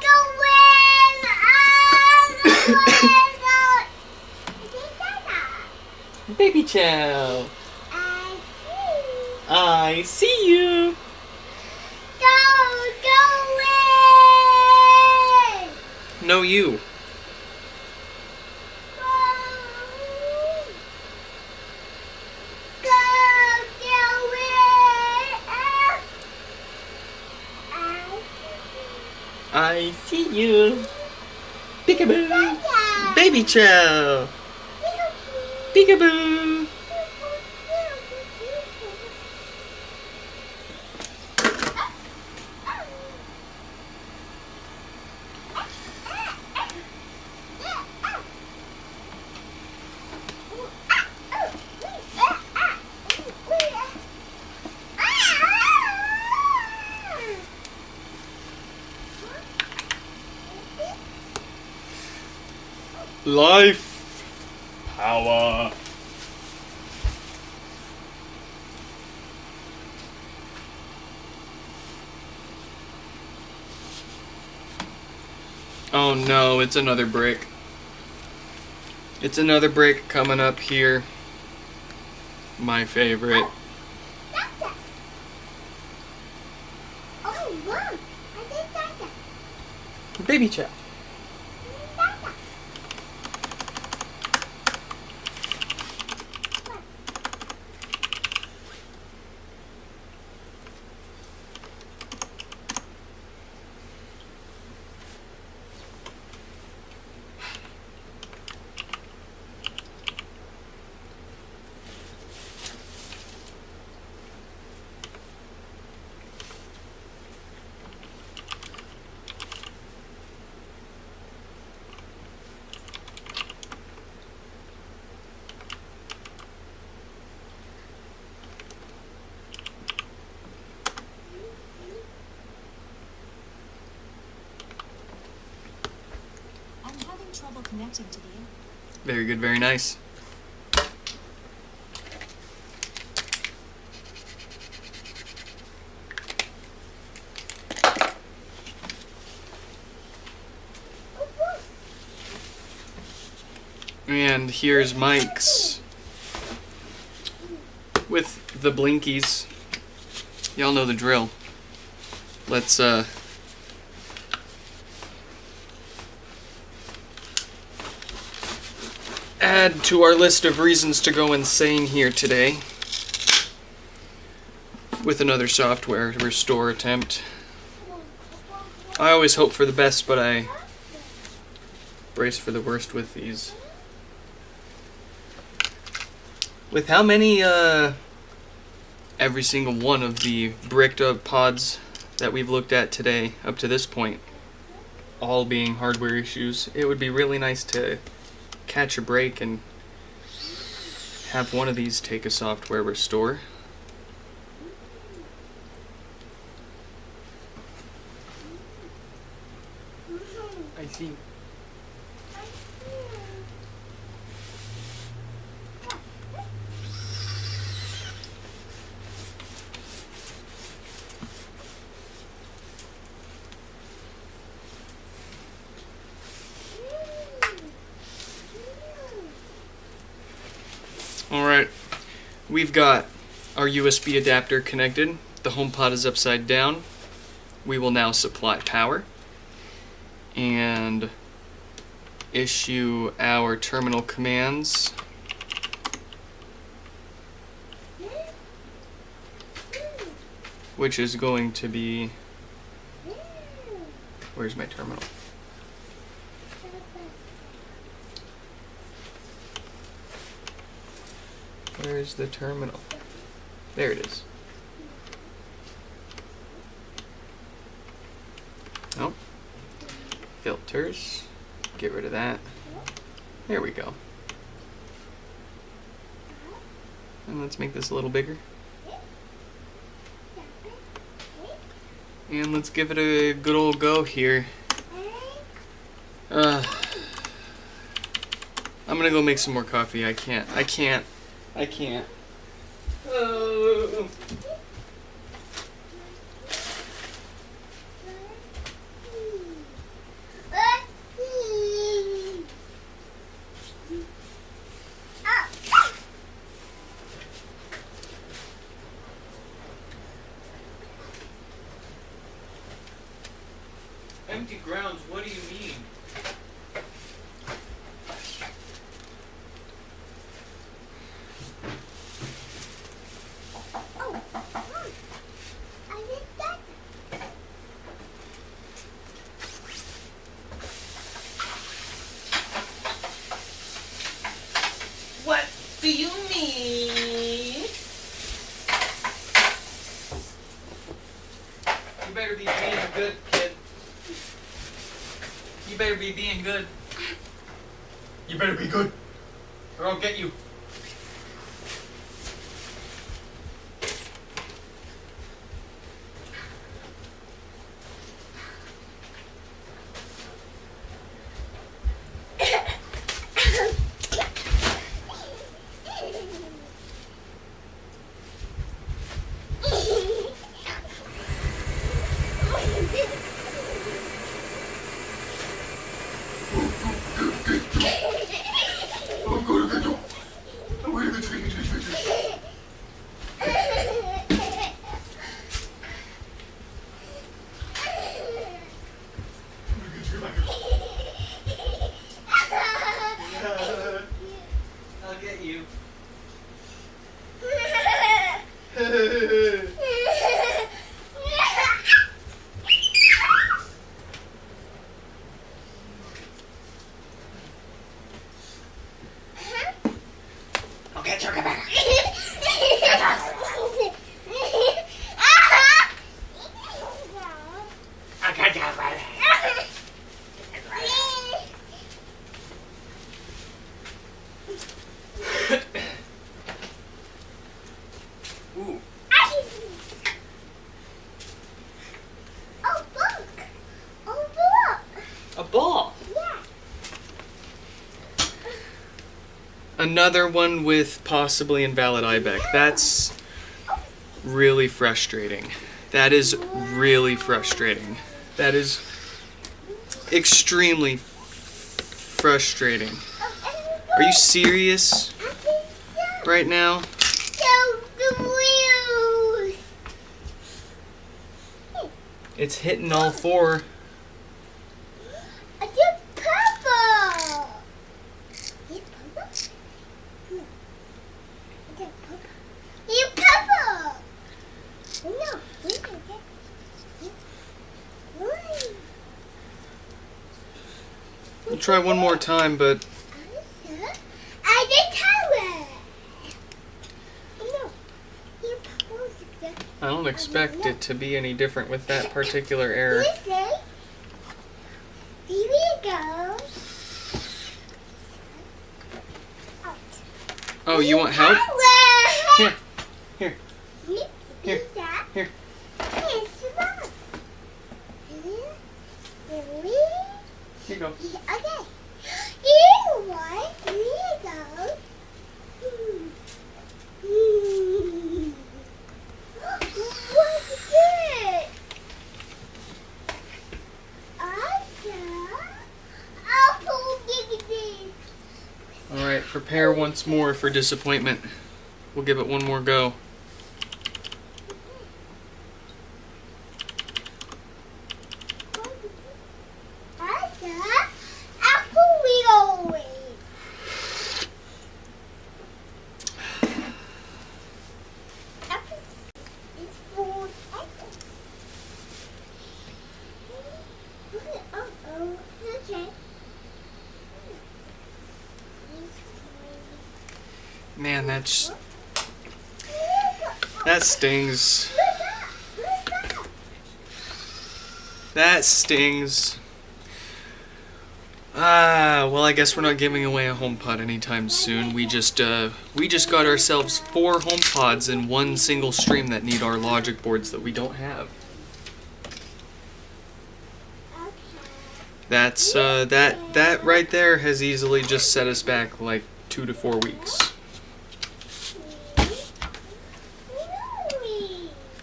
Go win! Go win! Baby Chow. I see you. Go win! No, you. I see you. Peekaboo. Baby Chow. Peekaboo. Life. Power. Oh no, it's another brick. It's another brick coming up here. My favorite. Oh, wow. I did that. Baby Chow. connecting to the internet. Very good, very nice. And here's Mike's with the blinkies. Y'all know the drill. Let's add to our list of reasons to go insane here today with another software restore attempt. I always hope for the best, but I brace for the worst with these. With how many, every single one of the bricked up pods that we've looked at today up to this point, all being hardware issues, it would be really nice to catch a break and have one of these take a software restore. I see. Alright, we've got our USB adapter connected. The HomePod is upside down. We will now supply power and issue our terminal commands. Which is going to be... Where's my terminal? Where's the terminal? There it is. Oh. Filters. Get rid of that. There we go. And let's make this a little bigger. And let's give it a good old go here. I'm gonna go make some more coffee. I can't. Oh. Empty grounds, what do you mean? What do you mean? You better be being good, kid. You better be being good. You better be good, or I'll get you. I'll get you. Okay, talk about it. Okay, talk about it. Ooh. Oh, look! Oh, look! A ball. Yeah. Another one with possibly invalid IBEC. That's really frustrating. That is really frustrating. That is extremely frustrating. Are you serious right now? So the wheels. It's hitting all four. I get purple. You purple? No. I get purple. You purple. No, you can get green. We'll try one more time, but I get color. No, you purple is good. I don't expect it to be any different with that particular error. Here we go. Out. Oh, you want help? Color. Here, here, Here. here. Here's one. Here. Here you go. Okay. Here one. Here you go. What's this? Apple diggity. All right, prepare once more for disappointment. We'll give it one more go. Apple wheel. Apple is for apples. Oh, okay. Man, that stings. That stings. Well, I guess we're not giving away a HomePod anytime soon. We just got ourselves 4 HomePods in one single stream that need our logic boards that we don't have. That's that right there has easily just set us back like 2 to 4 weeks.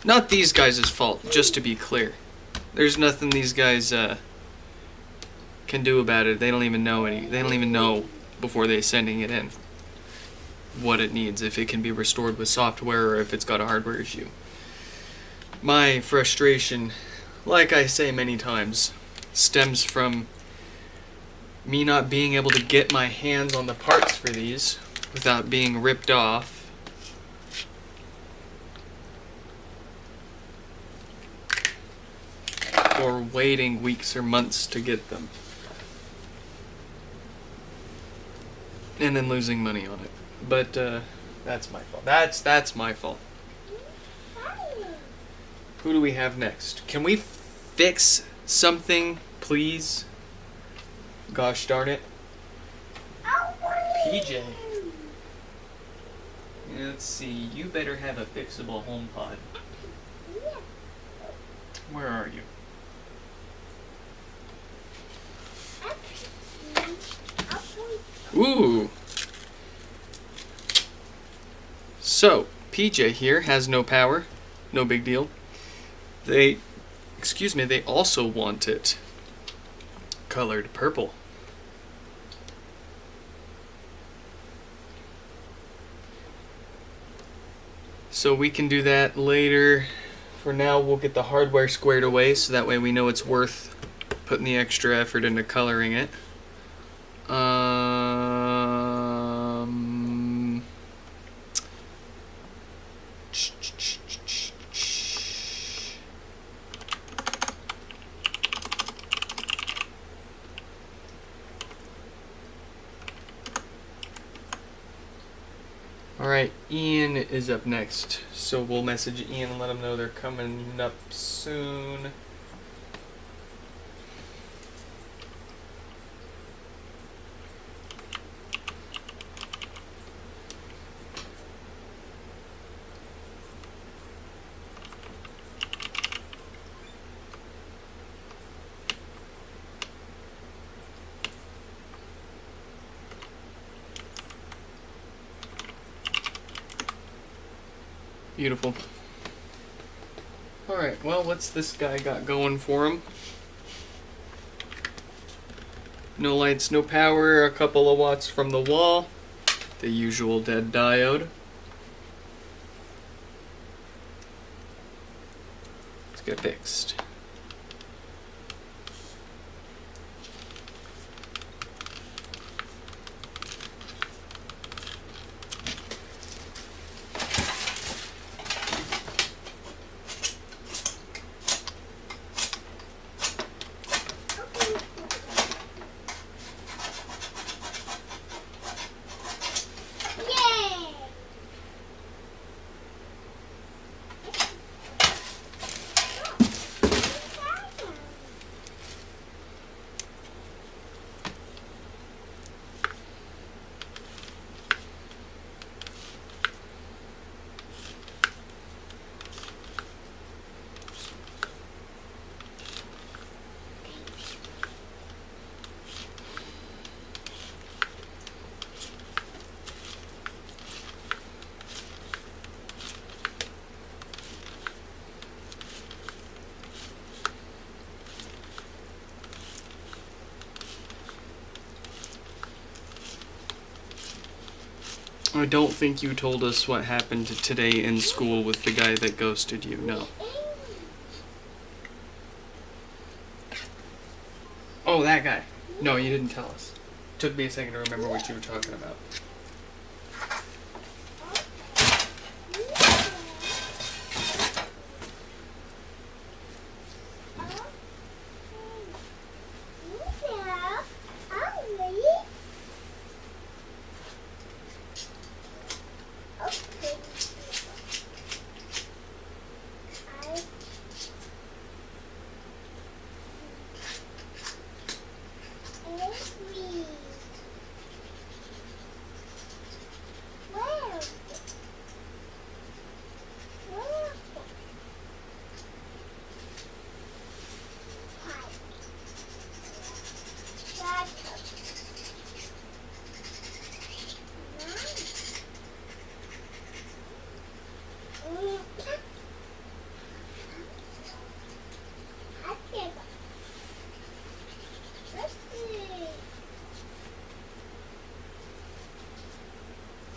Not these guys' fault, just to be clear. There's nothing these guys can do about it. They don't even know They don't even know before they're sending it in what it needs, if it can be restored with software or if it's got a hardware issue. My frustration, like I say many times, stems from me not being able to get my hands on the parts for these without being ripped off. Or waiting weeks or months to get them. And then losing money on it. But that's my fault. That's my fault. Who do we have next? Can we fix something, please? Gosh darn it. PJ. Let's see. You better have a fixable HomePod. Where are you? Ooh. So, PJ here has no power. No big deal. They also want it colored purple. So we can do that later. For now, we'll get the hardware squared away so that way we know it's worth putting the extra effort into coloring it. Alright, Ian is up next, so we'll message Ian and let him know they're coming up soon. Beautiful. Alright, well, what's this guy got going for him? No lights, no power, a couple of watts from the wall. The usual dead diode. Let's get it fixed. Yay! I don't think you told us what happened today in school with the guy that ghosted you, no. Oh, that guy. No, you didn't tell us. Took me a second to remember what you were talking about.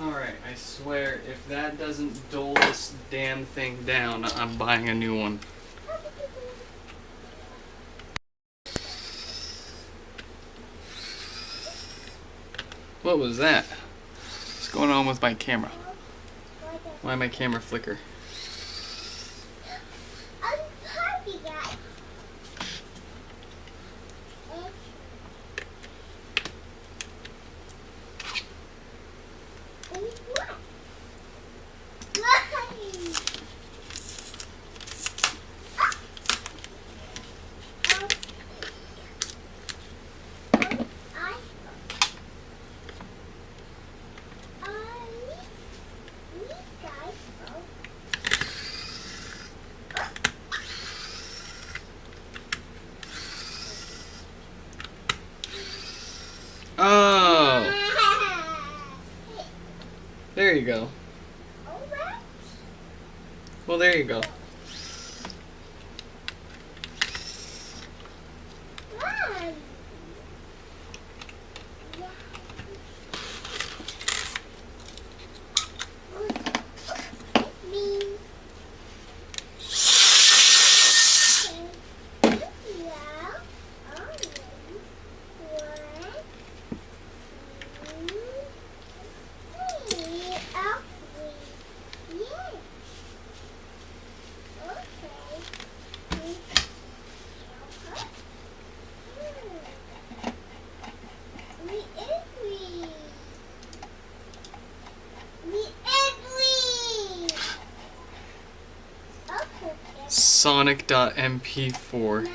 Alright, I swear, if that doesn't dull this damn thing down, I'm buying a new one. What was that? What's going on with my camera? Why my camera flicker? Oh, there you go. Well, there you go. Sonic.mp4.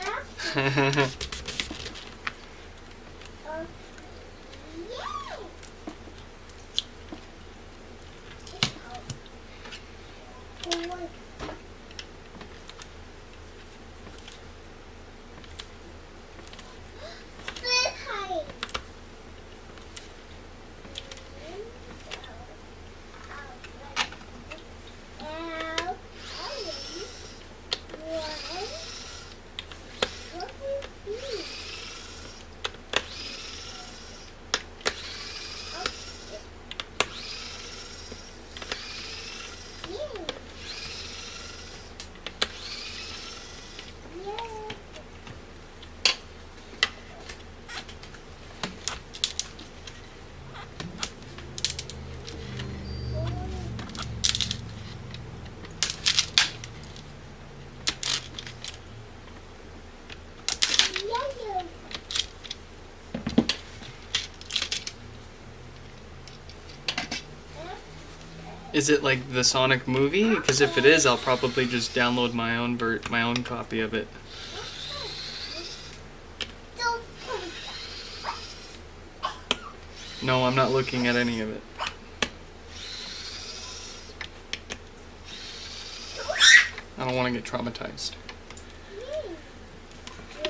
Is it like the Sonic movie? Because if it is, I'll probably just download my own copy of it. Don't put it No, I'm not looking at any of it. I don't want to get traumatized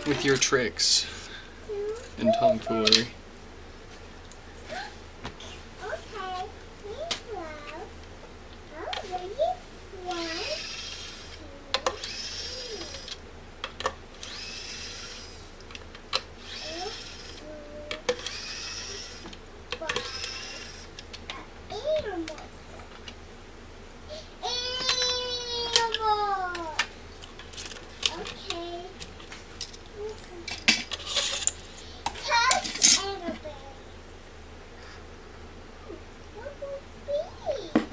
with your tricks and tomfoolery. Okay. Meanwhile, ready? 1, 2, 3, 4, 5. Animals. Okay. Touch Annabelle. What will it be?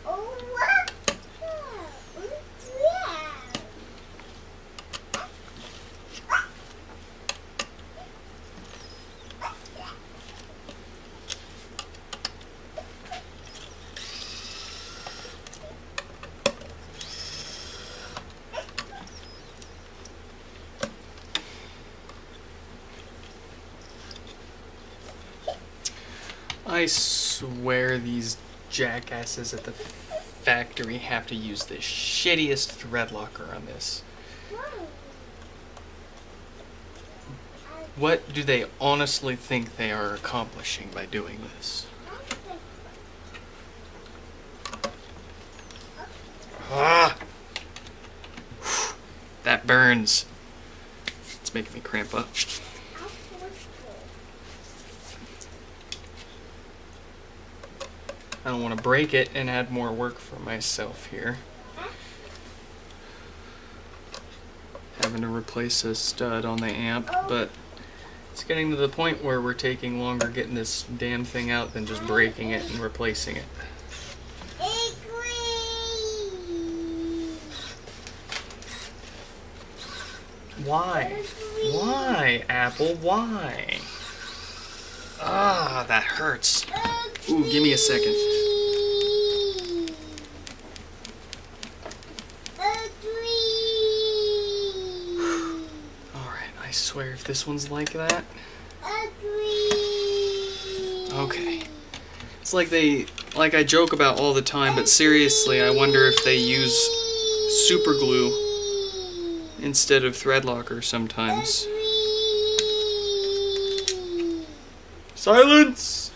Oh, what? I swear these jackasses at the factory have to use the shittiest thread locker on this. What do they honestly think they are accomplishing by doing this? Ah! That burns. It's making me cramp up. I don't want to break it and add more work for myself here. Having to replace a stud on the amp, but it's getting to the point where we're taking longer getting this damn thing out than just breaking it and replacing it. Why? Why, Apple? Why? Ah, that hurts. Ooh, give me a second. Alright, I swear if this one's like that. Okay. It's like I joke about all the time, but seriously, I wonder if they use super glue instead of thread locker sometimes. Silence!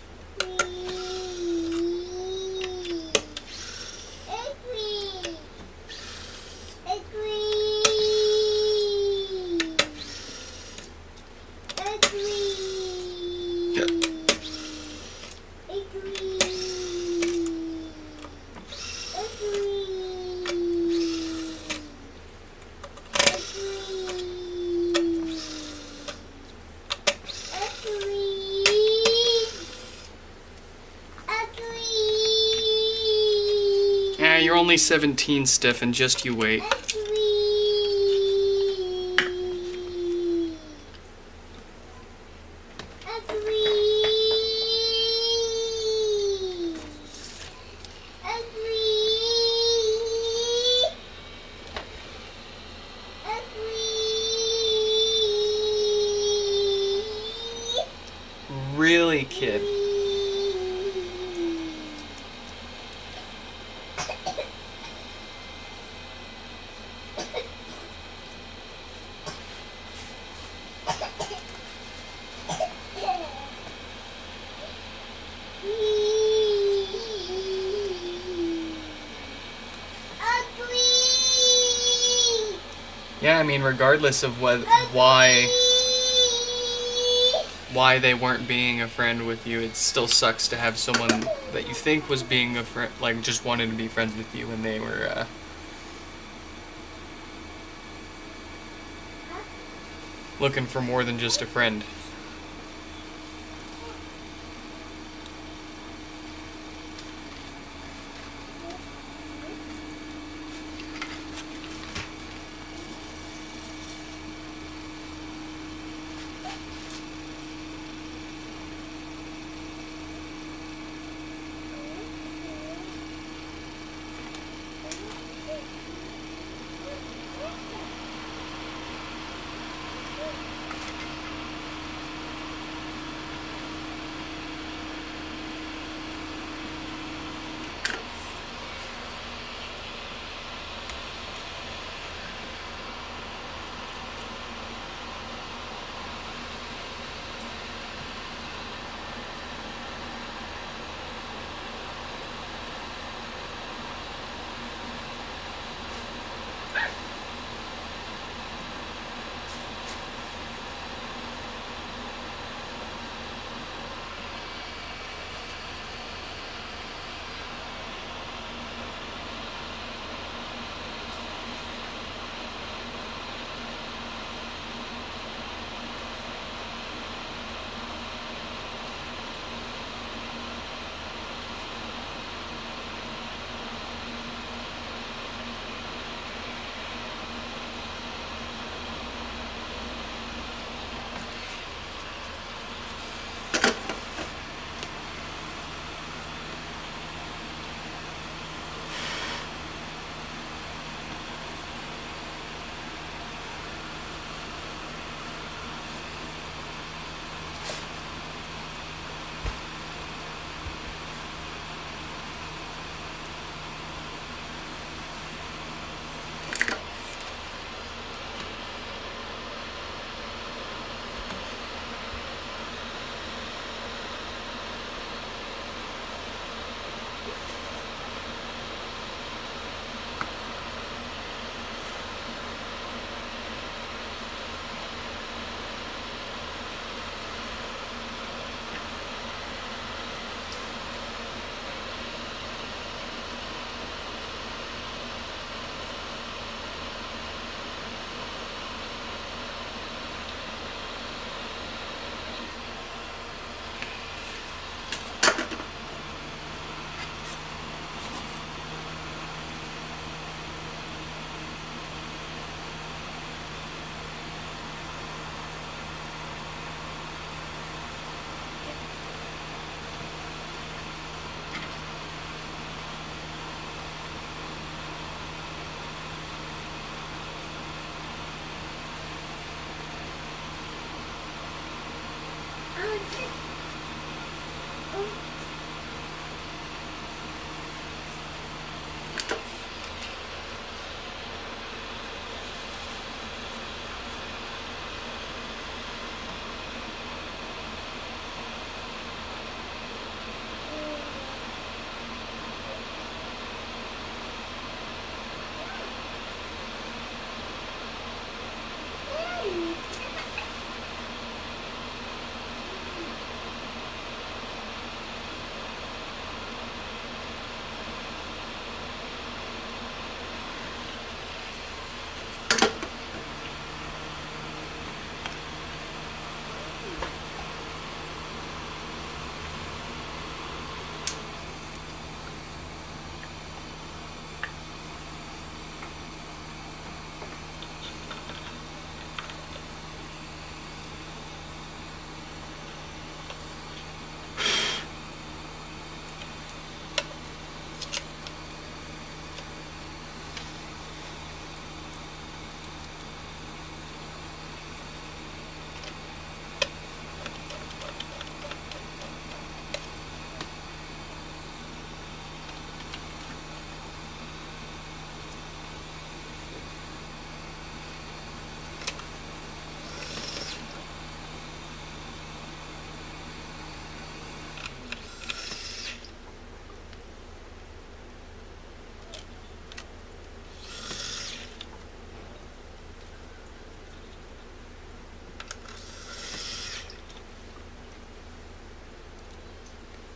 You're only 17, Stefan. Just you wait. Really, kid? Yeah, I mean, regardless of why they weren't being a friend with you, it still sucks to have someone that you think was being a friend, like just wanted to be friends with you, and they were looking for more than just a friend.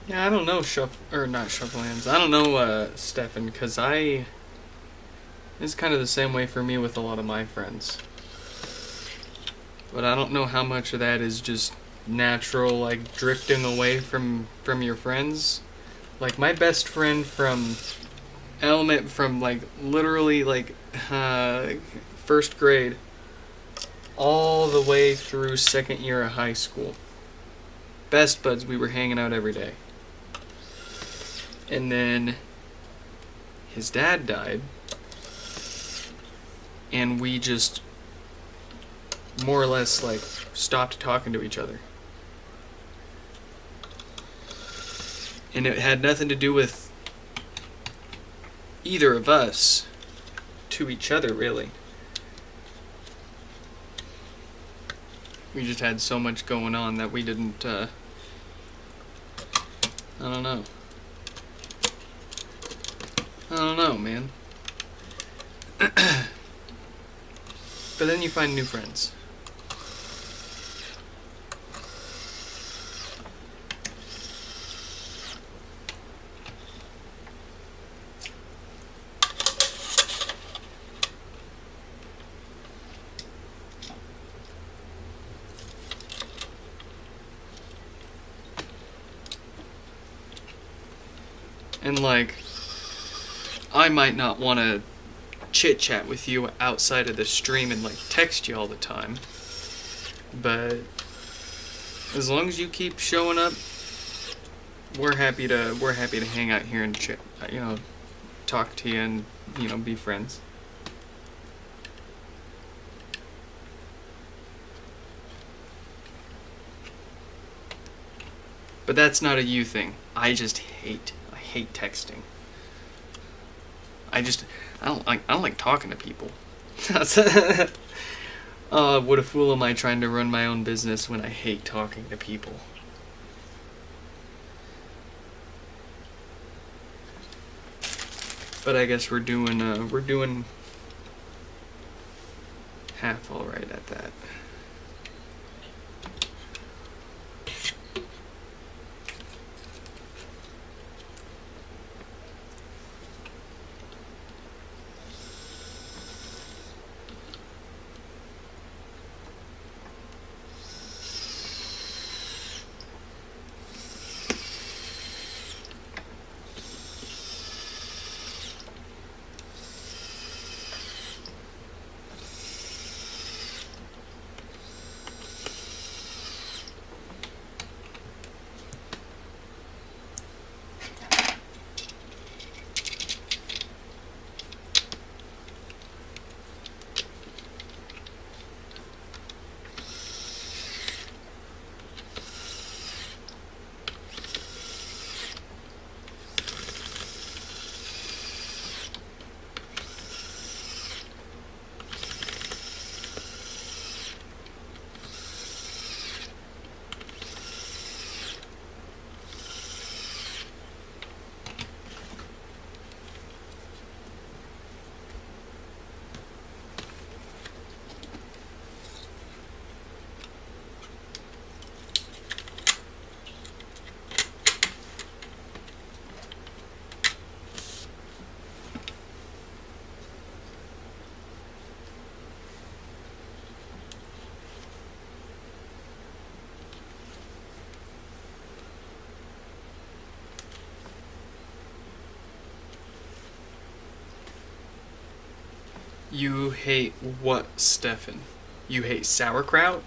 Yeah, I don't know not Shufflehands. I don't know Stefan, because it's kind of the same way for me with a lot of my friends. But I don't know how much of that is just natural, like drifting away from your friends. Like my best friend from like literally like first grade all the way through second year of high school. Best buds, we were hanging out every day. And then his dad died, and we just more or less like stopped talking to each other. And it had nothing to do with either of us to each other, really. We just had so much going on that we didn't, I don't know. I don't know, man. But then you find new friends. And like, I might not want to chit chat with you outside of the stream and like text you all the time, but as long as you keep showing up, we're happy to hang out here and talk to you and be friends. But that's not a you thing. I hate texting. I don't like talking to people. What a fool am I trying to run my own business when I hate talking to people. But I guess we're doing half all right at that. You hate what, Stefan? You hate sauerkraut?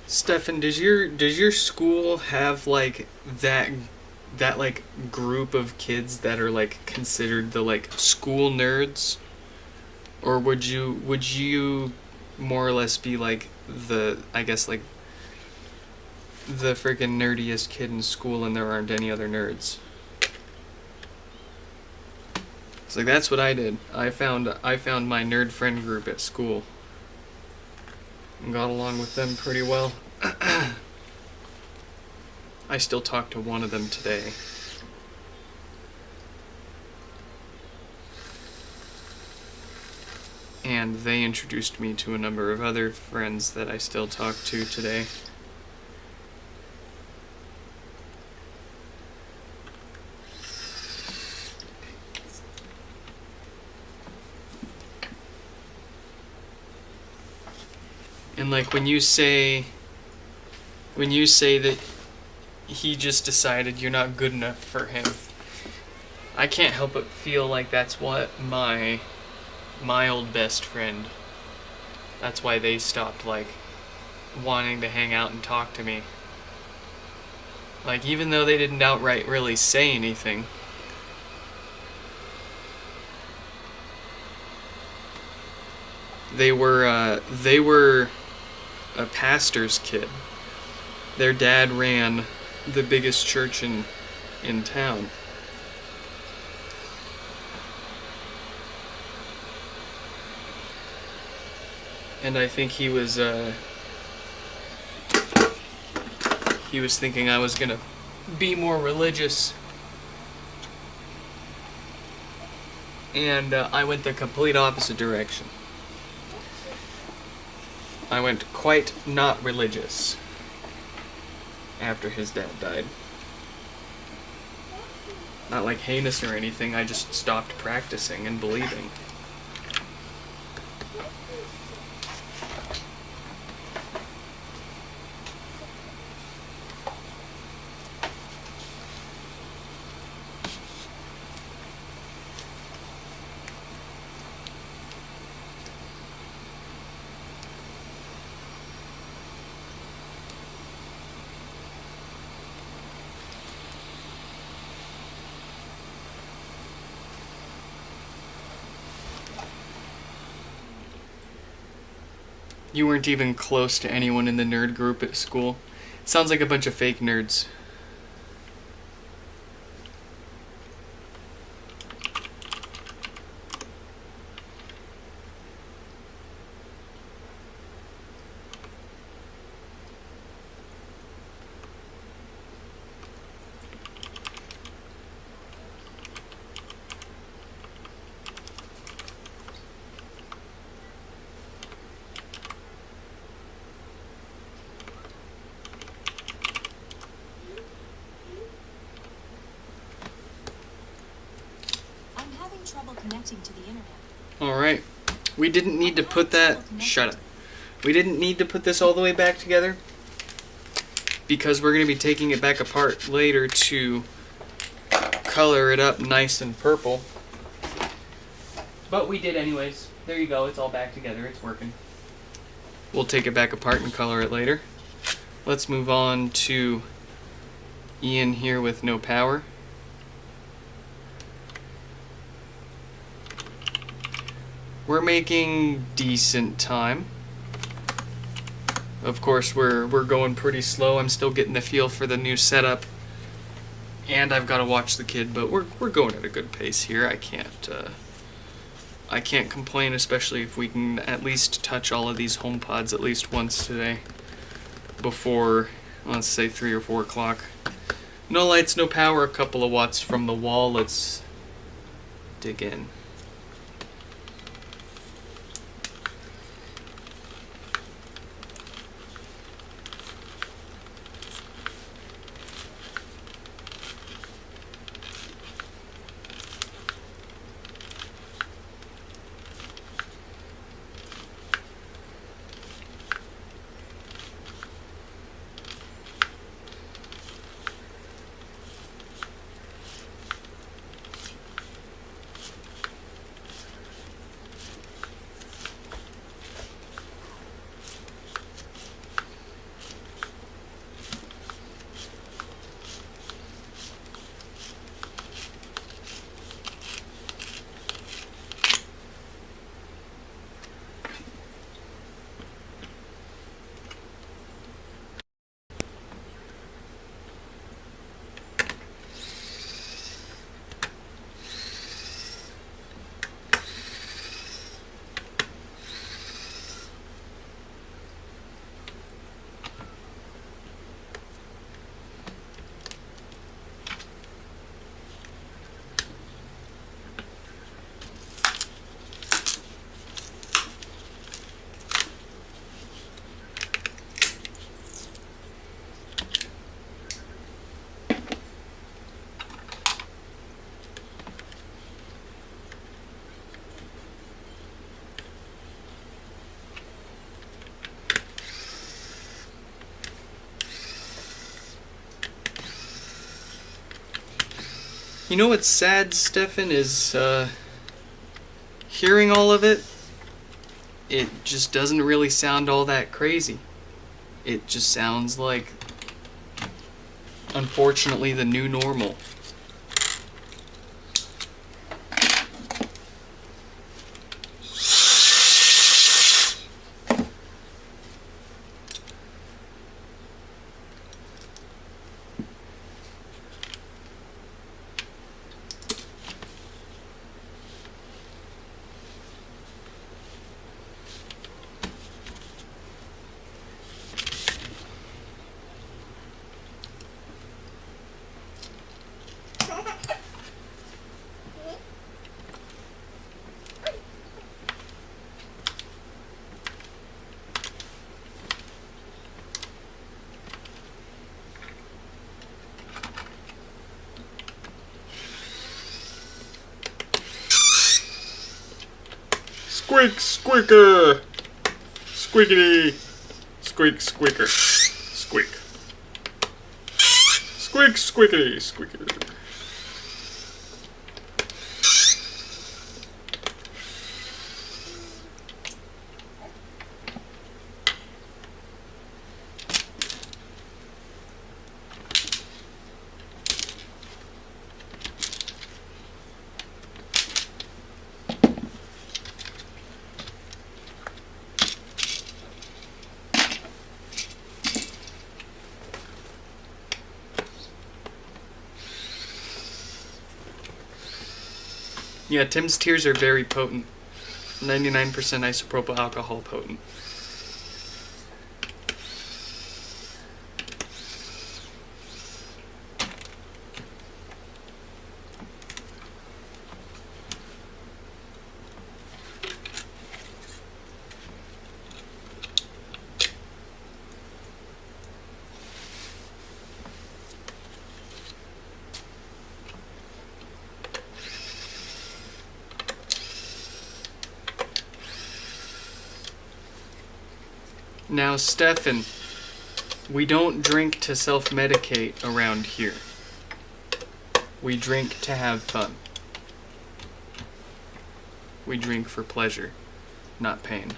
Stefan, does your school have like that like group of kids that are like considered the like school nerds? Or would you more or less be like the, I guess, like the freaking nerdiest kid in school and there aren't any other nerds? It's like that's what I did. I found my nerd friend group at school. And got along with them pretty well. I still talk to one of them today. And they introduced me to a number of other friends that I still talk to today. And like when you say that he just decided you're not good enough for him, I can't help but feel like that's what my old best friend, that's why they stopped like wanting to hang out and talk to me. Like even though they didn't outright really say anything, they were a pastor's kid. Their dad ran the biggest church in town. And I think he was thinking I was gonna be more religious. And I went the complete opposite direction. I went quite not religious after his dad died. Not like heinous or anything, I just stopped practicing and believing. You weren't even close to anyone in the nerd group at school. Sounds like a bunch of fake nerds. connecting to the internet. Alright. We didn't need to put that... Shut up. We didn't need to put this all the way back together because we're going to be taking it back apart later to color it up nice and purple. But we did anyways. There you go. It's all back together. It's working. We'll take it back apart and color it later. Let's move on to Ian here with no power. We're making decent time. Of course, we're going pretty slow. I'm still getting the feel for the new setup, and I've got to watch the kid. But we're going at a good pace here. I can't complain, especially if we can at least touch all of these HomePods at least once today before, let's say, 3 or 4 o'clock. No lights, no power, a couple of watts from the wall. Let's dig in. You know what's sad, Stefan, is hearing all of it, it just doesn't really sound all that crazy. It just sounds like, unfortunately, the new normal. Squeak, squeaker! Squeakity! Squeak, squeaker. Squeak. Squeak, squeakity, squeaker. Yeah, Tim's tears are very potent. 99% isopropyl alcohol potent. Now, Stefan, we don't drink to self-medicate around here. We drink to have fun. We drink for pleasure, not pain.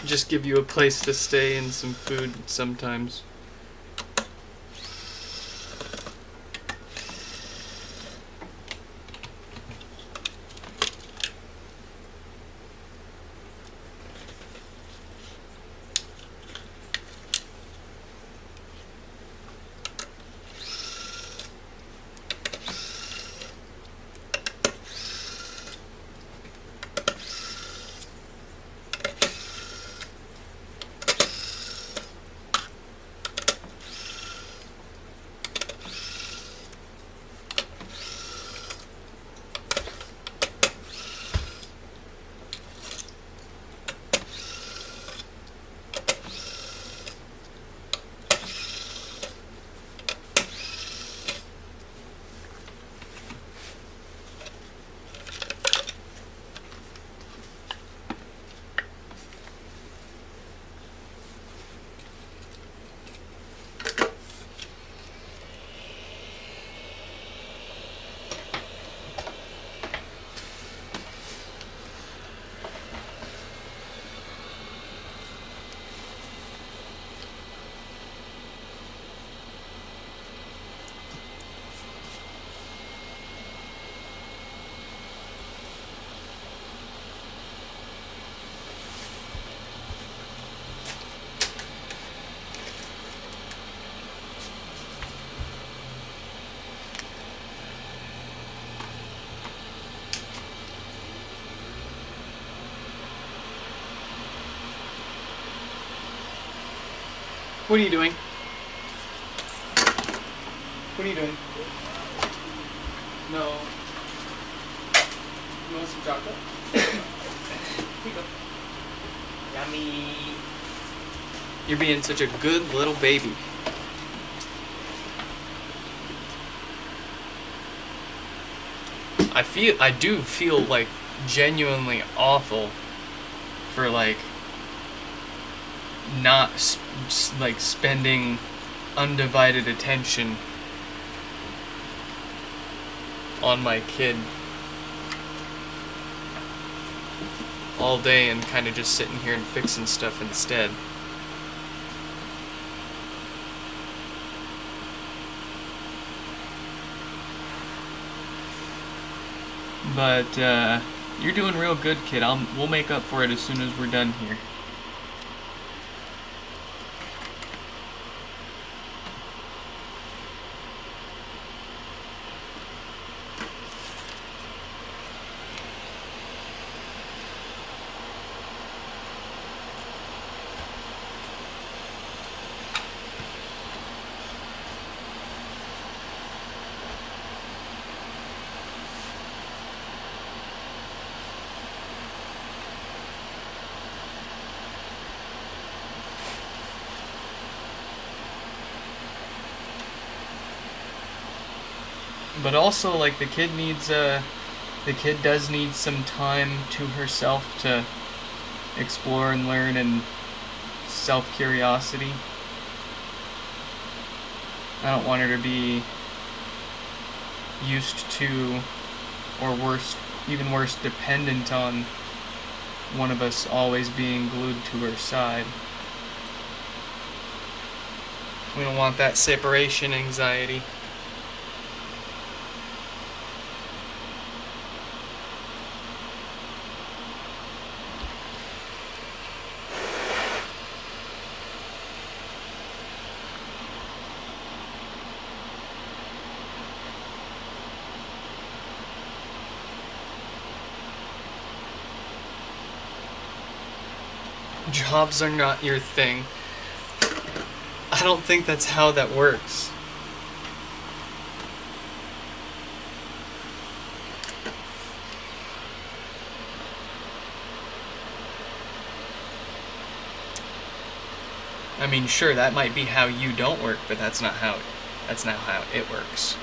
Just give you a place to stay and some food sometimes. What are you doing? What are you doing? No. You want some chocolate? Here you go. Yummy. You're being such a good little baby. I do feel like genuinely awful for like not spending undivided attention on my kid all day and kind of just sitting here and fixing stuff instead. But you're doing real good, kid. We'll make up for it as soon as we're done here. But also, like, the kid does need some time to herself to explore and learn and self-curiosity. I don't want her to be used to, or worse, even worse, dependent on one of us always being glued to her side. We don't want that separation anxiety. Jobs are not your thing. I don't think that's how that works. I mean, sure, that might be how you don't work, but that's not how it works.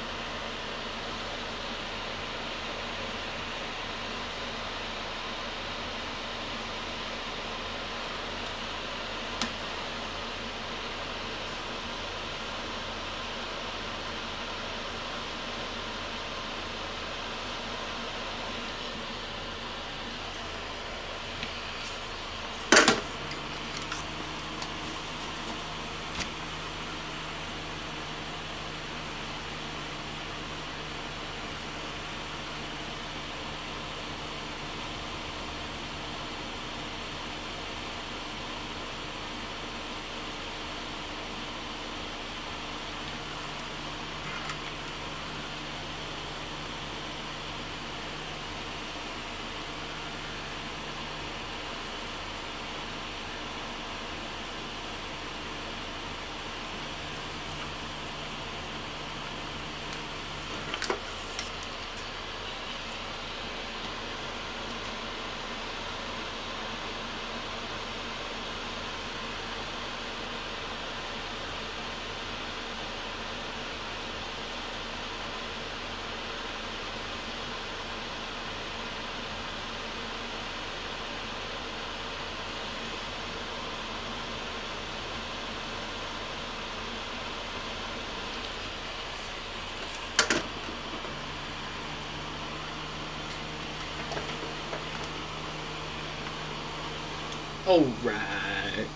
Alright.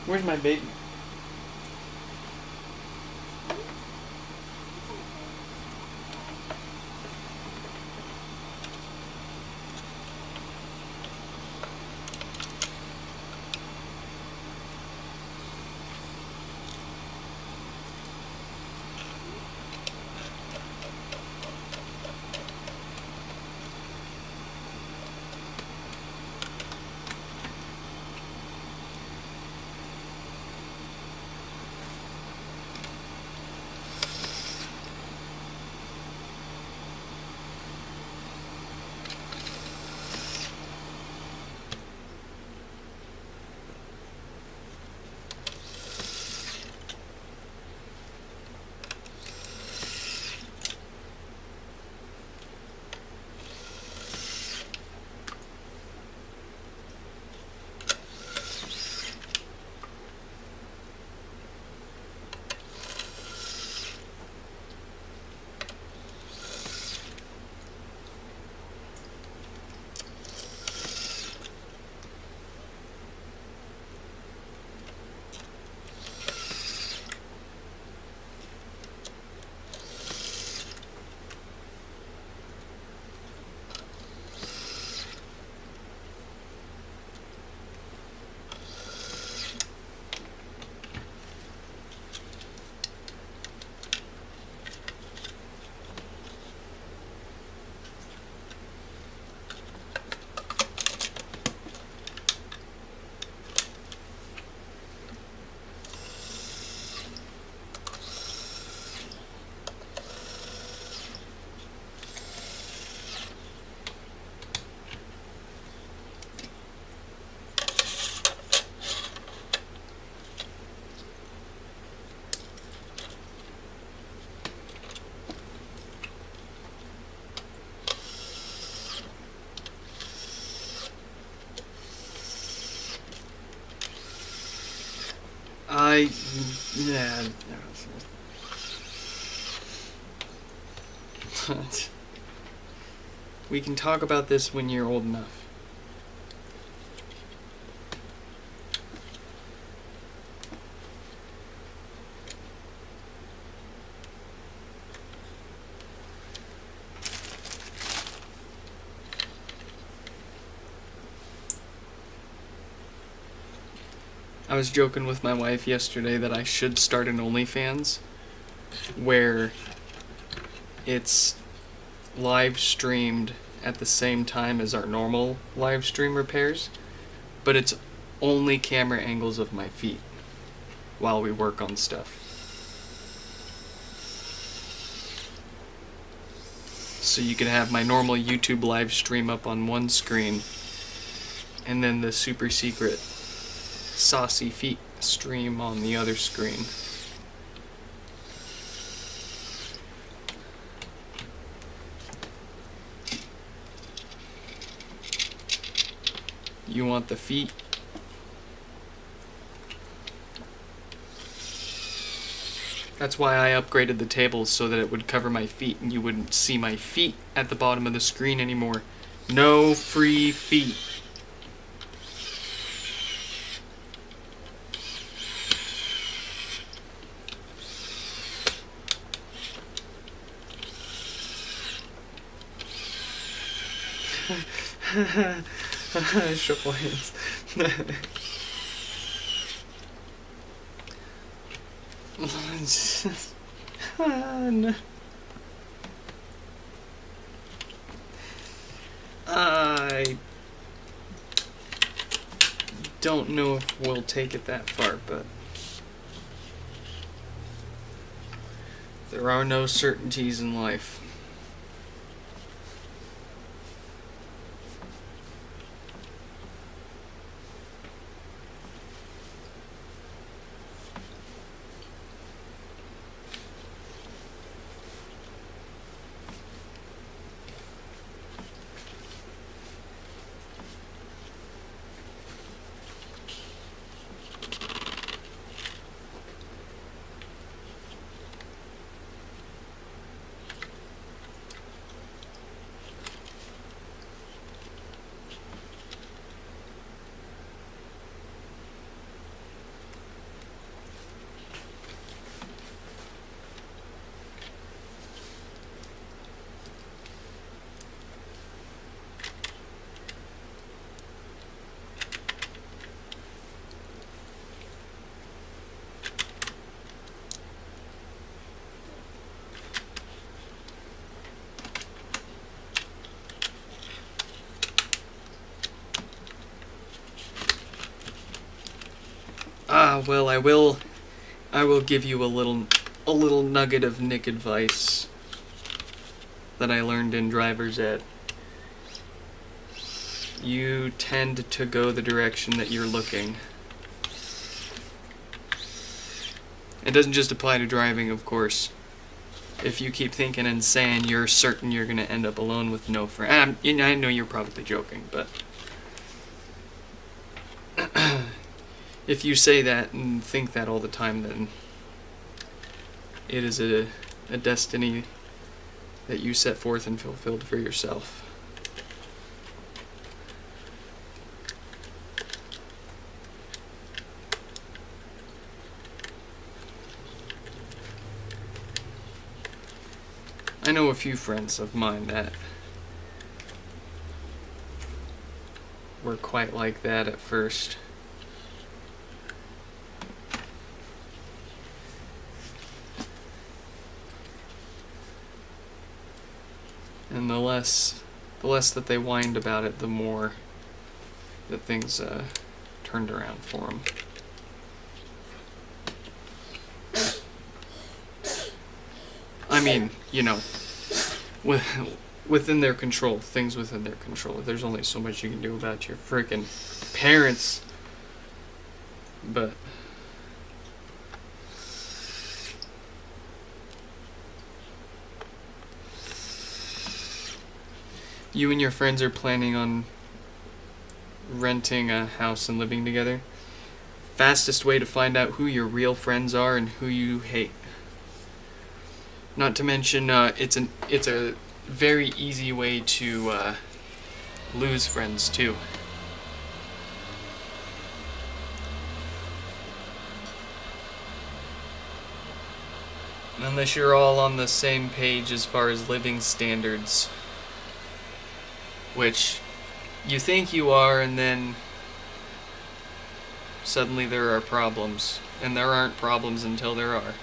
Where's my baby? Yeah. We can talk about this when you're old enough. I was joking with my wife yesterday that I should start an OnlyFans where it's live streamed at the same time as our normal live stream repairs, but it's only camera angles of my feet while we work on stuff. So you can have my normal YouTube live stream up on one screen, and then the super secret saucy feet stream on the other screen. You want the feet? That's why I upgraded the tables so that it would cover my feet and you wouldn't see my feet at the bottom of the screen anymore. No free feet. Shuffle hands. No. I don't know if we'll take it that far, but there are no certainties in life. Well, I will give you a little nugget of Nick advice that I learned in driver's ed. You tend to go the direction that you're looking. It doesn't just apply to driving, of course. If you keep thinking and saying you're certain you're going to end up alone with no friend, I know you're probably joking, but if you say that and think that all the time, then it is a destiny that you set forth and fulfilled for yourself. I know a few friends of mine that were quite like that at first. And the less that they whined about it, the more that things turned around for them. I mean, you know, within their control, things within their control. There's only so much you can do about your freaking parents. But you and your friends are planning on renting a house and living together. Fastest way to find out who your real friends are and who you hate. Not to mention, it's a very easy way to lose friends too. Unless you're all on the same page as far as living standards, which you think you are, and then suddenly there are problems, and there aren't problems until there are.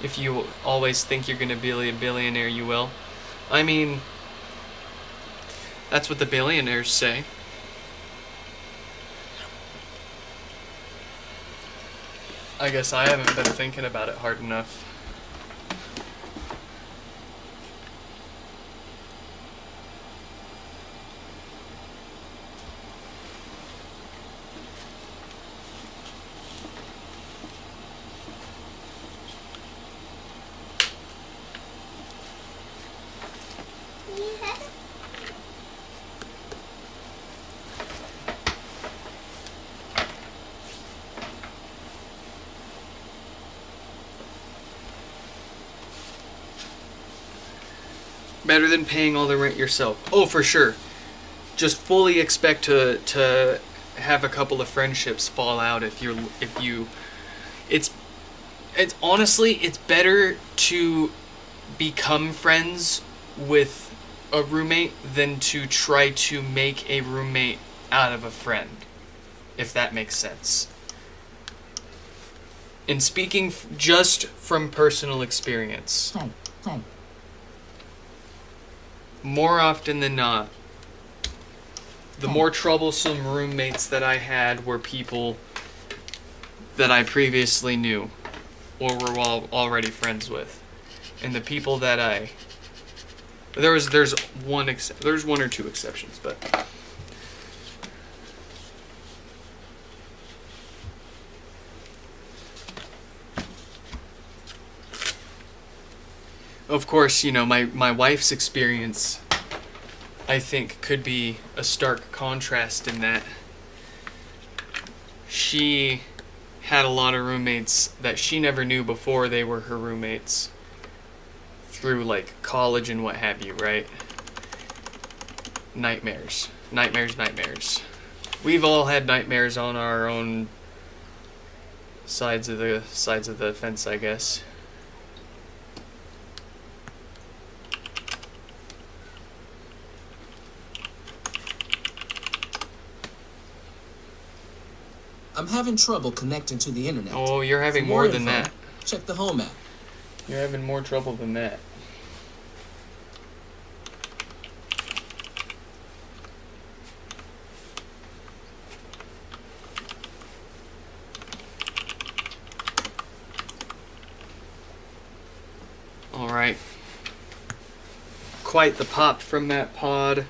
If you always think you're going to be a billionaire, you will. I mean, that's what the billionaires say. I guess I haven't been thinking about it hard enough. Yeah. Better than paying all the rent yourself. Oh, for sure. Just fully expect to have a couple of friendships fall out if you it's honestly it's better to become friends with a roommate than to try to make a roommate out of a friend, if that makes sense. And speaking just from personal experience, Play. more often than not, the more troublesome roommates that I had were people that I previously knew or were already friends with. And the people that there's one or two exceptions, but of course, you know, my wife's experience, I think, could be a stark contrast in that she had a lot of roommates that she never knew before they were her roommates through, like, college and what have you, right? Nightmares. We've all had nightmares on our own sides of the fence, I guess. I'm having trouble connecting to the internet. Oh, you're having For more than info, that. Check the home app. You're having more trouble than that. Alright. Quite the pop from that pod.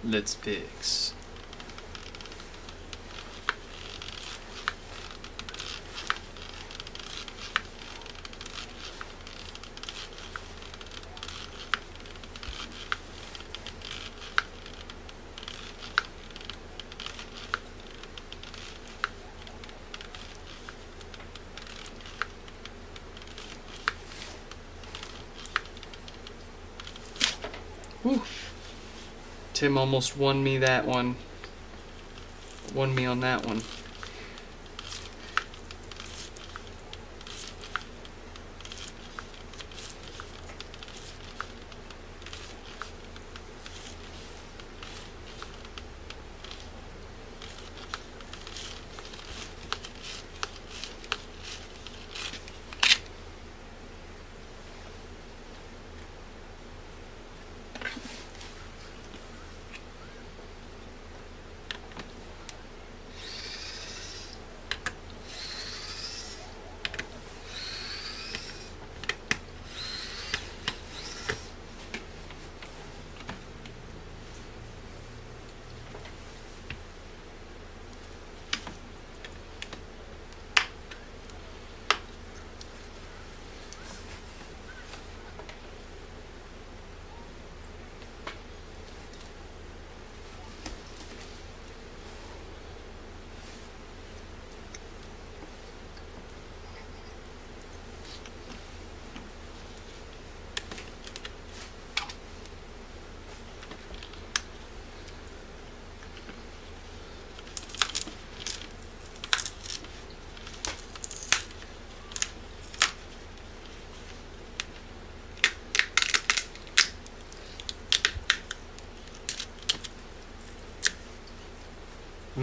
Let's fix. Whew. Tim almost won me that one. Won me on that one.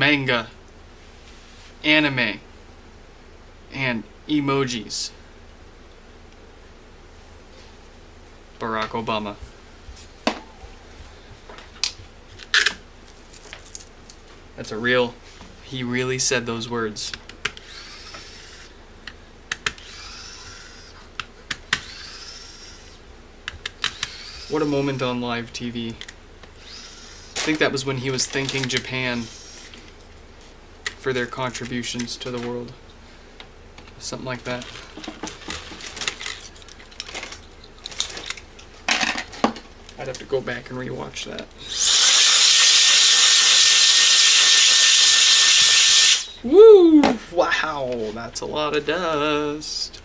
manga, anime, and emojis. Barack Obama. That's a real... He really said those words. What a moment on live TV. I think that was when he was thanking Japan for their contributions to the world. Something like that. I'd have to go back and rewatch that. Woo! Wow, that's a lot of dust.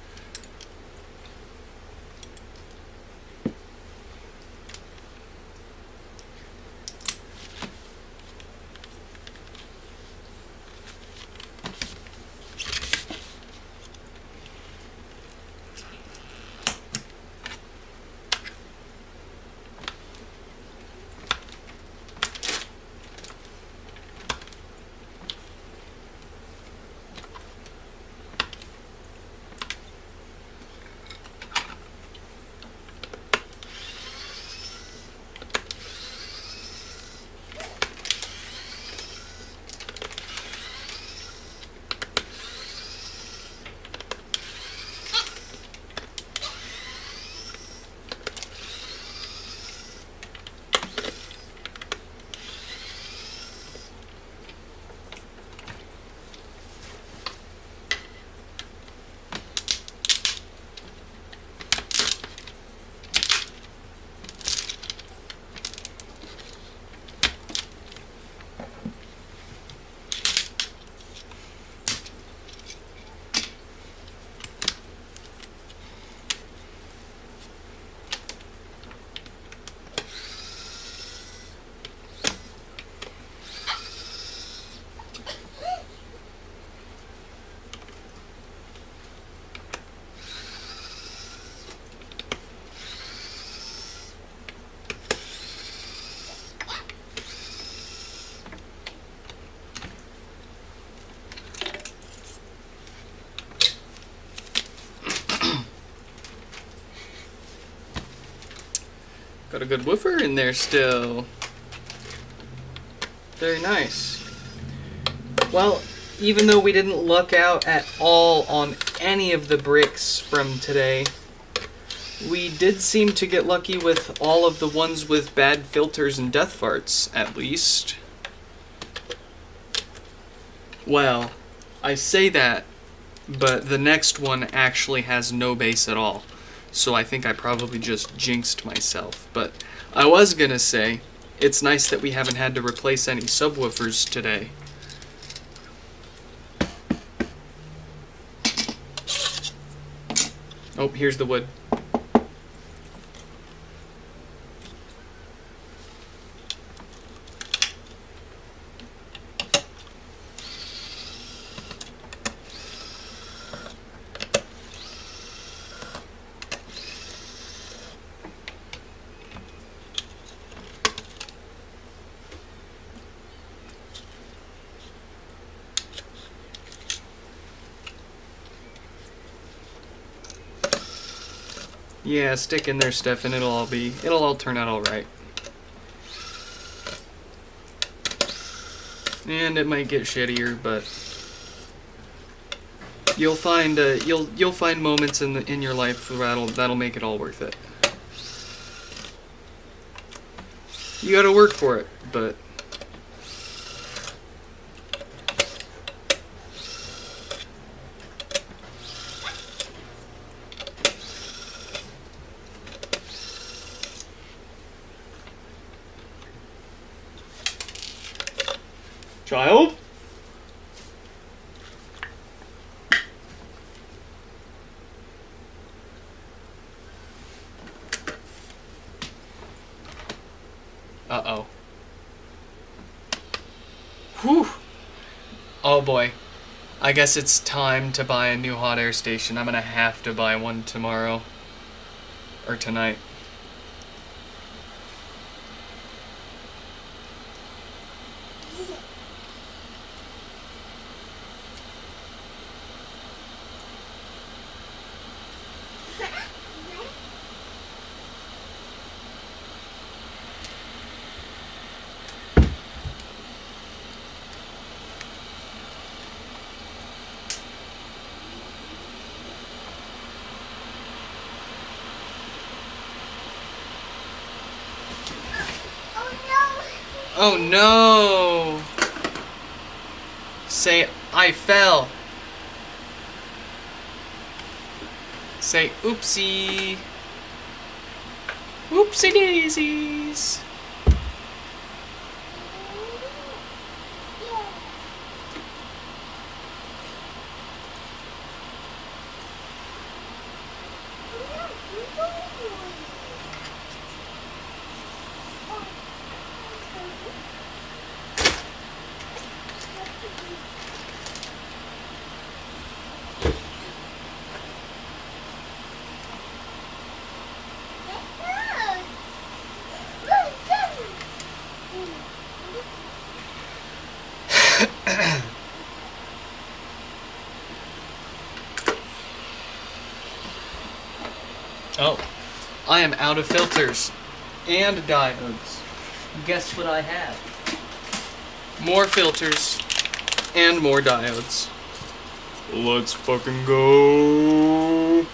Got a good woofer in there still. Very nice. Well, even though we didn't luck out at all on any of the bricks from today, we did seem to get lucky with all of the ones with bad filters and death farts, at least. Well, I say that, but the next one actually has no bass at all. So I think I probably just jinxed myself. But I was gonna say, it's nice that we haven't had to replace any subwoofers today. Oh, here's the wood. Yeah, stick in there, Stefan. It'll all turn out all right. And it might get shittier, but you'll find moments in your life that'll make it all worth it. You gotta work for it, but child? Uh-oh. Whew. Oh boy. I guess it's time to buy a new hot air station. I'm gonna have to buy one tomorrow. Or tonight. Oh no! Say, I fell. Say, oopsie. Oopsie daisies. Oh, I am out of filters and diodes. Guess what I have? More filters and more diodes. Let's fucking go.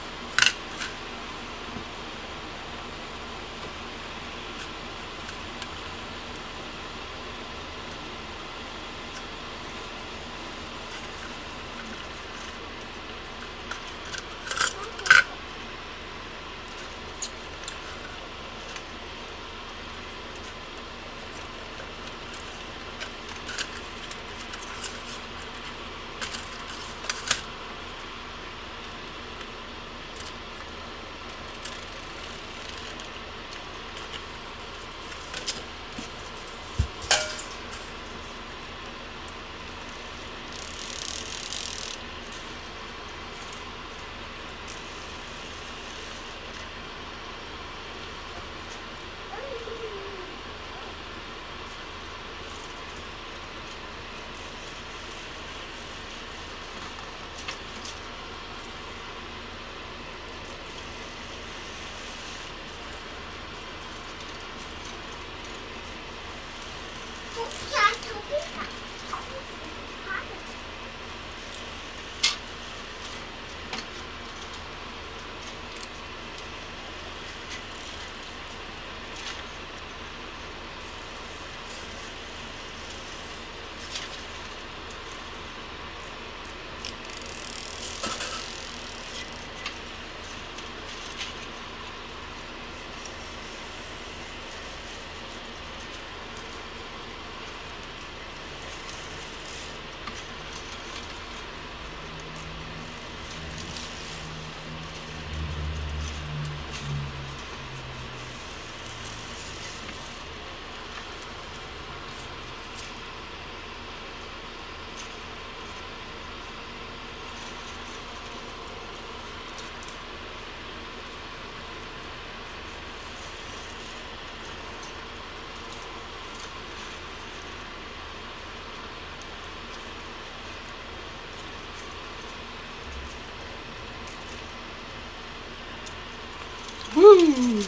Woo!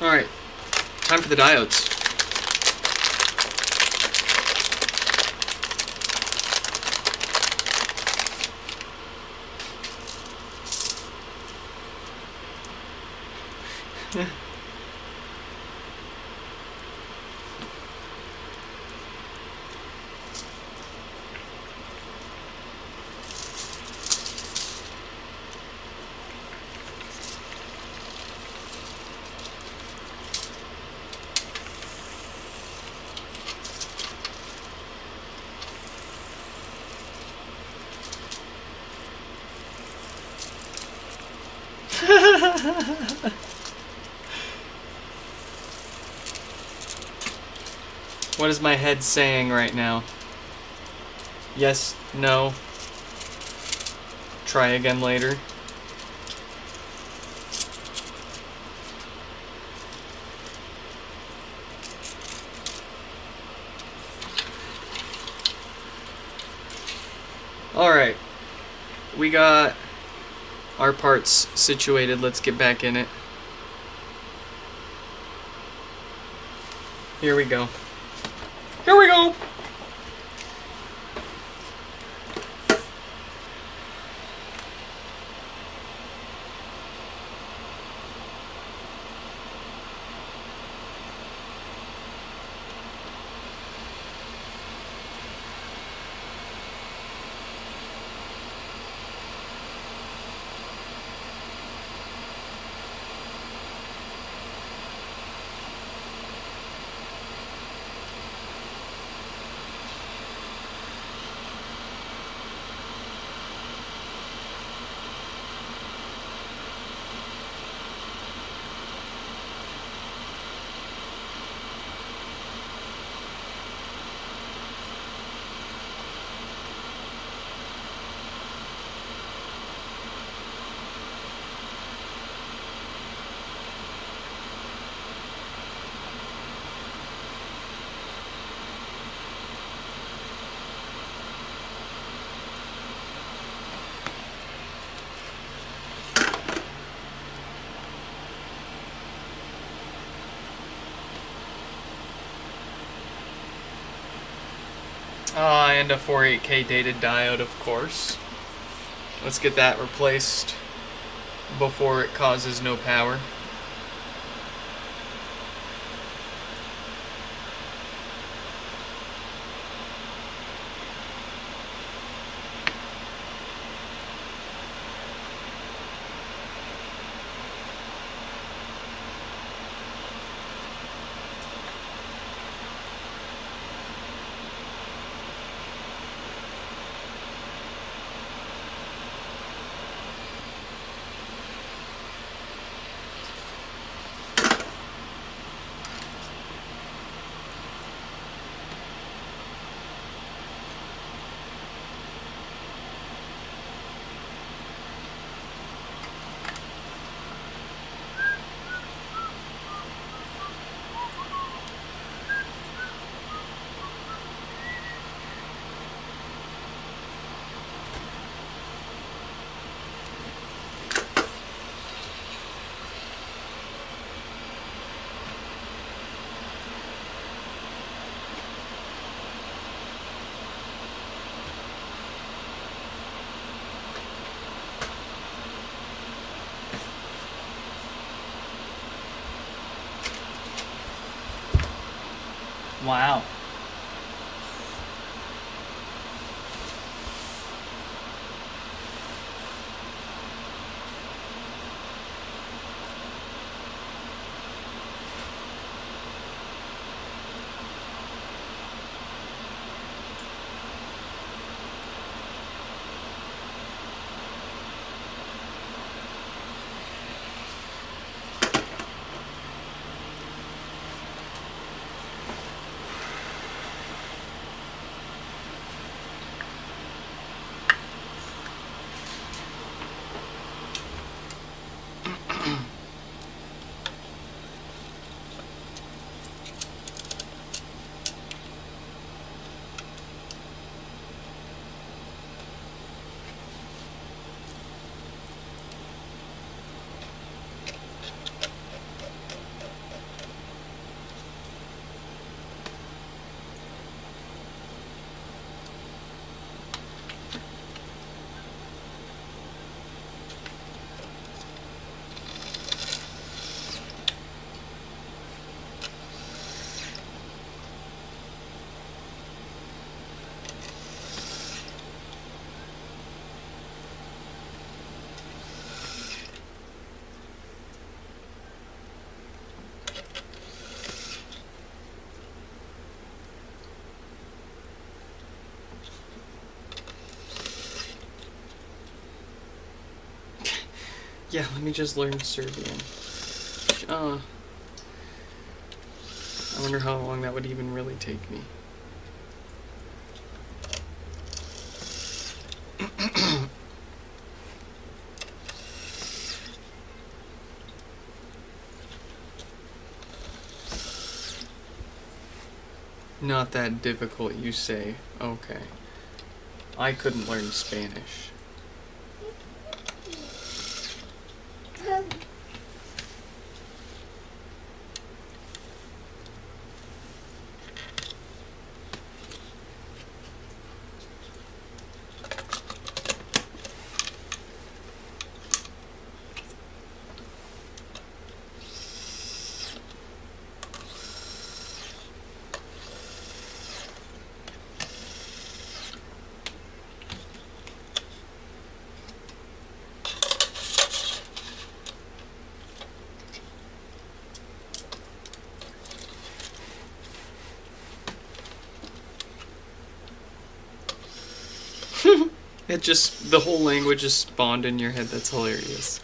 Alright, time for the diodes. What is my head saying right now? Yes, no. Try again later. Alright. We got our parts situated. Let's get back in it. Here we go. Here we go! And a 48K dated diode, of course. Let's get that replaced before it causes no power. Wow. Yeah, let me just learn Serbian. I wonder how long that would even really take me. Not that difficult, you say. Okay. I couldn't learn Spanish. It just, the whole language just spawned in your head. That's hilarious.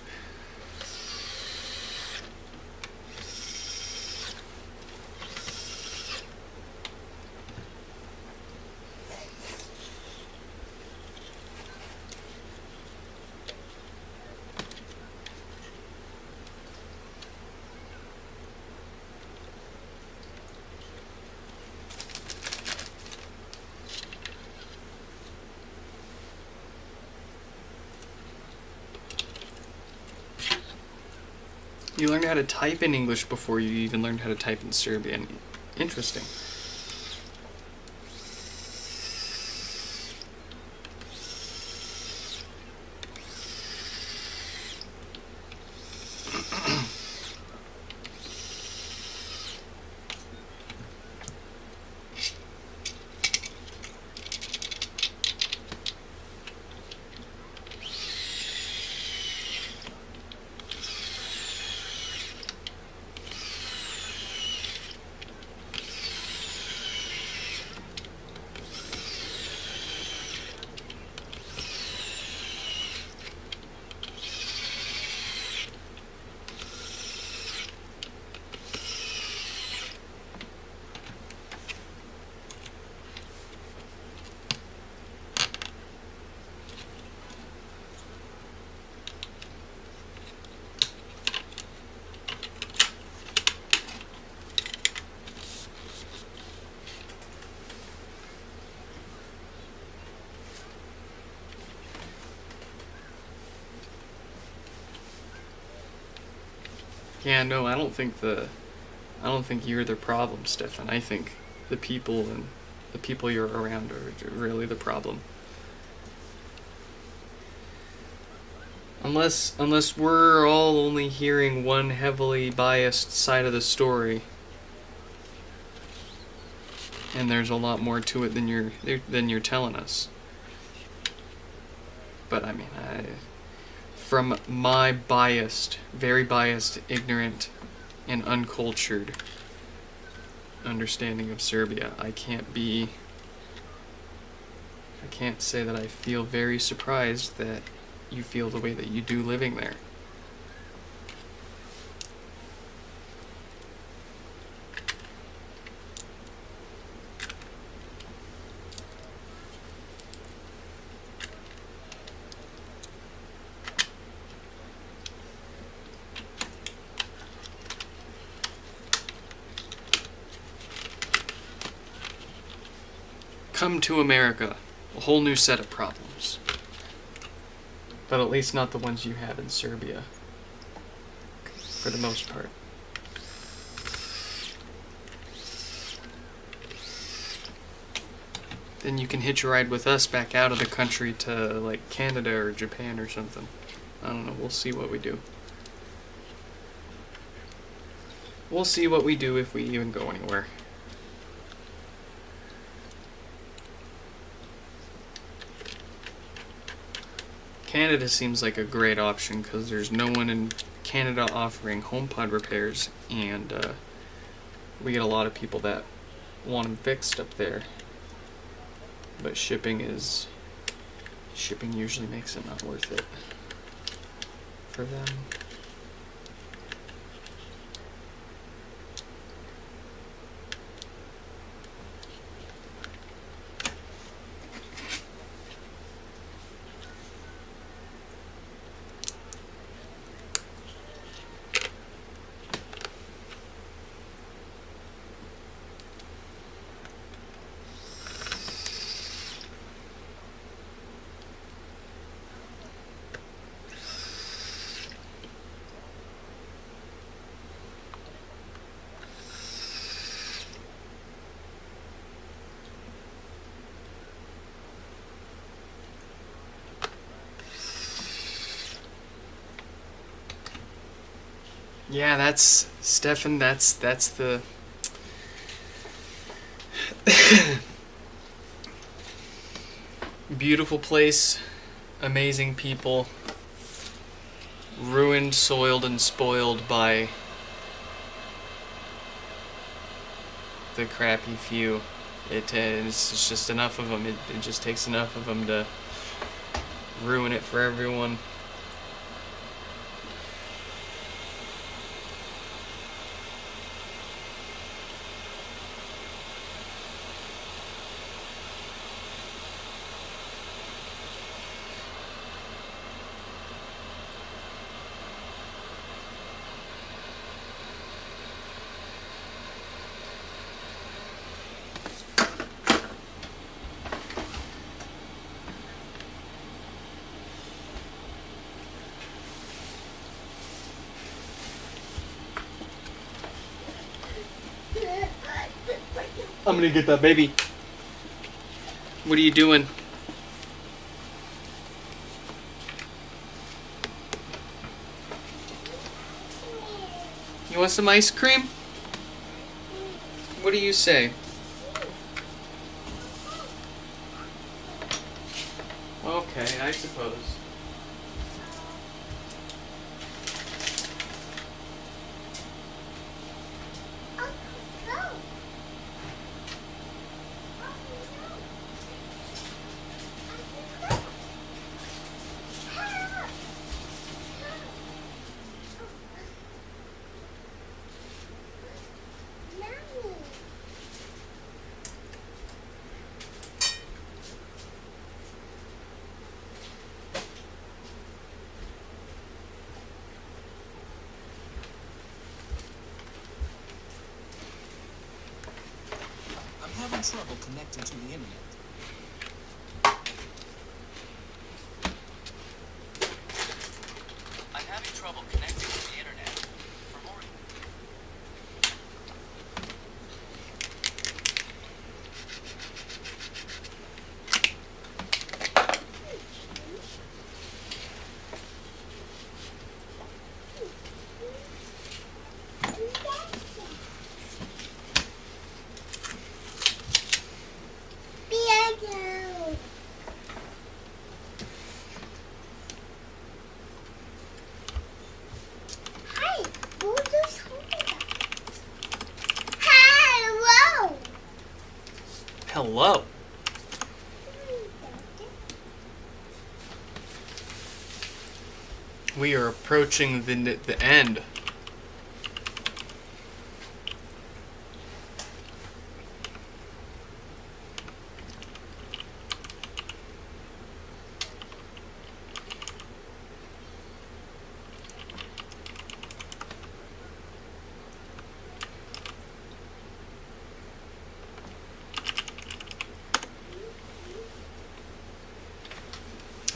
You learned how to type in English before you even learned how to type in Serbian. Interesting. Yeah, no, I don't think you're the problem, Stefan. I think the people and the people you're around are really the problem. Unless we're all only hearing one heavily biased side of the story, and there's a lot more to it than you're telling us. But I mean, from my very biased, ignorant, and uncultured understanding of Serbia, I can't say that I feel very surprised that you feel the way that you do living there. Come to America, a whole new set of problems. But at least not the ones you have in Serbia, for the most part. Then you can hitch a ride with us back out of the country to, like, Canada or Japan or something. I don't know, we'll see what we do. We'll see what we do if we even go anywhere. Canada seems like a great option because there's no one in Canada offering HomePod repairs, and we get a lot of people that want them fixed up there. But shipping usually makes it not worth it for them. Yeah, that's Stefan. That's the beautiful place, amazing people, ruined, soiled, and spoiled by the crappy few. It's just enough of them. It just takes enough of them to ruin it for everyone. I'm gonna get that baby. What are you doing? You want some ice cream? What do you say? Okay, I suppose. I'm having trouble connecting to the internet. I'm having trouble connecting to the internet. For more Hello. We are approaching the end.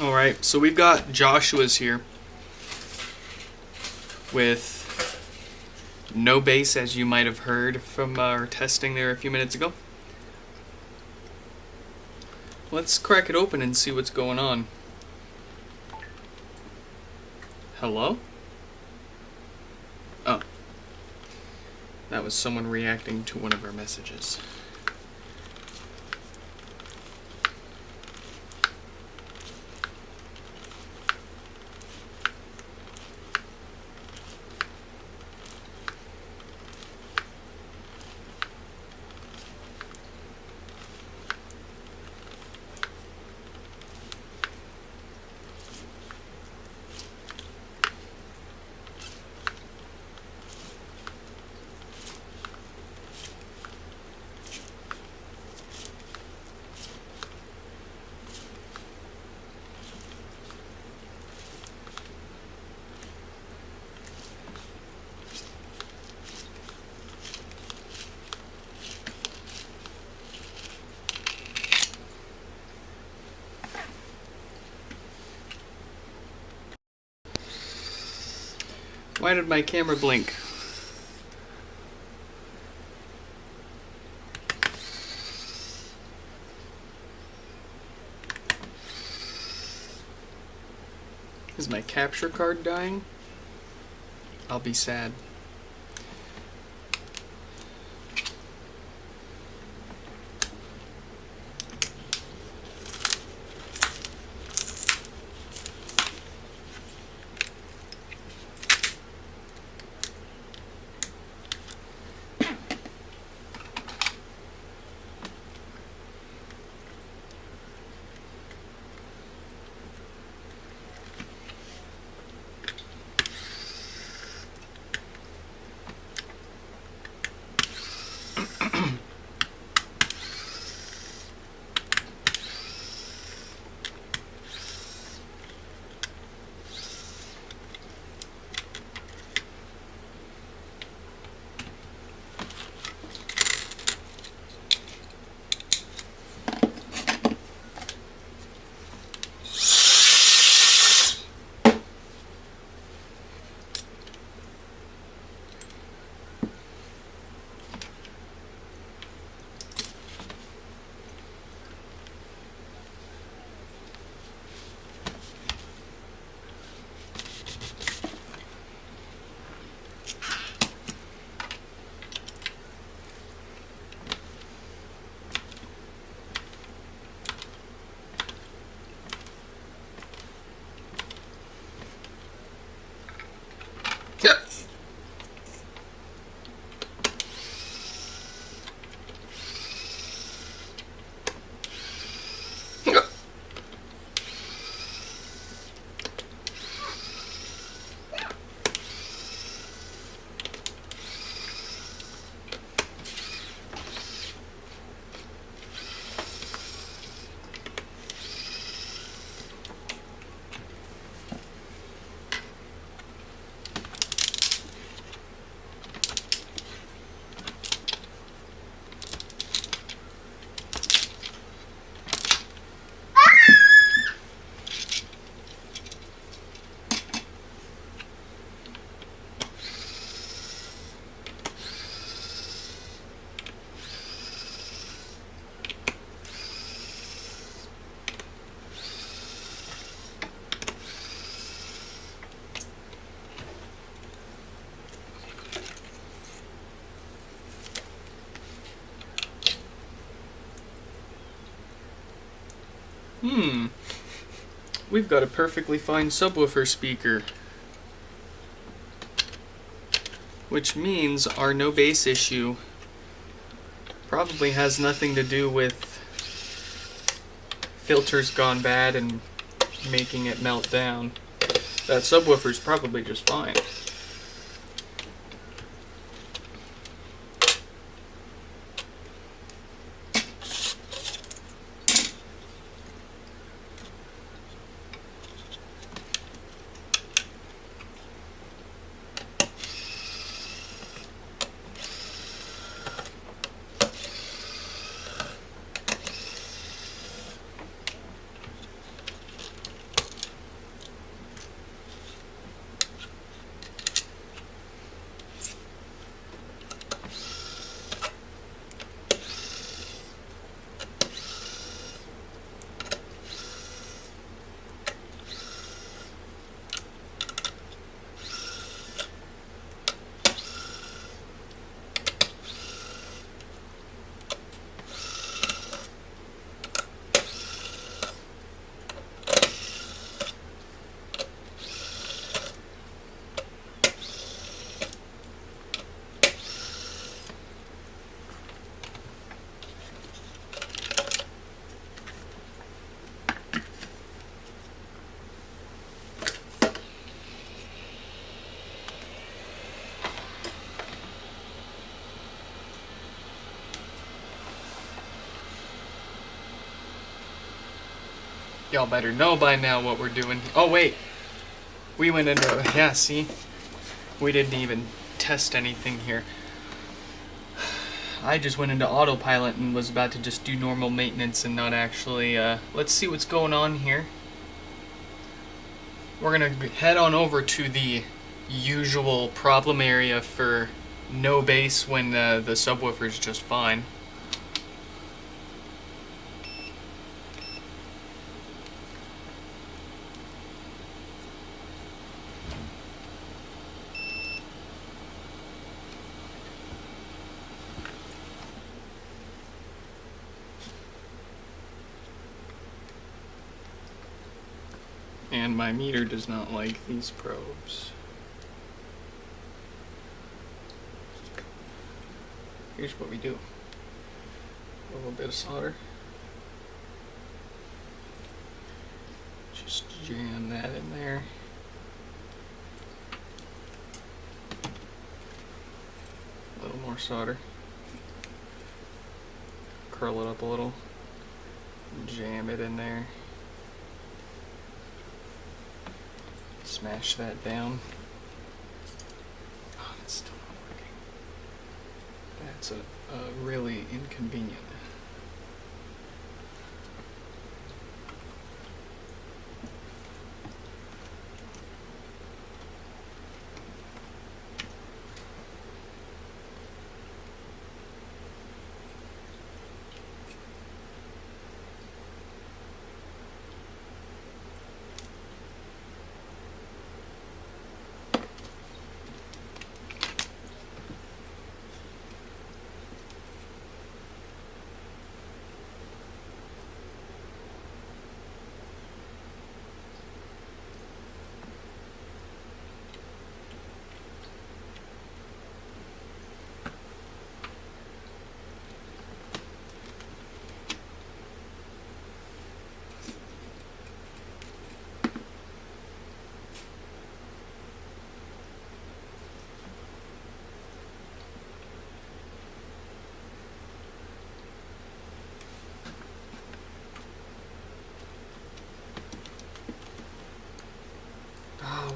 Alright, so we've got Joshua's here with no base, as you might have heard from our testing there a few minutes ago. Let's crack it open and see what's going on. Hello? Oh. That was someone reacting to one of our messages. Why did my camera blink? Is my capture card dying? I'll be sad. We've got a perfectly fine subwoofer speaker. Which means our no bass issue probably has nothing to do with filters gone bad and making it melt down. That subwoofer's probably just fine. Y'all better know by now what we're doing. Oh wait, we went into, yeah, see? We didn't even test anything here. I just went into autopilot and was about to just do normal maintenance and not actually, let's see what's going on here. We're gonna head on over to the usual problem area for no bass when the subwoofer's just fine. And my meter does not like these probes. Here's what we do. A little bit of solder. Just jam that in there. A little more solder. Curl it up a little. Jam it in there. Smash that down. Oh, that's still not working. That's a really inconvenient.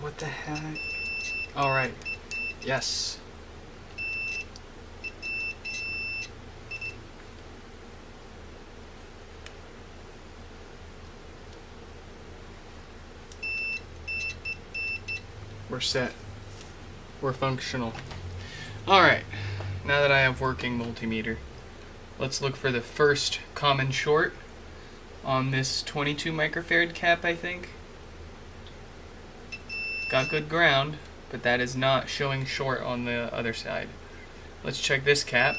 What the heck? Alright. Yes. We're set. We're functional. Alright. Now that I have working multimeter, let's look for the first common short on this 22 microfarad cap, I think. Got good ground, but that is not showing short on the other side. Let's check this cap.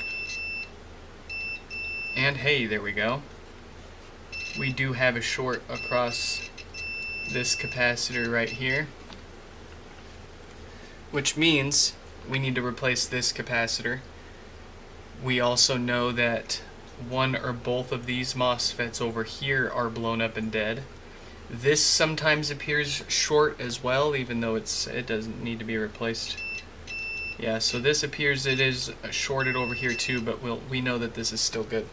And hey, there we go. We do have a short across this capacitor right here, which means we need to replace this capacitor. We also know that one or both of these MOSFETs over here are blown up and dead. This sometimes appears short as well, even though it doesn't need to be replaced. Yeah, so this appears it is shorted over here too, but we know that this is still good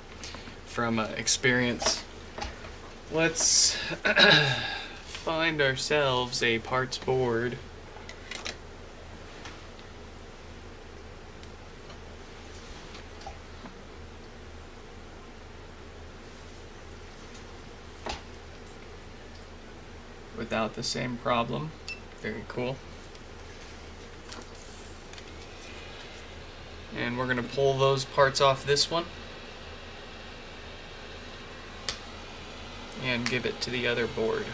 from experience. Let's find ourselves a parts board. Without the same problem. Very cool. And we're going to pull those parts off this one and give it to the other board.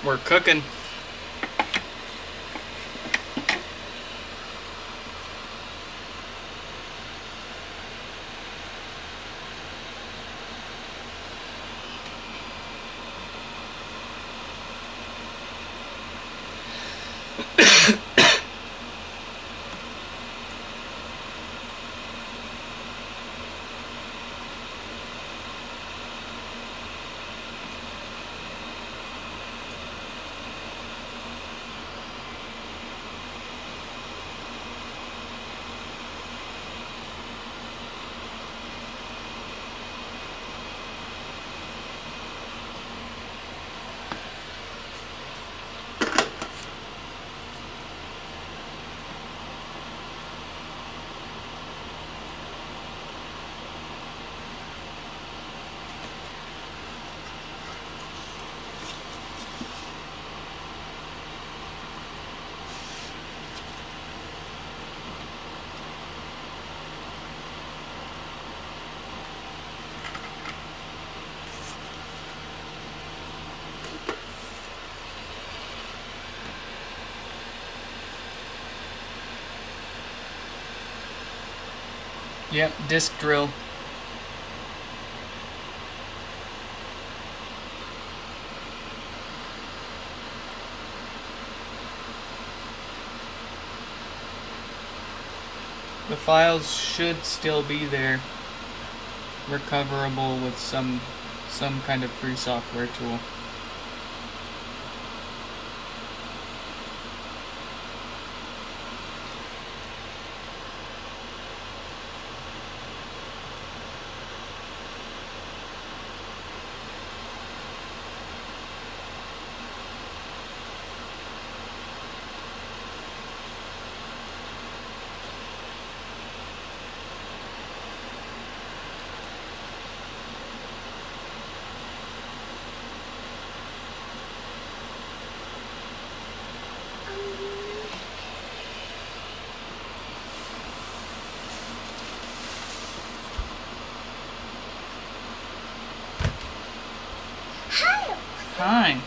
We're cooking. Yep, disc drill. The files should still be there, recoverable with some kind of free software tool. Hi.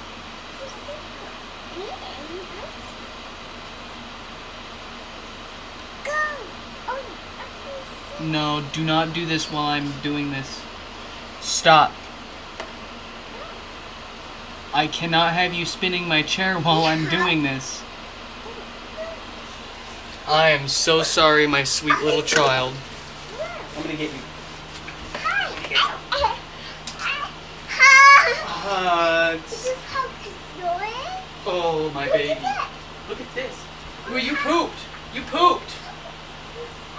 No, do not do this while I'm doing this. Stop. I cannot have you spinning my chair while I'm doing this. I am so sorry, my sweet little child. I'm gonna get you. Hugs. Oh, my baby. Look at this. Well, you pooped. You pooped.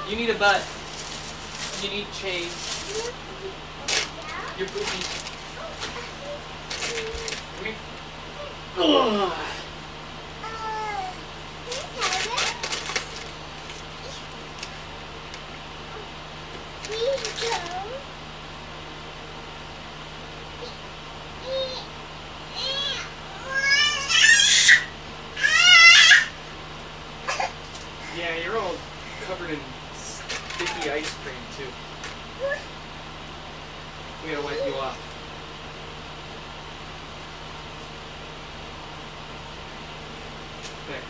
You need a butt. You need change. You're poopy. Yeah, you're all covered in sticky ice cream too. We gotta wipe you off. There.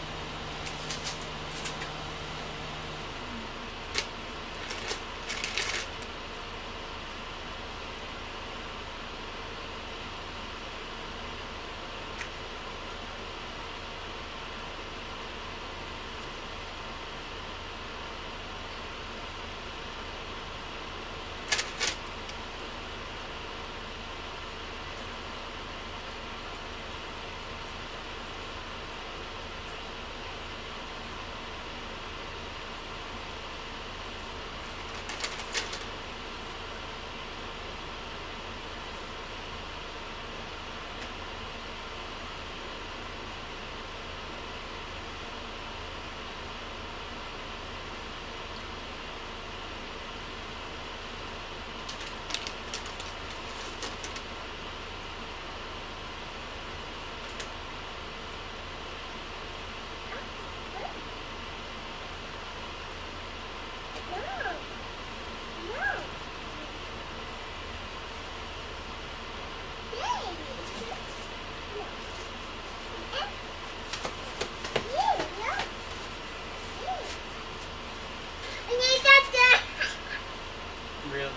Really?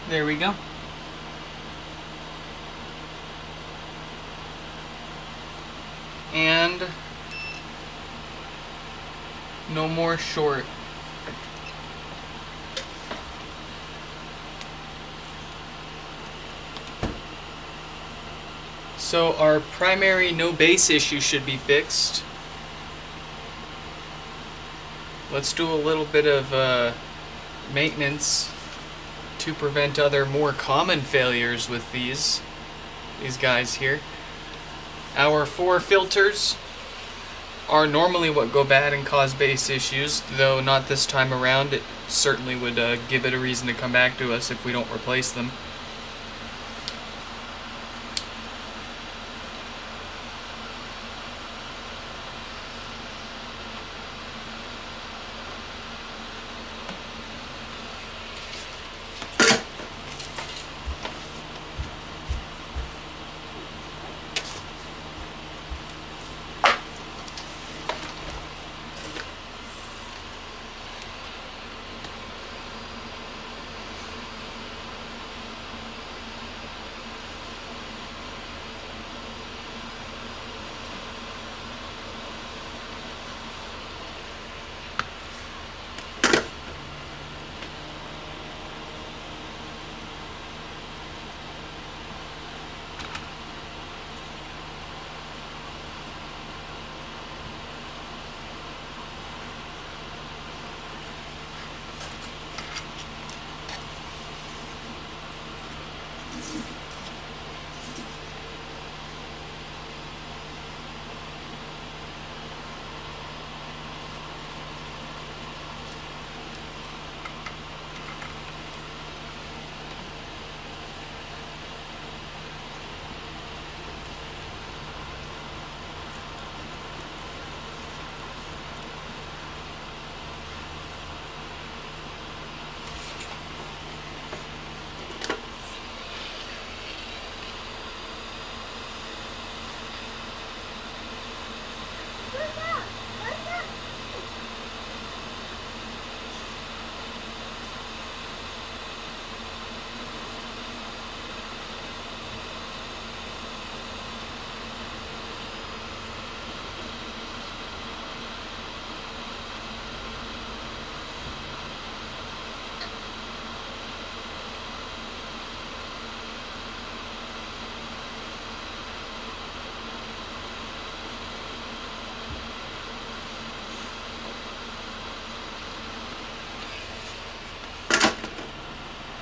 There we go. And no more short. So our primary no base issue should be fixed. Let's do a little bit of maintenance to prevent other more common failures with these guys here. Our 4 filters are normally what go bad and cause base issues, though not this time around. It certainly would give it a reason to come back to us if we don't replace them.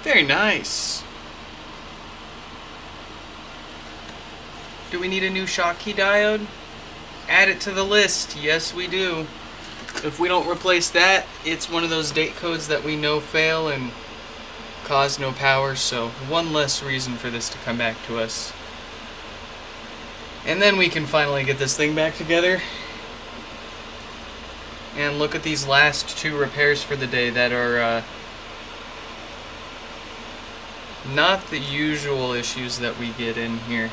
Very nice. Do we need a new Schottky diode? Add it to the list. Yes, we do. If we don't replace that, it's one of those date codes that we know fail and cause no power, so one less reason for this to come back to us. And then we can finally get this thing back together. And look at these last 2 repairs for the day that are not the usual issues that we get in here.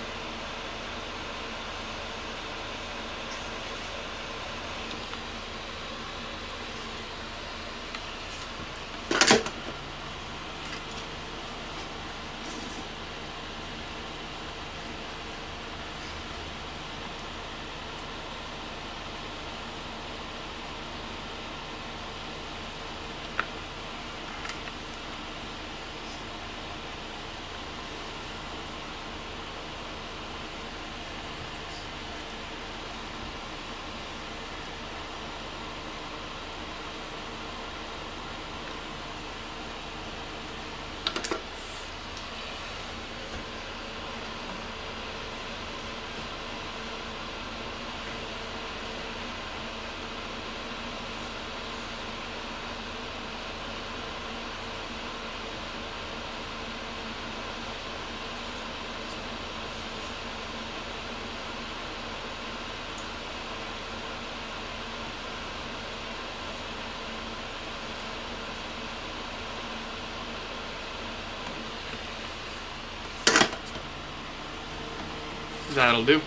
That'll do.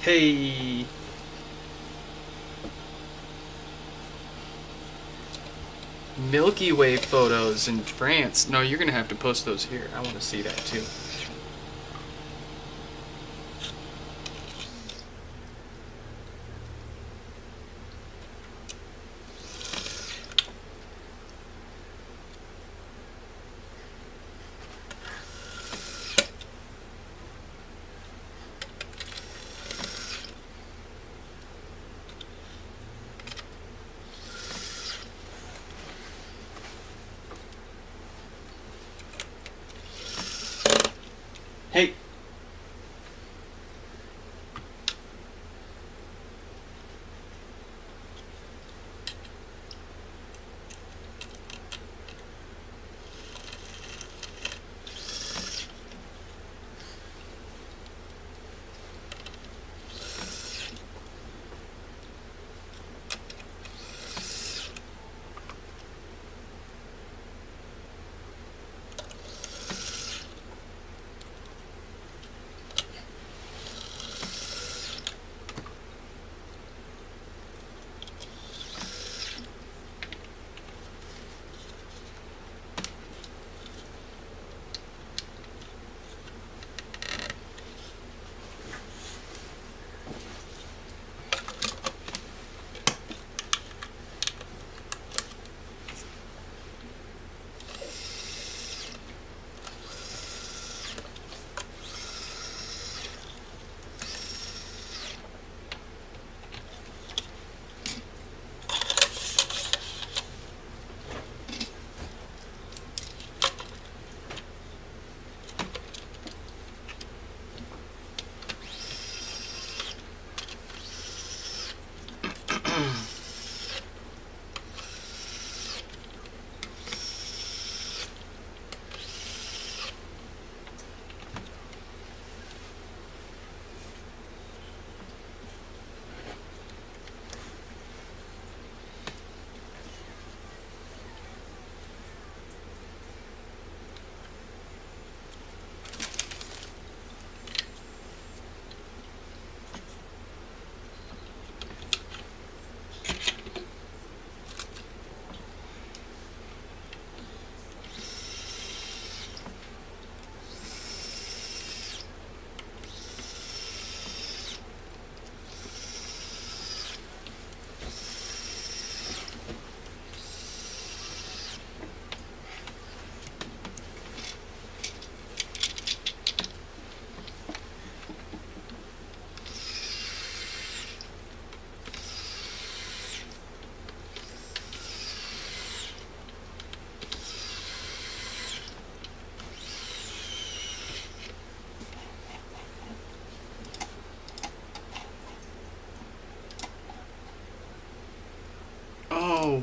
Hey. Milky Way photos in France. No, you're gonna have to post those here. I want to see that too.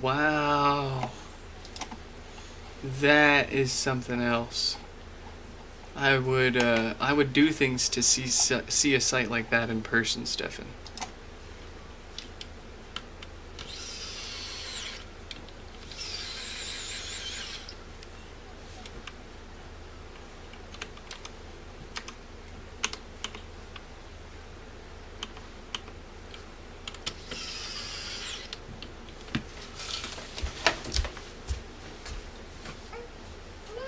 wow. That is something else. I would do things to see a site like that in person, Stefan.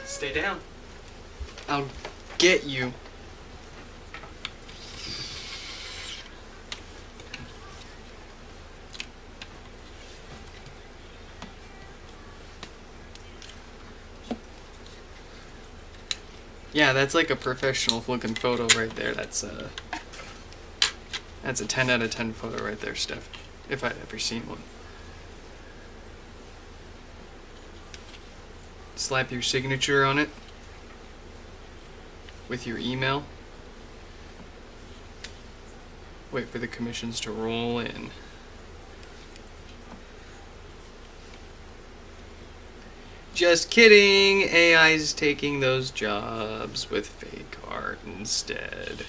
Stay down. I'll get you. Yeah, that's like a professional looking photo right there. That's a 10 out of 10 photo right there, Steph. If I'd ever seen one. Slap your signature on it with your email. Wait for the commissions to roll in. Just kidding, AI's taking those jobs with fake art instead.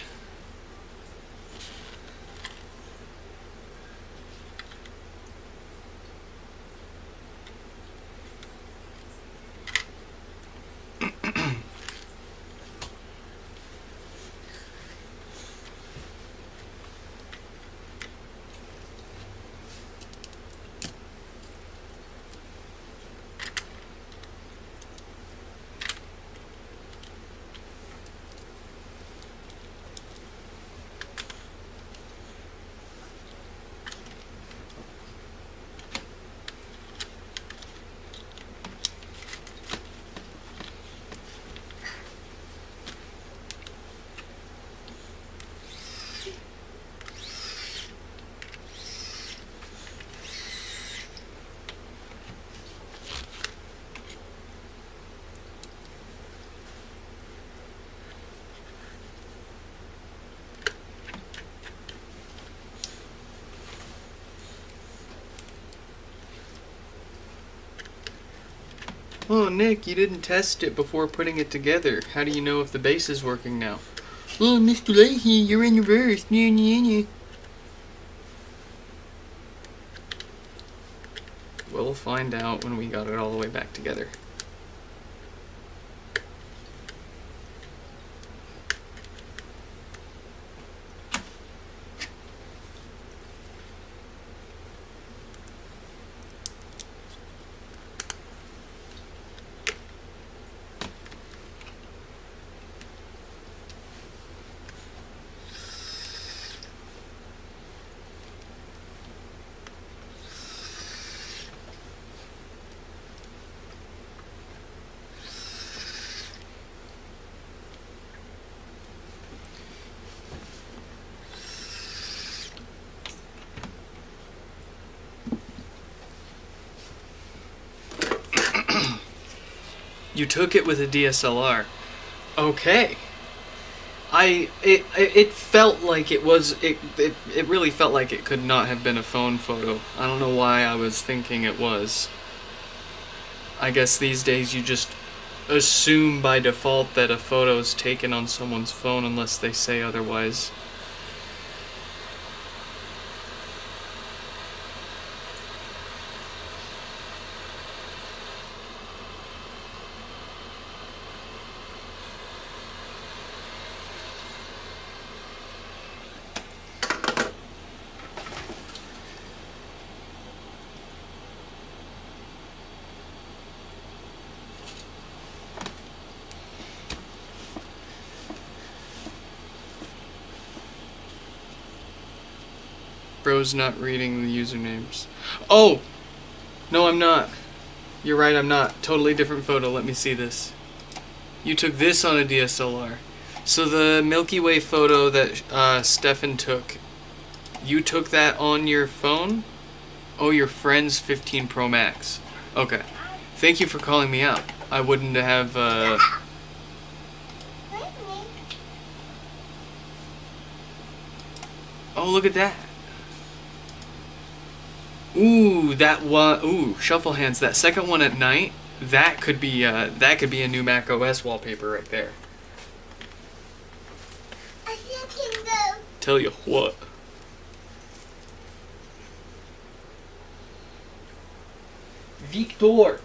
Oh, Nick, you didn't test it before putting it together. How do you know if the base is working now? Oh, Mr. Leahy, you're in reverse. Nya, nya, nya. We'll find out when we got it all the way back together. You took it with a DSLR. Okay. It felt like it was it really felt like it could not have been a phone photo. I don't know why I was thinking it was. I guess these days you just assume by default that a photo is taken on someone's phone unless they say otherwise. Bro's not reading the usernames. Oh! No, I'm not. You're right, I'm not. Totally different photo. Let me see this. You took this on a DSLR. So the Milky Way photo that Stefan took, you took that on your phone? Oh, your friend's 15 Pro Max. Okay. Thank you for calling me out. I wouldn't have, Oh, look at that. Ooh, that one. Ooh, shuffle hands. That second one at night. That could be a new Mac OS wallpaper right there. I think I can go. Tell you what. Victor.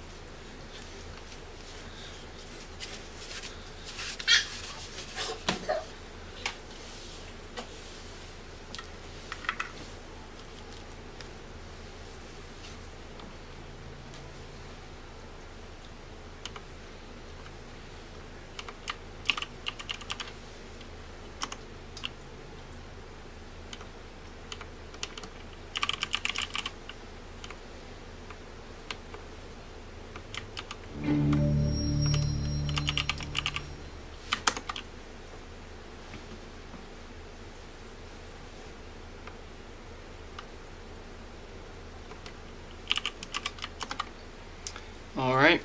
All right.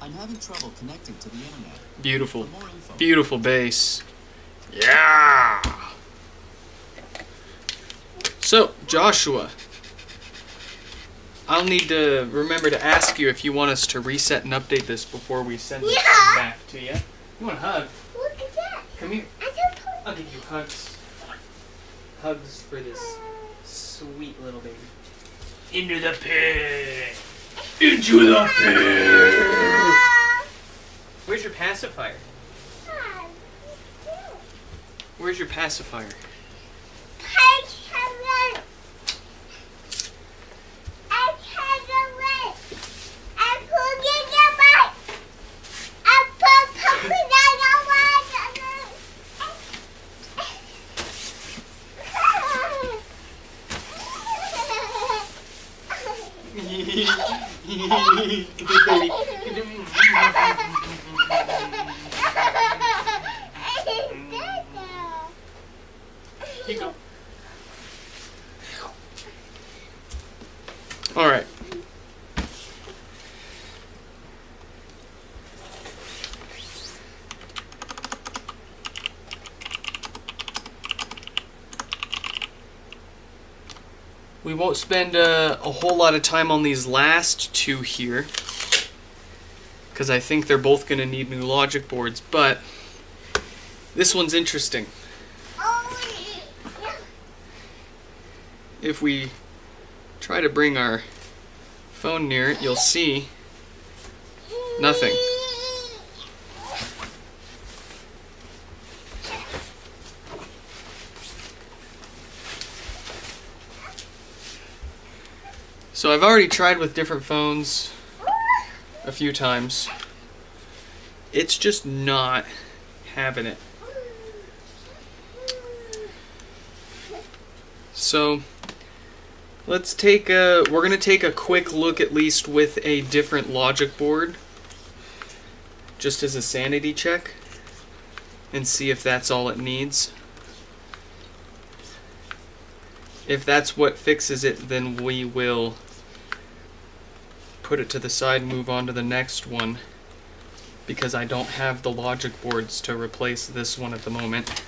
I'm having trouble connecting to the internet. Beautiful. For more info, Beautiful bass. Yeah. So, Joshua, I'll need to remember to ask you if you want us to reset and update this before we send it Yeah. back to you. You want a hug? Look at that. Come here. I can put I'll give you hugs. Hugs for this sweet little baby. Into the pit. Into the pit. Where's your pacifier? Where's your pacifier? Here you go. All right. We won't spend a whole lot of time on these last two here, because I think they're both going to need new logic boards, but this one's interesting. If we try to bring our phone near it, you'll see nothing. So I've already tried with different phones a few times. It's just not having it. So let's take we're gonna take a quick look at least with a different logic board, just as a sanity check, and see if that's all it needs. If that's what fixes it, then we will put it to the side and move on to the next one, because I don't have the logic boards to replace this one at the moment.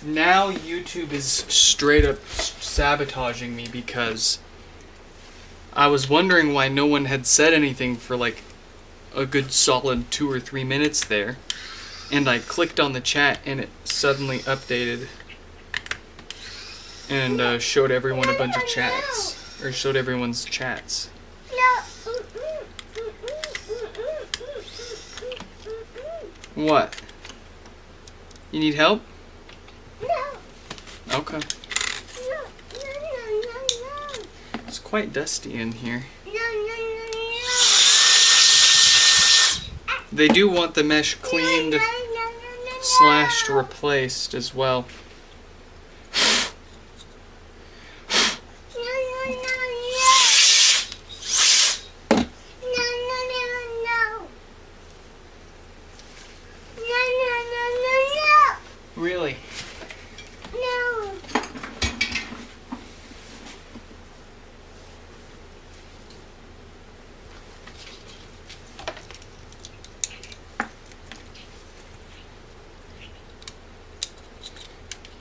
Now YouTube is straight up sabotaging me because I was wondering why no one had said anything for like a good solid 2 or 3 minutes there. And I clicked on the chat and it suddenly updated and showed everyone a bunch of chats. Or showed everyone's chats. What? You need help? Okay. It's quite dusty in here. They do want the mesh cleaned / replaced as well. Really?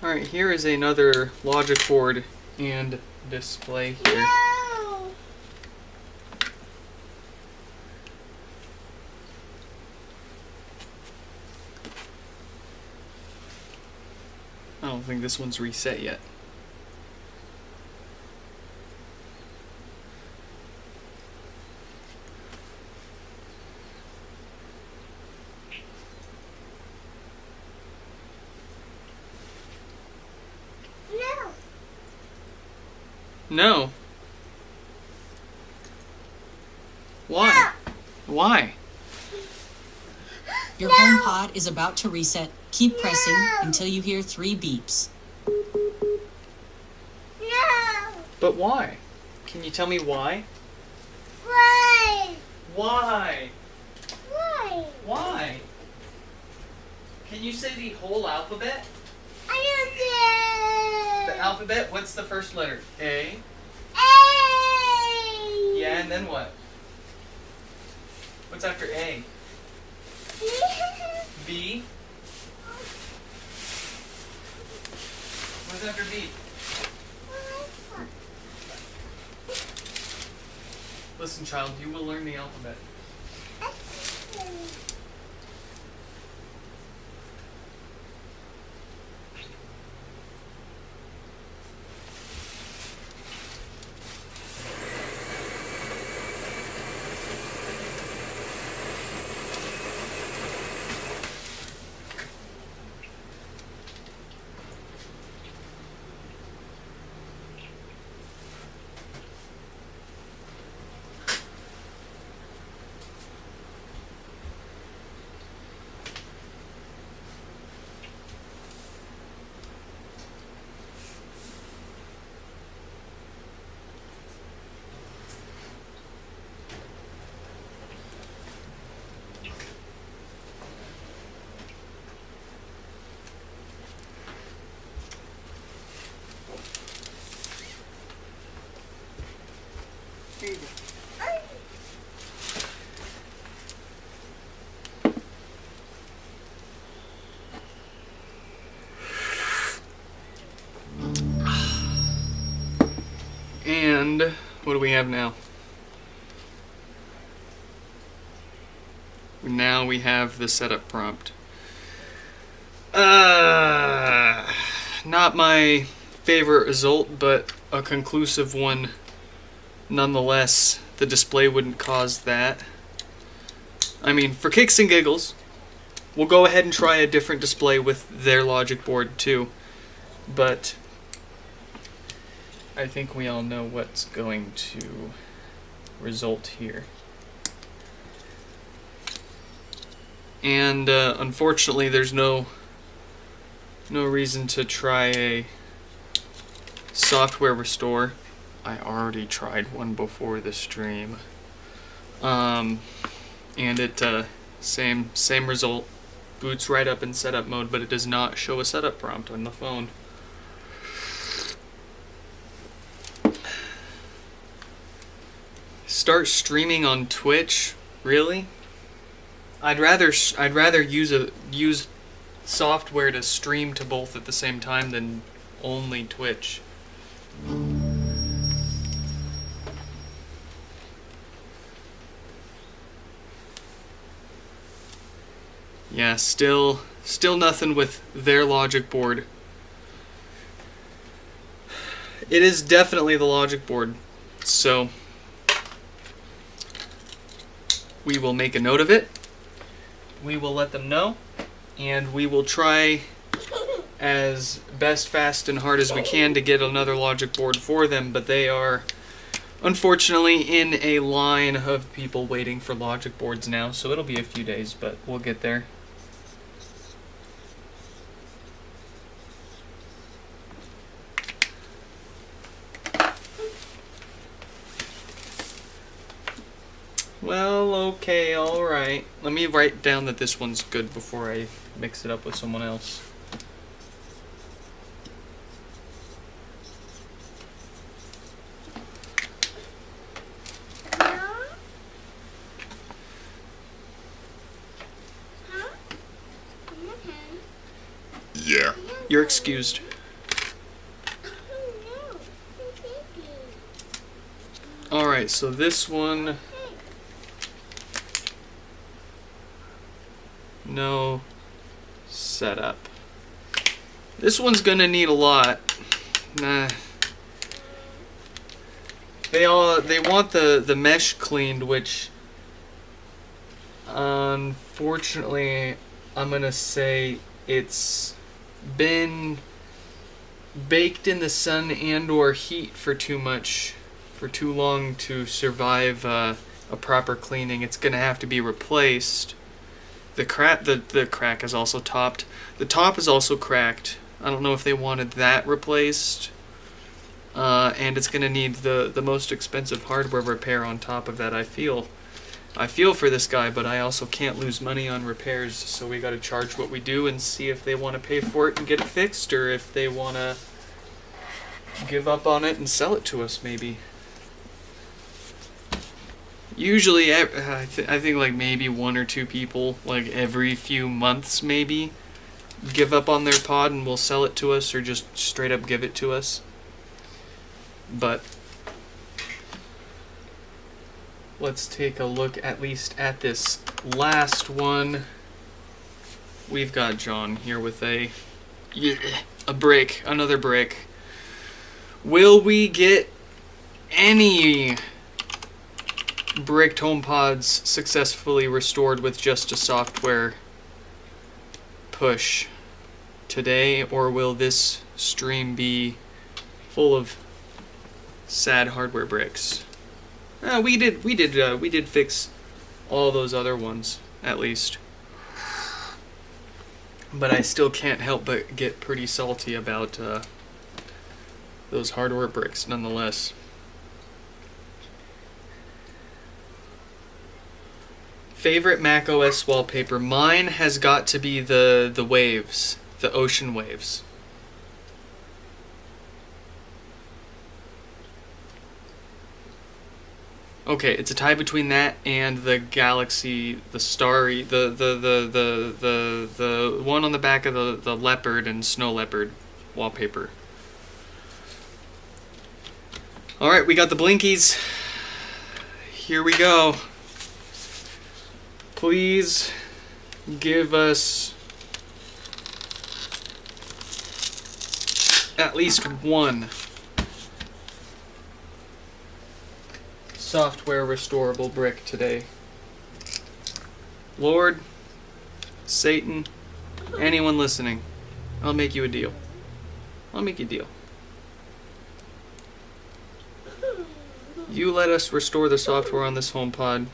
Alright, here is another logic board and display here. I don't think this one's reset yet. No. Why? Why? Your HomePod is about to reset. Keep pressing until you hear 3 beeps. But why? Can you tell me why? Why? Why? Why? Why? Can you say the whole alphabet? I The alphabet, what's the first letter? A? A. Yeah, and then what? What's after A? B? What's after B? Listen, child, you will learn the alphabet. Here you go. And what do we have now? Now we have the setup prompt. Not my favorite result, but a conclusive one nonetheless. The display wouldn't cause that. I mean, for kicks and giggles, we'll go ahead and try a different display with their logic board too. But I think we all know what's going to result here. And unfortunately, there's no reason to try a software restore. I already tried one before the stream, and it same result. Boots right up in setup mode, but it does not show a setup prompt on the phone. Start streaming on Twitch? Really? I'd rather use software to stream to both at the same time than only Twitch. Yeah, still nothing with their logic board. It is definitely the logic board, so we will make a note of it. We will let them know, and we will try as best, fast, and hard as we can to get another logic board for them, but they are unfortunately in a line of people waiting for logic boards now, so it'll be a few days, but we'll get there. Well, okay, alright. Let me write down that this one's good before I mix it up with someone else. Yeah. You're excused. Alright, so this one... No setup. This one's gonna need a lot. Nah. They want the mesh cleaned, which unfortunately I'm gonna say it's been baked in the sun and or heat for too long to survive a proper cleaning. It's gonna have to be replaced. The crack is also topped. The top is also cracked. I don't know if they wanted that replaced. And it's gonna need the most expensive hardware repair on top of that. I feel for this guy, but I also can't lose money on repairs, so we gotta charge what we do and see if they want to pay for it and get it fixed, or if they want to give up on it and sell it to us, maybe. Usually, I think like maybe one or two people, like every few months maybe, give up on their pod and will sell it to us, or just straight up give it to us. But let's take a look at least at this last one. We've got John here with a brick, another brick. Will we get any bricked HomePods successfully restored with just a software push today, or will this stream be full of sad hardware bricks? We did fix all those other ones, at least. But I still can't help but get pretty salty about those hardware bricks nonetheless. Favorite Mac OS wallpaper? Mine has got to be the waves, the ocean waves. Okay, it's a tie between that and the galaxy, the starry, the one on the back of the leopard and snow leopard wallpaper. All right, we got the blinkies. Here we go. Please give us at least one software restorable brick today. Lord, Satan, anyone listening, I'll make you a deal. I'll make you a deal. You let us restore the software on this HomePod,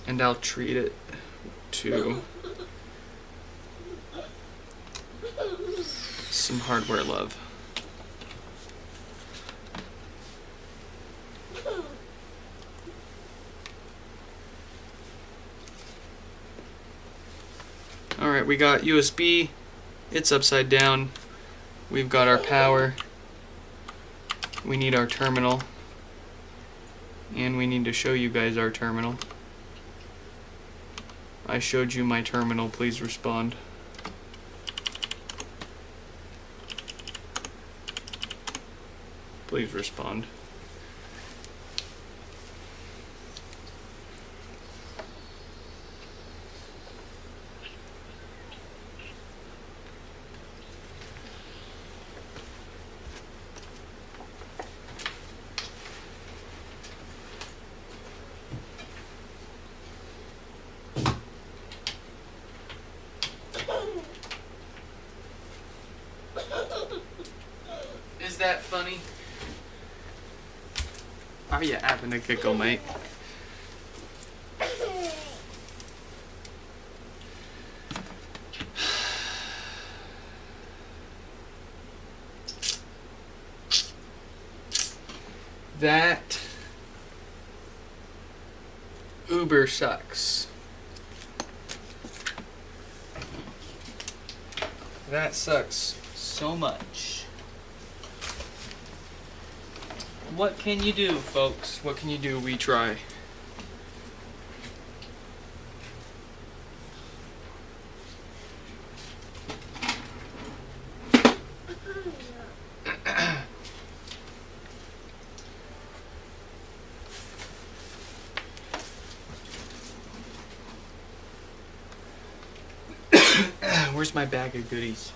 and I'll treat it to some hardware love. Alright, we got USB. It's upside down. We've got our power. We need our terminal. And we need to show you guys our terminal. I showed you my terminal, please respond. Please respond. Is that funny? Are you having a giggle, mate? That Uber sucks. That sucks so much. What can you do, folks? What can you do? We try. Where's my bag of goodies?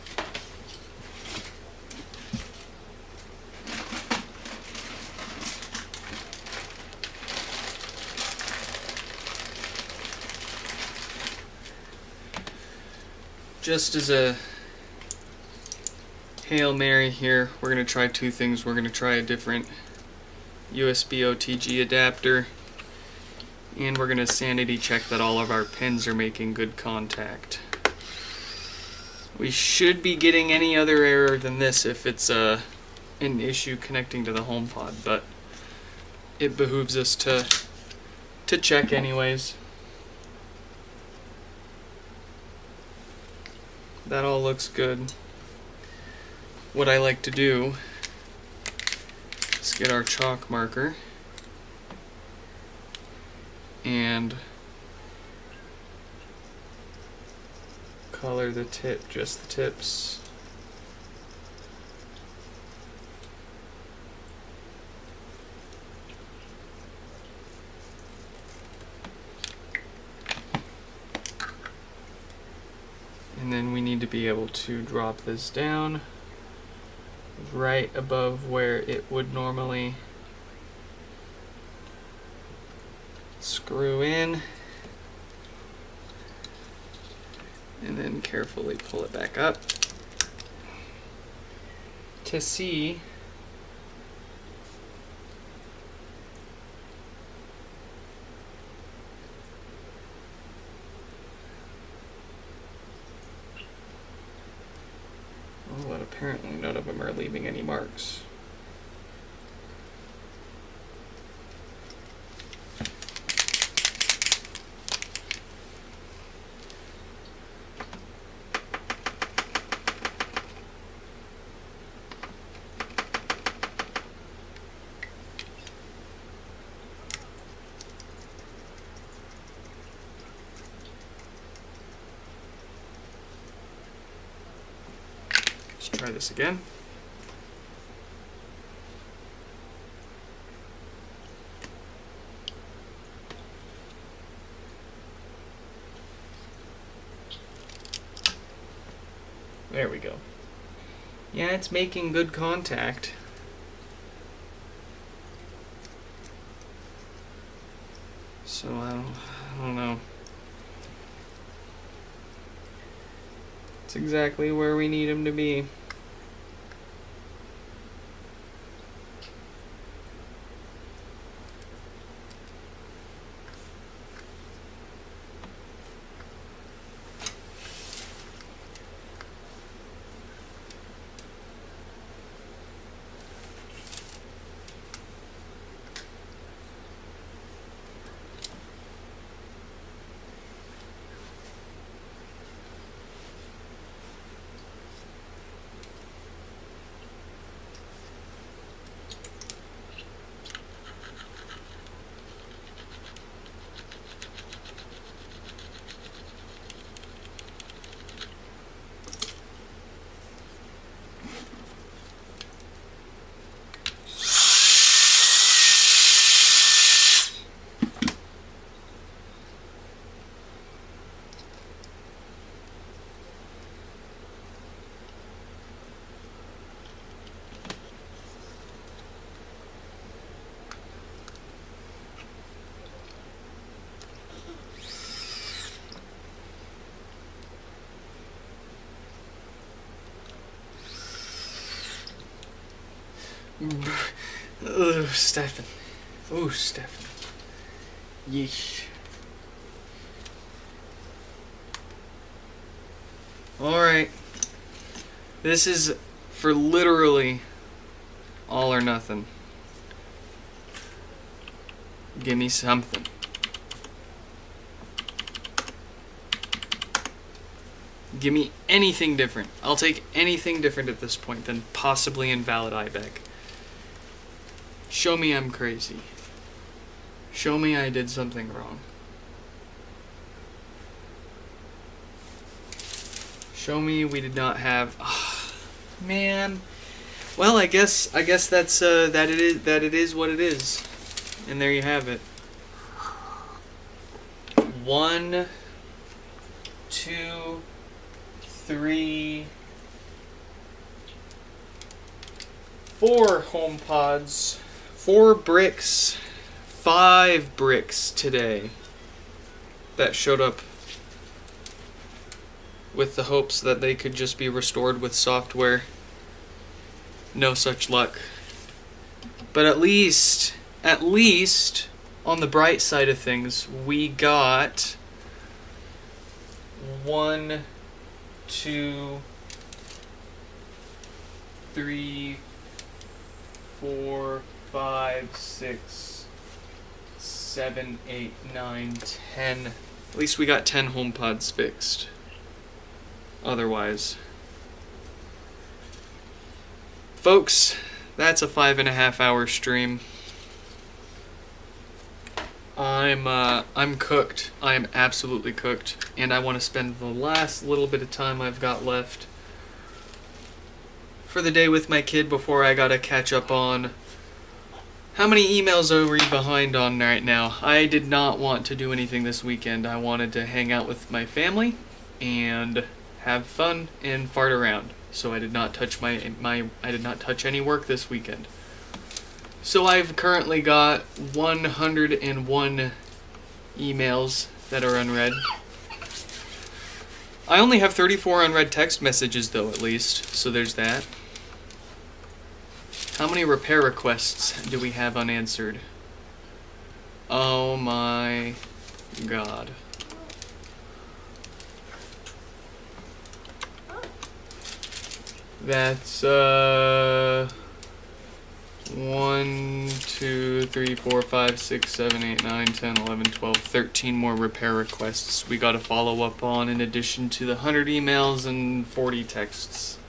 Just as a Hail Mary here, we're going to try two things. We're going to try a different USB OTG adapter, and we're going to sanity check that all of our pins are making good contact. We should be getting any other error than this if it's an issue connecting to the HomePod, but it behooves us to check anyways. That all looks good. What I like to do is get our chalk marker and color the tip, just the tips. And then we need to be able to drop this down right above where it would normally screw in, and then carefully pull it back up to see but apparently none of them are leaving any marks. Let's try this again. There we go. Yeah, it's making good contact. So I don't know. It's exactly where we need them to be. Ugh, Stefan. Oh, Stefan. Yeesh. Alright. This is for literally all or nothing. Give me something. Give me anything different. I'll take anything different at this point than possibly invalid IBEC. Show me I'm crazy. Show me I did something wrong. Show me we did not have. Oh, man. Well, I guess that's that it is what it is, and there you have it. 1, 2, 3, 4 home pods, 4 bricks, 5 bricks today that showed up with the hopes that they could just be restored with software. No such luck. But at least, on the bright side of things, we got 1, 2, 3, 4, 5, 6, 7, 8, 9, 10. At least we got 10 home pods fixed. Otherwise. Folks, that's a 5.5 hour stream. I'm cooked. I am absolutely cooked. And I want to spend the last little bit of time I've got left for the day with my kid before I gotta catch up on... How many emails are we behind on right now? I did not want to do anything this weekend. I wanted to hang out with my family and have fun and fart around. So I did not touch I did not touch any work this weekend. So I've currently got 101 emails that are unread. I only have 34 unread text messages though, at least. So there's that. How many repair requests do we have unanswered? Oh my god. That's 1, 2, 3, 4, 5, 6, 7, 8, 9, 10, 11, 12, 13 more repair requests we gotta follow up on in addition to the 100 emails and 40 texts.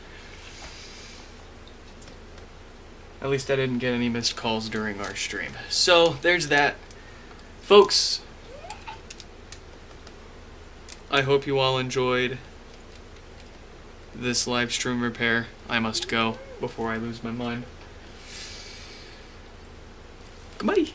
At least I didn't get any missed calls during our stream. So, there's that. Folks, I hope you all enjoyed this live stream repair. I must go before I lose my mind. Goodbye.